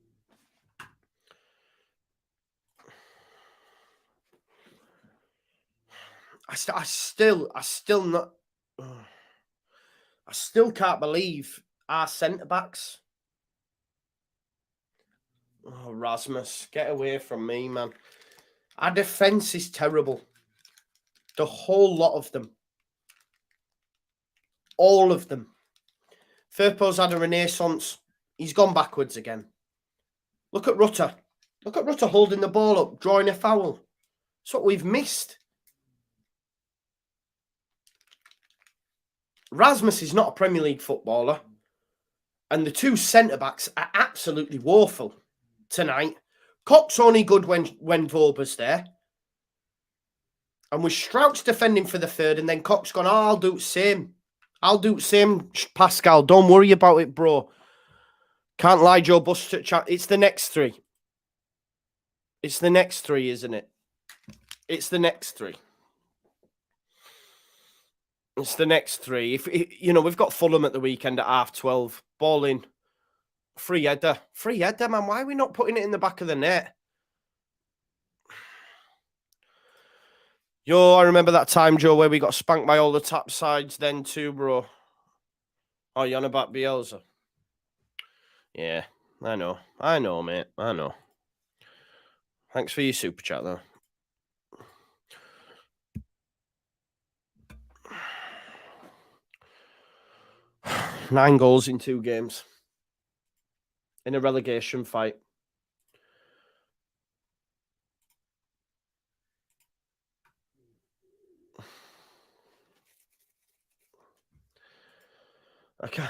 I still can't believe our centre-backs. Oh, Rasmus, get away from me, man. Our defence is terrible. The whole lot of them. All of them. Firpo's had a renaissance. He's gone backwards again. Look at Rutter. Look at Rutter holding the ball up, drawing a foul. That's what we've missed. Rasmus is not a Premier League footballer. And the 2 centre-backs are absolutely woeful tonight. Cock's only good when Vober's there. And with Strauch defending for the 3rd, and then Cock's gone, I'll do the same. I'll do the same, Pascal. Don't worry about it, bro. Can't lie, Joe Buster. It's the next 3. It's the next 3, isn't it? It's the next 3. It's the next 3. If we've got Fulham at the weekend at 12:30. Ball in. Free header. Free header, man. Why are we not putting it in the back of the net? Yo, I remember that time, Joe, where we got spanked by all the tap sides then too, bro. Oh, you're on about Bielsa? Yeah, I know. I know, mate. I know. Thanks for your super chat, though. Nine goals in 2 games. In a relegation fight. Okay.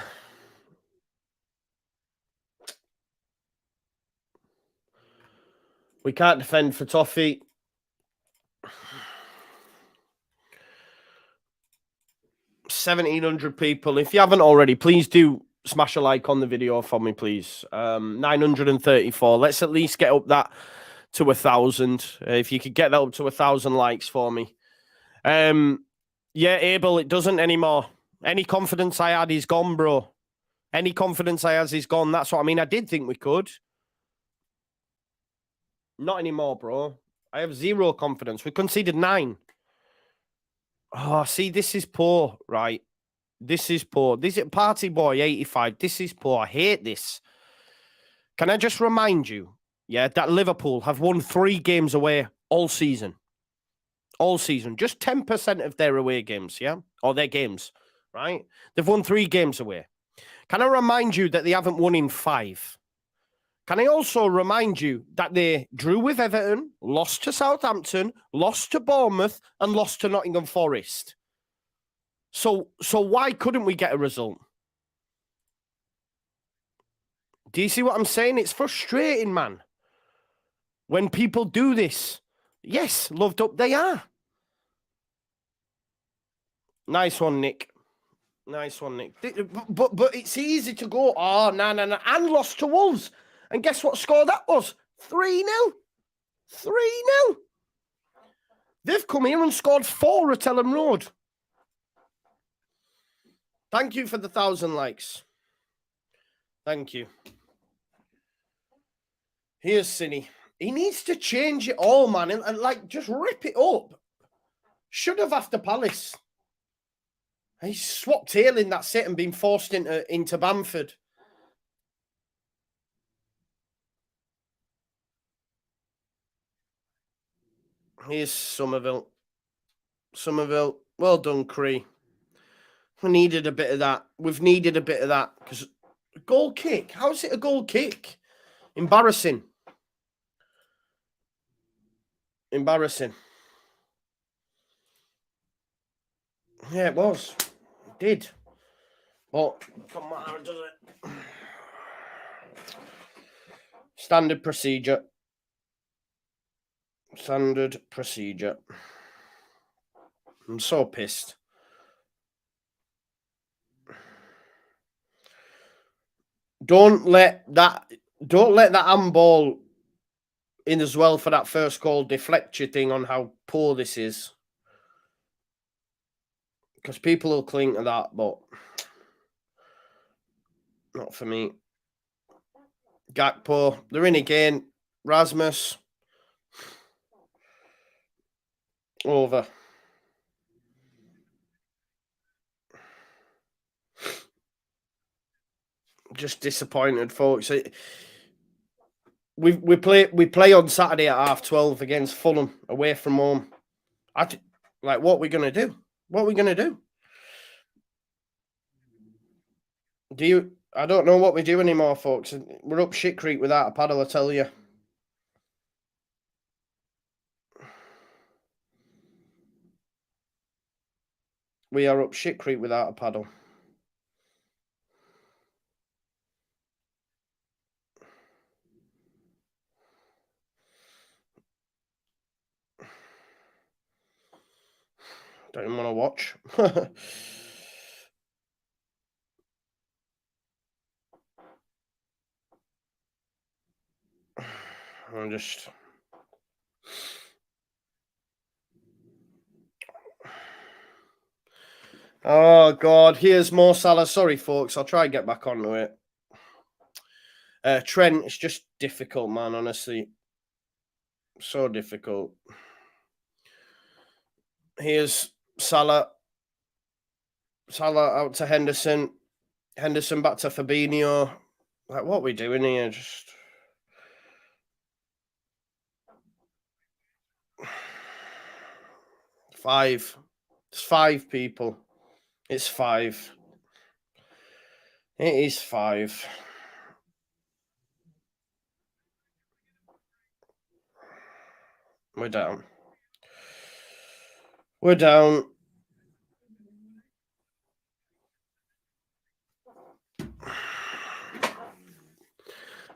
We can't defend for Toffee. $1,700 people. If you haven't already, please do smash a like on the video for me, please. 934. Let's at least get up that to 1,000. If you could get that up to 1,000 likes for me. Yeah, Abel, it doesn't anymore. Any confidence I had is gone, bro. Any confidence I had is gone. That's what I mean. I did think we could. Not anymore, bro. I have 0 confidence. We conceded 9. Oh, see, this is poor, right? This is poor. This is Party Boy 85. This is poor. I hate this. Can I just remind you, yeah, that Liverpool have won 3 games away all season. All season. Just 10% of their away games, yeah? Or their games, right? They've won 3 games away. Can I remind you that they haven't won in 5? Can I also remind you that they drew with Everton, lost to Southampton, lost to Bournemouth, and lost to Nottingham Forest? So why couldn't we get a result? Do you see what I'm saying? It's frustrating, man. When people do this. Yes, loved up they are. Nice one, Nick. Nice one, Nick. But it's easy to go, oh, no. And lost to Wolves. And guess what score that was? 3-0. 3-0. They've come here and scored 4 at Ellen Road. Thank you for the 1,000 likes. Thank you. Here's Cine. He needs to change it all, man, and like just rip it up. Should have after Palace. He's swapped tail in that set and been forced into Bamford. Here's Somerville. Somerville. Well done, Cree. We needed a bit of that. We've needed a bit of that. Because goal kick. How is it a goal kick? Embarrassing. Embarrassing. Yeah, it was. It did. But come on, does it? Standard procedure. Standard procedure. I'm so pissed. Don't let that handball in as well for that first goal deflect your thing on how poor this is. Because people will cling to that, but not for me. Gakpo, they're in again. Rasmus. Over. Just disappointed, folks. We play on Saturday at 12:30 against Fulham away from home. What are we gonna do? What are we gonna do? I don't know what we do anymore, folks. We're up shit creek without a paddle, I tell you. We are up shit creek without a paddle. Don't even want to watch. I'm just... Oh, God. Here's Mo Salah. Sorry, folks. I'll try and get back onto it. Trent, it's just difficult, man, honestly. So difficult. Here's Salah. Salah out to Henderson. Henderson back to Fabinho. Like, what are we doing here? Just... Five. It's 5 people. It's 5. It is 5. We're down. We're down.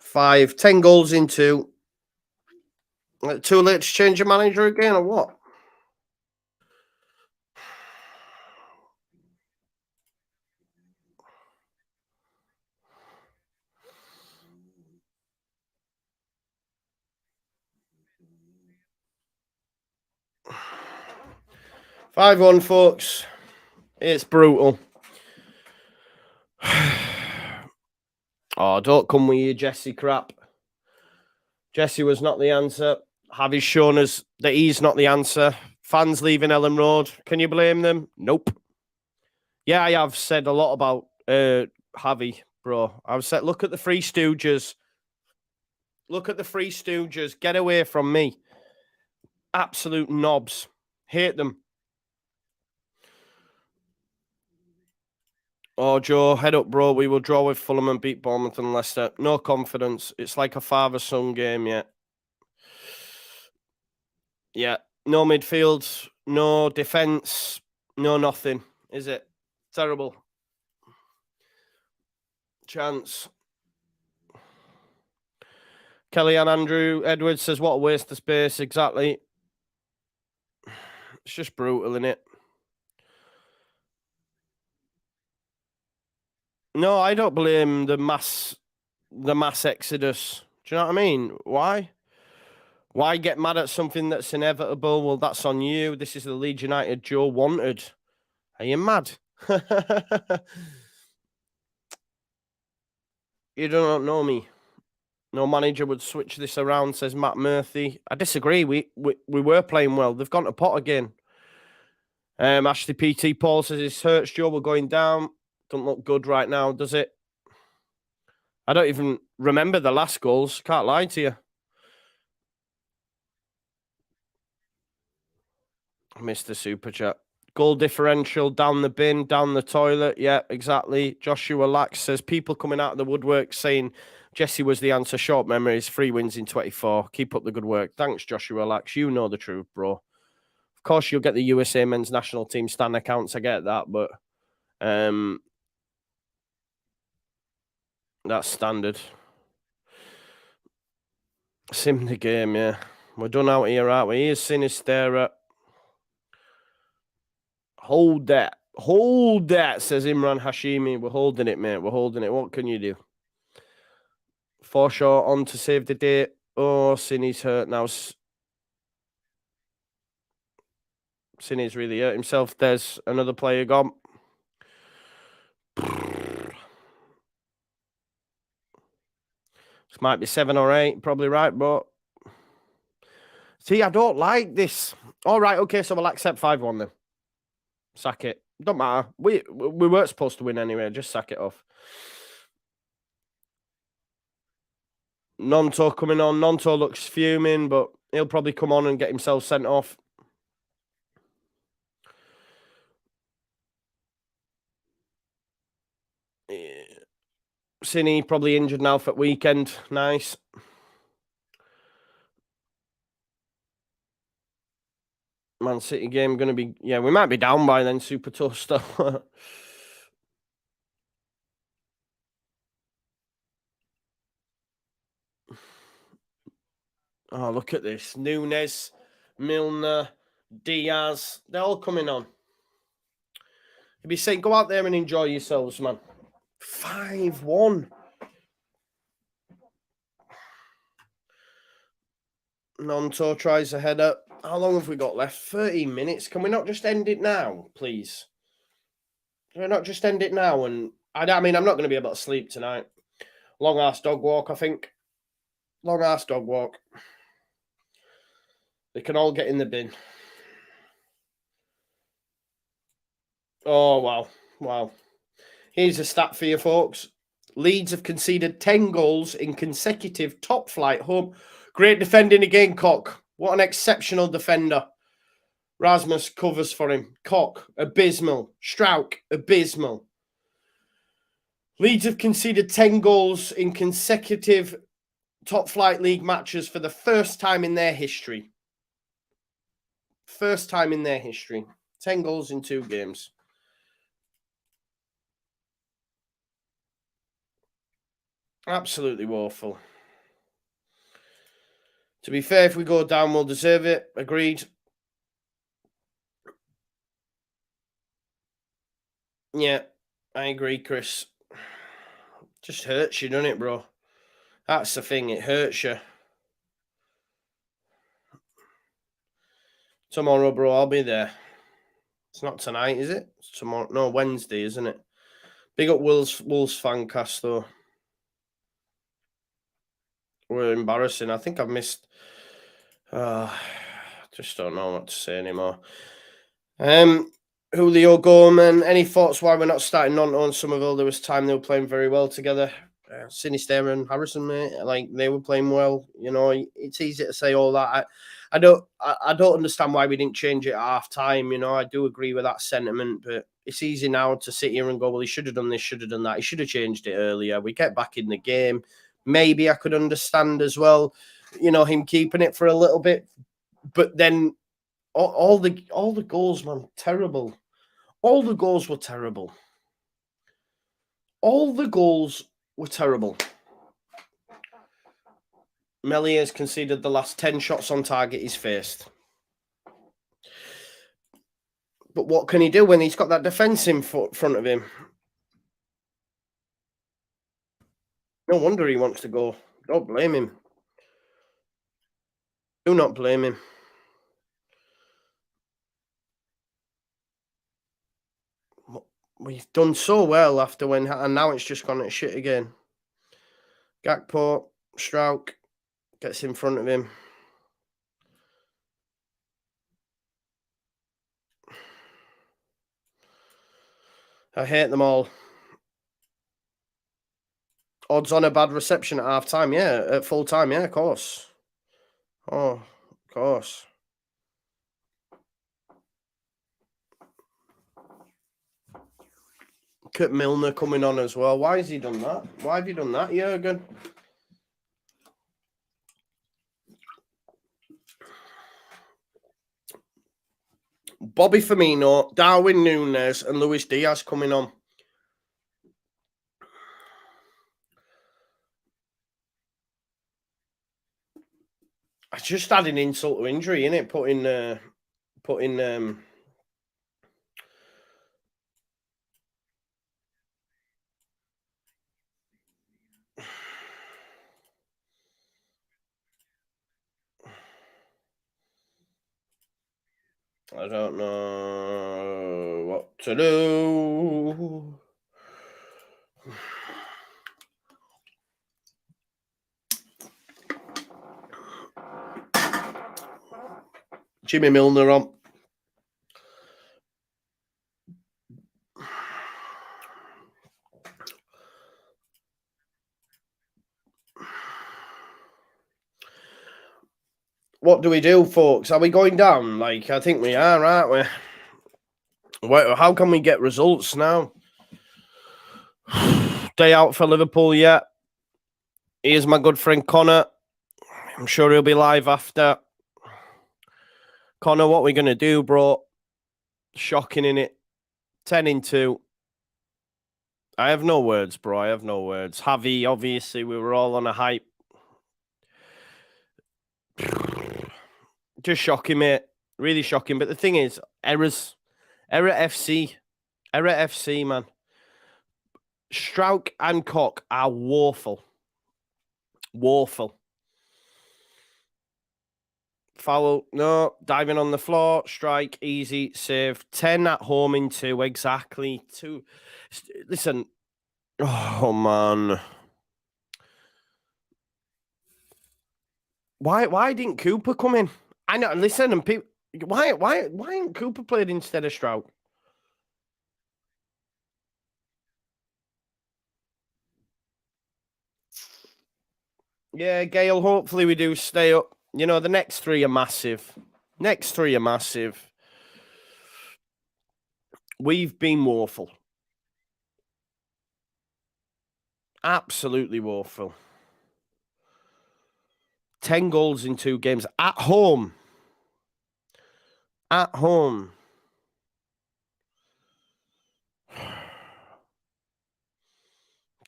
Five. 10 goals in 2. Too late to change your manager again, or what? Five one, folks. It's brutal. Oh, don't come with your Jesse crap. Jesse was not the answer. Javi's shown us that he's not the answer. Fans leaving Ellen Road. Can you blame them? Nope. Yeah, I have said a lot about Javi, bro. I've said, look at the Three Stooges. Look at the Three Stooges. Get away from me. Absolute knobs. Hate them. Oh, Joe, head up, bro. We will draw with Fulham and beat Bournemouth and Leicester. No confidence. It's like a father-son game, yeah. Yeah. No midfield, no defence, no nothing, is it? Terrible. Chance. Kellyanne Andrew Edwards says, what a waste of space. Exactly. It's just brutal, isn't it? No, I don't blame the mass exodus. Do you know what I mean? Why? Why get mad at something that's inevitable? Well, that's on you. This is the Leeds United Joe wanted. Are you mad? You don't know me. No manager would switch this around, says Matt Murphy. I disagree. We were playing well. They've gone to pot again. Ashley PT Paul says his hurts, Joe. We're going down. Doesn't look good right now, does it? I don't even remember the last goals. Can't lie to you. I missed the super chat. Goal differential, down the bin, down the toilet. Yeah, exactly. Joshua Lax says, people coming out of the woodwork saying Jesse was the answer. Short memories, 3 wins in 24. Keep up the good work. Thanks, Joshua Lax. You know the truth, bro. Of course, you'll get the USA men's national team stand accounts. I get that, but that's standard. Sim the game, yeah. We're done out here, aren't we? Here's Sinister. Hold that. Hold that, says Imran Hashimi. We're holding it, mate. We're holding it. What can you do? Forshaw on to save the day. Oh, Sinny's hurt now. Sinny's really hurt himself. There's another player gone. This might be 7 or 8. Probably right, but... See, I don't like this. All right, okay, so we'll accept 5-1 then. Sack it. Don't matter. We weren't supposed to win anyway. Just sack it off. Nonto coming on. Nonto looks fuming, but he'll probably come on and get himself sent off. Yeah. Cine probably injured now for weekend. Nice. Man City game going to be... Yeah, we might be down by then. Super tough stuff. Oh, look at this. Nunes, Milner, Diaz. They're all coming on. You'd be saying, go out there and enjoy yourselves, man. 5-1. Nonto tries a header. How long have we got left? 30 minutes. Can we not just end it now, please? Can we not just end it now? And I mean, I'm not going to be able to sleep tonight. Long ass dog walk, I think. Long ass dog walk. They can all get in the bin. Oh, wow. Wow. Here's a stat for you, folks. Leeds have conceded 10 goals in consecutive top-flight home. Great defending again, Koch. What an exceptional defender. Rasmus covers for him. Koch, abysmal. Strauch, abysmal. Leeds have conceded 10 goals in consecutive top-flight league matches for the first time in their history. First time in their history. 10 goals in 2 games. Absolutely woeful. To be fair, if we go down, we'll deserve it. Agreed. Yeah, I agree, Chris. Just hurts you, doesn't it, bro? That's the thing. It hurts you. Tomorrow, bro, I'll be there. It's not tonight, is it? It's tomorrow. No, Wednesday, isn't it? Big up Wolves fancast, though. We're embarrassing. I think I've missed... just don't know what to say anymore. Julio Gorman, any thoughts why we're not starting Nonto and Somerville? There was time they were playing very well together. Sinister and Harrison, mate, like they were playing well. You know, it's easy to say all that. I don't understand why we didn't change it at half time. You know, I do agree with that sentiment, but it's easy now to sit here and go, well, he should have done this, should have done that. He should have changed it earlier. We get back in the game. Maybe I could understand as well, you know, him keeping it for a little bit, but then all the goals, man, terrible. All the goals were terrible. All the goals were terrible. Melier conceded the last 10 shots on target he's faced. But what can he do when he's got that defence in front of him? No wonder he wants to go. Don't blame him. Do not blame him. We've done so well after when, and now it's just gone to shit again. Gakpo, Strauch gets in front of him. I hate them all. Odds on a bad reception at half time, yeah. At full time, yeah, of course. Oh, of course. Kurt Milner coming on as well. Why has he done that? Why have you done that, Jurgen? Bobby Firmino, Darwin Núñez, and Luis Diaz coming on. I just adding insult to injury, innit? Putting I don't know what to do. Jimmy Milner on. What do we do, folks? Are we going down? Like, I think we are, aren't we? How can we get results now? Day out for Liverpool yet. Here's my good friend Connor. I'm sure he'll be live after. Connor, what we going to do, bro? Shocking, innit? 10-2. I have no words, bro. I have no words. Javi, obviously, we were all on a hype. Just shocking, mate. Really shocking. But the thing is, errors. Error FC. Error FC, man. Strauch and Koch are woeful. Woeful. Foul. No. Diving on the floor. Strike. Easy. Save. 10 at home in 2. Exactly. 2. Listen. Oh, man. Why didn't Cooper come in? I know. Listen, and people, why ain't Cooper played instead of Stroud? Yeah, Gale. Hopefully we do stay up. You know, the next three are massive. Next three are massive. We've been woeful. Absolutely woeful. 10 goals in 2 games at home. At home.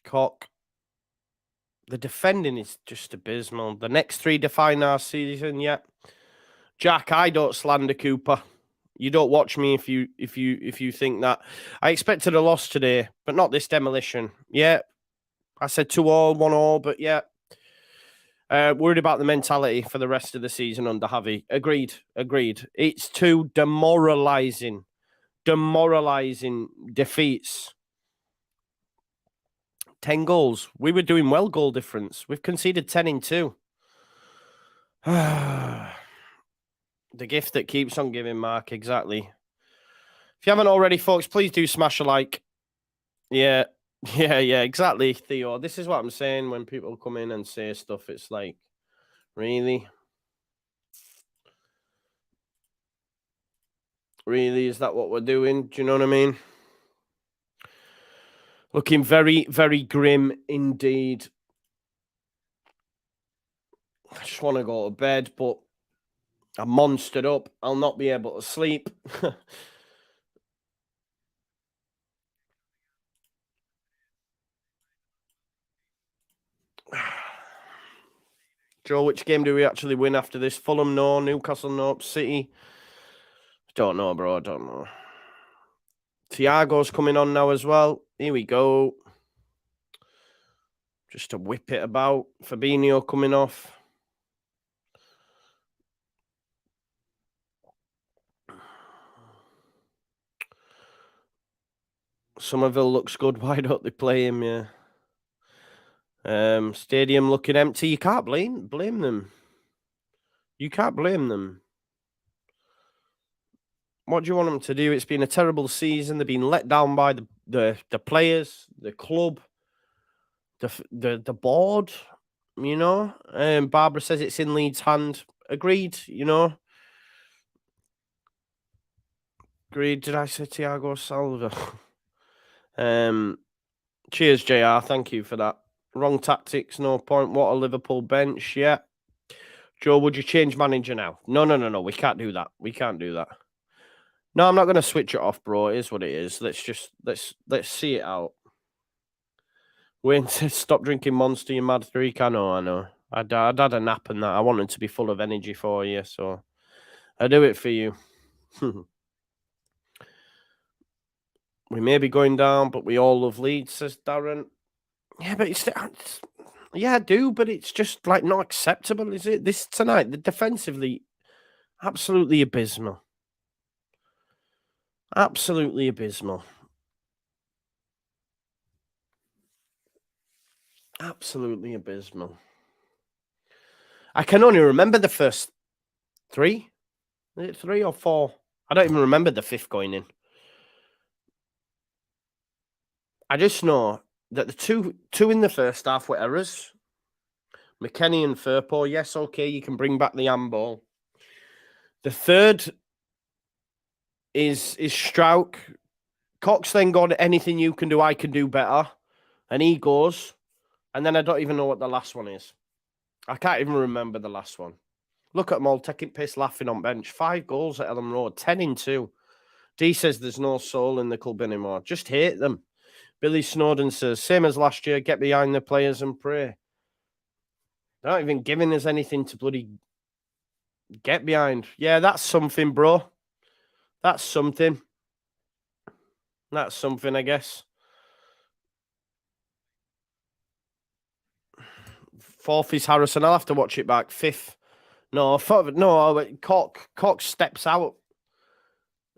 Cock. The defending is just abysmal. The next 3 define our season. Yeah, Jack, I don't slander Cooper. You don't watch me if you think that. I expected a loss today, but not this demolition. Yeah, I said 2-2, 1-1, but yeah. Worried about the mentality for the rest of the season under Javi. Agreed. It's too demoralizing defeats. 10 goals. We were doing well goal difference. We've conceded 10 in 2. The gift that keeps on giving, Mark. Exactly. If you haven't already, folks, please do smash a like. Yeah, exactly, Theo. This is what I'm saying when people come in and say stuff. It's like, really? Really? Is that what we're doing? Do you know what I mean? Looking very, very grim indeed. I just want to go to bed, but I'm monstered up. I'll not be able to sleep. Joe, which game do we actually win after this? Fulham, no. Newcastle, no. City. Don't know, bro. Don't know. Thiago's coming on now as well. Here we go. Just to whip it about. Fabinho coming off. Somerville looks good. Why don't they play him? Yeah. Stadium looking empty. You can't blame them. You can't blame them. What do you want them to do? It's been a terrible season. They've been let down by the players, the club, the board. You know. Barbara says it's in Leeds' hand. Agreed. You know. Agreed. Did I say Thiago Silva? Cheers, JR. Thank you for that. Wrong tactics, no point. What a Liverpool bench, yeah. Joe, would you change manager now? No. We can't do that. No, I'm not going to switch it off, bro. It is what it is. Let's see it out. Wayne says, stop drinking Monster, you mad freak. I know. I'd had a nap and that. I wanted to be full of energy for you, so I do it for you. We may be going down, but we all love Leeds, says Darren. Yeah, but yeah, I do, but it's just like not acceptable, is it? This tonight, the defensively, absolutely abysmal. Absolutely abysmal. Absolutely abysmal. I can only remember the first 3. Is it 3 or 4? I don't even remember the 5th going in. I just know that the two in the first half were errors. McKennie and Firpo, yes, okay, you can bring back the handball. The third is Strauch. Cox then got anything you can do, I can do better. And he goes. And then I don't even know what the last one is. I can't even remember the last one. Look at them all taking piss, laughing on bench. 5 goals at Ellen Road, 10 in 2. D says there's no soul in the club anymore. Just hate them. Billy Snowden says, same as last year, get behind the players and pray. They're not even giving us anything to bloody get behind. Yeah, that's something, bro. That's something. That's something, I guess. 4th is Harrison. I'll have to watch it back. 5th. No, Cox steps out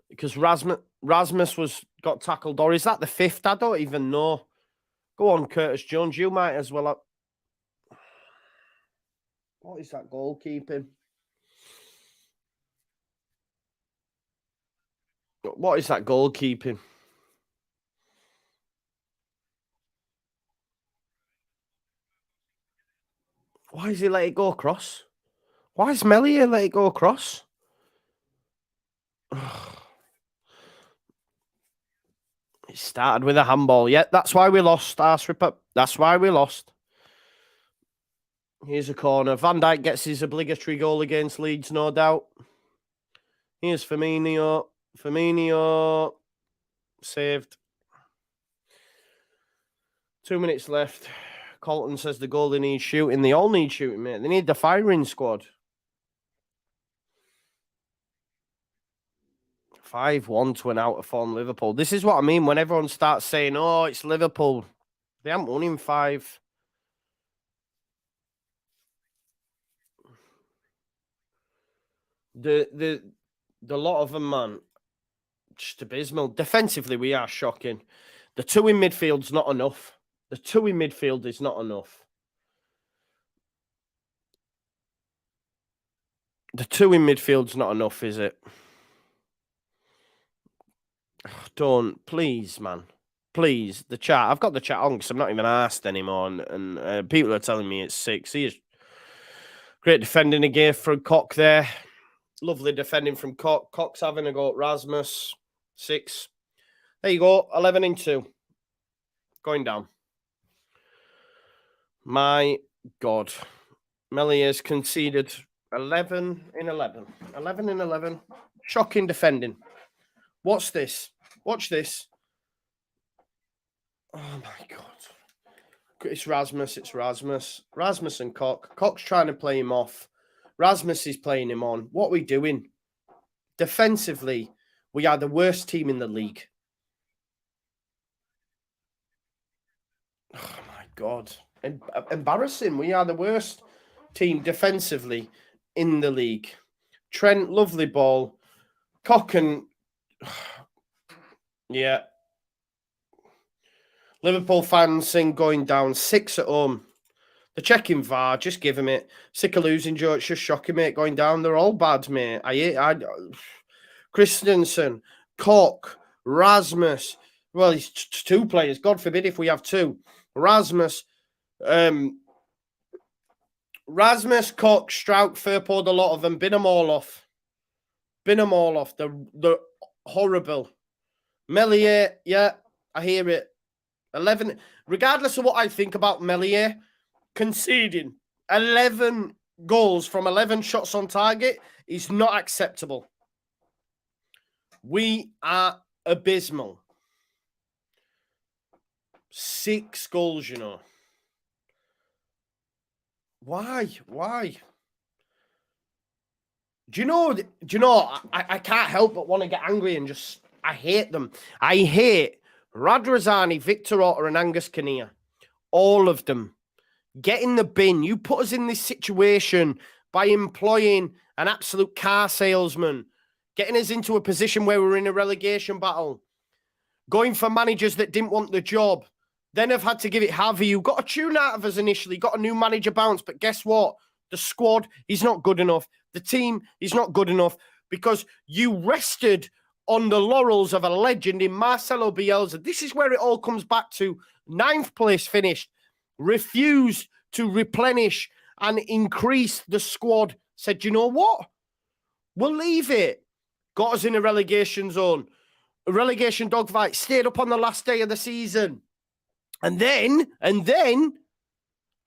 because Rasmus got tackled. Or is that the 5th? I don't even know. Go on, Curtis Jones. You might as well. What is that goalkeeping? What is that goalkeeping? Why does he let it go across? Why is Mellier let it go across? It started with a handball. Yeah, that's why we lost, arse ripper. That's why we lost. Here's a corner. Van Dijk gets his obligatory goal against Leeds, no doubt. Here's Firmino. Firmino saved. 2 minutes left. Colton says the goalie needs shooting. They all need shooting, mate. They need the firing squad. 5-1 to an out-of-form Liverpool. This is what I mean when everyone starts saying, oh, it's Liverpool. They haven't won in 5. The lot of them, man, just abysmal. Defensively, we are shocking. The 2 in midfield's not enough. The 2 in midfield is not enough. The 2 in midfield's not enough, is it? Don't, please, man. Please, the chat. I've got the chat on because I'm not even asked anymore. And people are telling me it's 6. He is great defending again from Cock there. Lovely defending from Cock. Cock's having a go at Rasmus. 6. There you go. 11-2. Going down. My God. Mellier's conceded 11-11. 11-11. Shocking defending. What's this? Watch this. Oh, my God. It's Rasmus. It's Rasmus. Rasmus and Cock. Cock's trying to play him off. Rasmus is playing him on. What are we doing? Defensively, we are the worst team in the league. Oh, my God. Embarrassing. We are the worst team defensively in the league. Trent, lovely ball. Cock and... yeah. Liverpool fans sing going down 6 at home. They're checking VAR, just give him it. Sick of losing, Joe. It's just shocking, mate. Going down, they're all bad, mate. Christensen, Koch, Rasmus. Well, he's 2 players. God forbid if we have 2. Rasmus, Koch, Strout, Firpo, a lot of them. Bin them all off. They're horrible. Mellier, yeah, I hear it. 11, regardless of what I think about Mellier, conceding 11 goals from 11 shots on target is not acceptable. We are abysmal. 6 goals, you know. Why? Do you know, I can't help but want to get angry and just, I hate them. I hate Radrazani, Victor Orta and Angus Kinnear. All of them. Get in the bin. You put us in this situation by employing an absolute car salesman, getting us into a position where we're in a relegation battle, going for managers that didn't want the job, then have had to give it Harvey. You got a tune out of us initially, got a new manager bounce, but guess what? The squad is not good enough. The team is not good enough because you rested on the laurels of a legend in Marcelo Bielsa. This is where it all comes back to. 9th place finished. Refused to replenish and increase the squad. Said, you know what? We'll leave it. Got us in a relegation zone. A relegation dogfight. Stayed up on the last day of the season. And then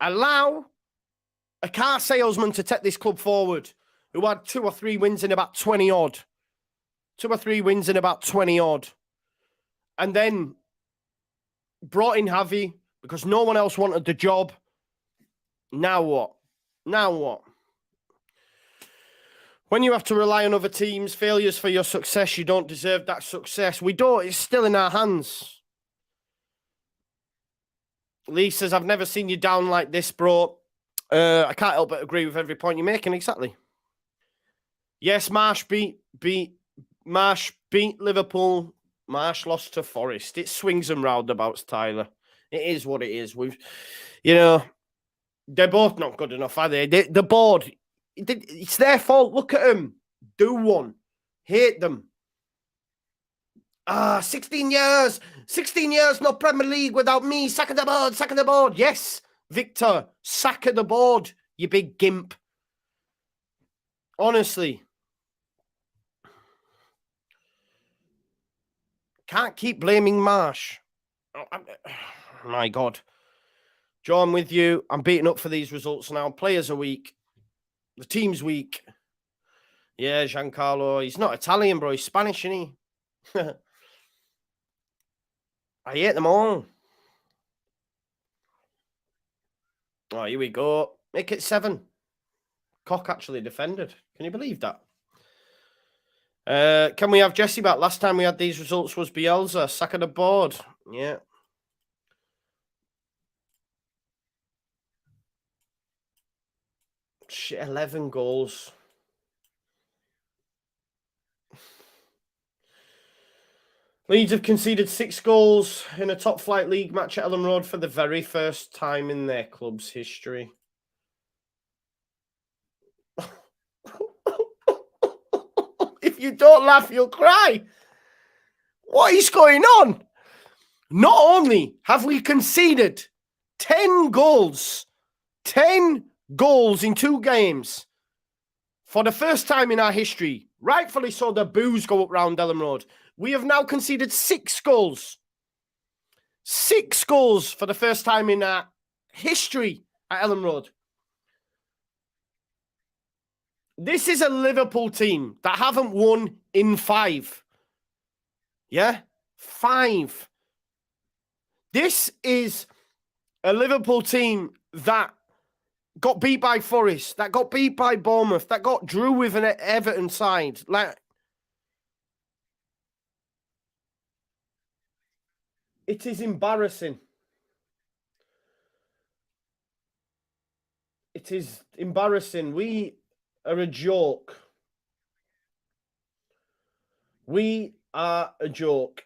allow a car salesman to take this club forward who had 2 or 3 wins in about 20 odd. 2 or 3 wins in about 20 odd. And then brought in Javi because no one else wanted the job. Now what? When you have to rely on other teams, failures for your success, you don't deserve that success. We don't. It's still in our hands. Lee says, I've never seen you down like this, bro. I can't help but agree with every point you're making. Exactly. Yes, Marsh beat Liverpool. Marsh lost to Forest. It swings and roundabouts, Tyler. It is what it is. They're both not good enough, are they? The board, it's their fault. Look at them. Do one. Hate them. 16 years. 16 years, no Premier League without me. Sack of the board, sack of the board. Yes, Victor, sack of the board, you big gimp. Honestly. Can't keep blaming Marsh. Oh, my God. Joe, I'm with you. I'm beating up for these results now. Players are weak. The team's weak. Yeah, Giancarlo. He's not Italian, bro. He's Spanish, isn't he? I hate them all. Oh, here we go. Make it 7. Cock actually defended. Can you believe that? Can we have Jesse back? Last time we had these results was Bielsa. Sack of the board. Yeah. Shit, 11 goals. Leeds have conceded 6 goals in a top flight league match at Ellen Road for the very first time in their club's history. If you don't laugh, you'll cry. What is going on? Not only have we conceded 10 goals, 10 goals in 2 games for the first time in our history, rightfully so, the boos go up round Ellen Road. We have now conceded 6 goals. 6 goals for the first time in our history at Ellen Road. This is a Liverpool team that haven't won in 5. Yeah? 5. This is a Liverpool team that got beat by Forest, that got beat by Bournemouth, that got drew with an Everton side. Like, it is embarrassing. It is embarrassing. We are a joke. We are a joke.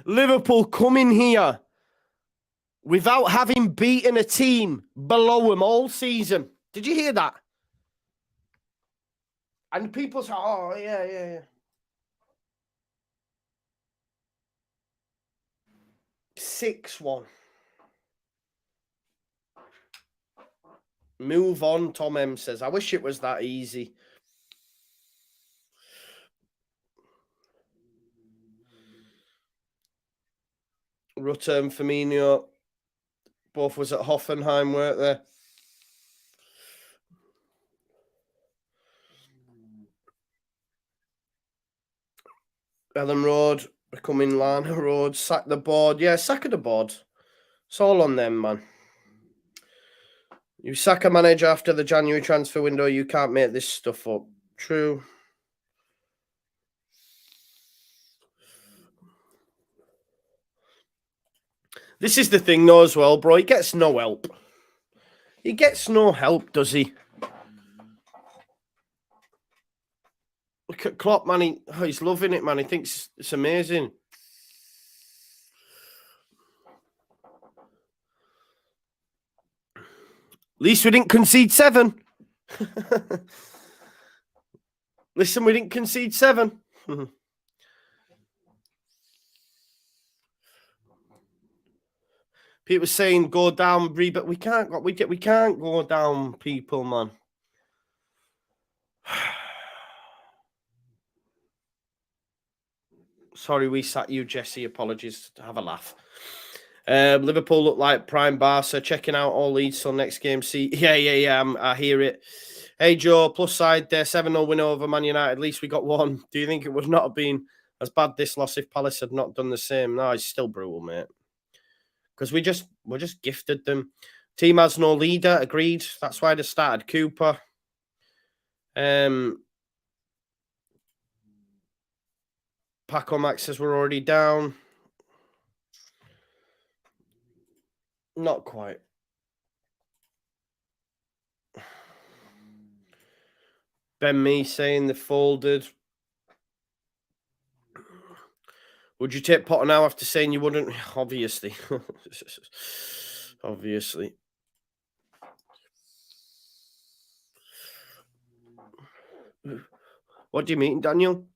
Liverpool come in here without having beaten a team below them all season. Did you hear that? And people say, oh, yeah. 6-1. Move on, Tom M says. I wish it was that easy. Rutter and Firmino both was at Hoffenheim, weren't they? Ellen Road becoming Lana Road. Sack the board. Yeah, sack of the board. It's all on them, man. You sack a manager after the January transfer window, you can't make this stuff up. True. This is the thing, though, as well, bro. He gets no help. He gets no help, does he? Look at Klopp, man. He's loving it, man. He thinks it's amazing. At least we didn't concede 7. Listen, we didn't concede 7. People saying go down, but we can't go down, people, man. Sorry, we sat you, Jesse. Apologies. Have a laugh. Liverpool look like prime Barca. Checking out all Leeds till next game. See, yeah. I hear it. Hey, Joe. Plus side there, 7-0 win over Man United. At least we got 1. Do you think it would not have been as bad this loss if Palace had not done the same? No, it's still brutal, mate. Because we just gifted them. Team has no leader. Agreed. That's why they started Cooper. Paco Max says we're already down. Not quite. Ben Me saying they folded. Would you take Potter now after saying you wouldn't? Obviously. Obviously. What do you mean, Daniel?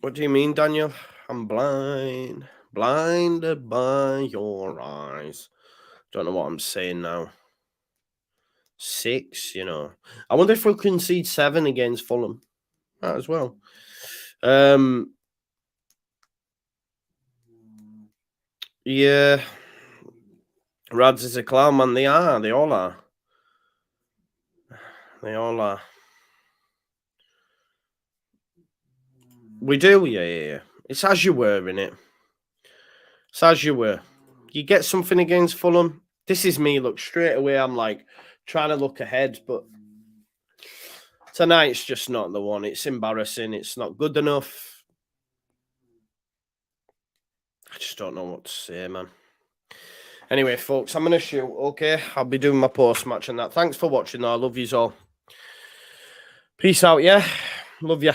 What do you mean, Daniel? I'm blind. Blinded by your eyes. Don't know what I'm saying now. 6, you know. I wonder if we'll concede 7 against Fulham. That as well. Yeah. Rads is a clown, man. They are. They all are. They all are. We do, yeah. It's as you were, innit? It's as you were. You get something against Fulham. This is me. Look, straight away, I'm like trying to look ahead, but tonight's just not the one. It's embarrassing. It's not good enough. I just don't know what to say, man. Anyway, folks, I'm going to shoot, okay? I'll be doing my post-match and that. Thanks for watching, though. I love yous all. Peace out, yeah? Love ya.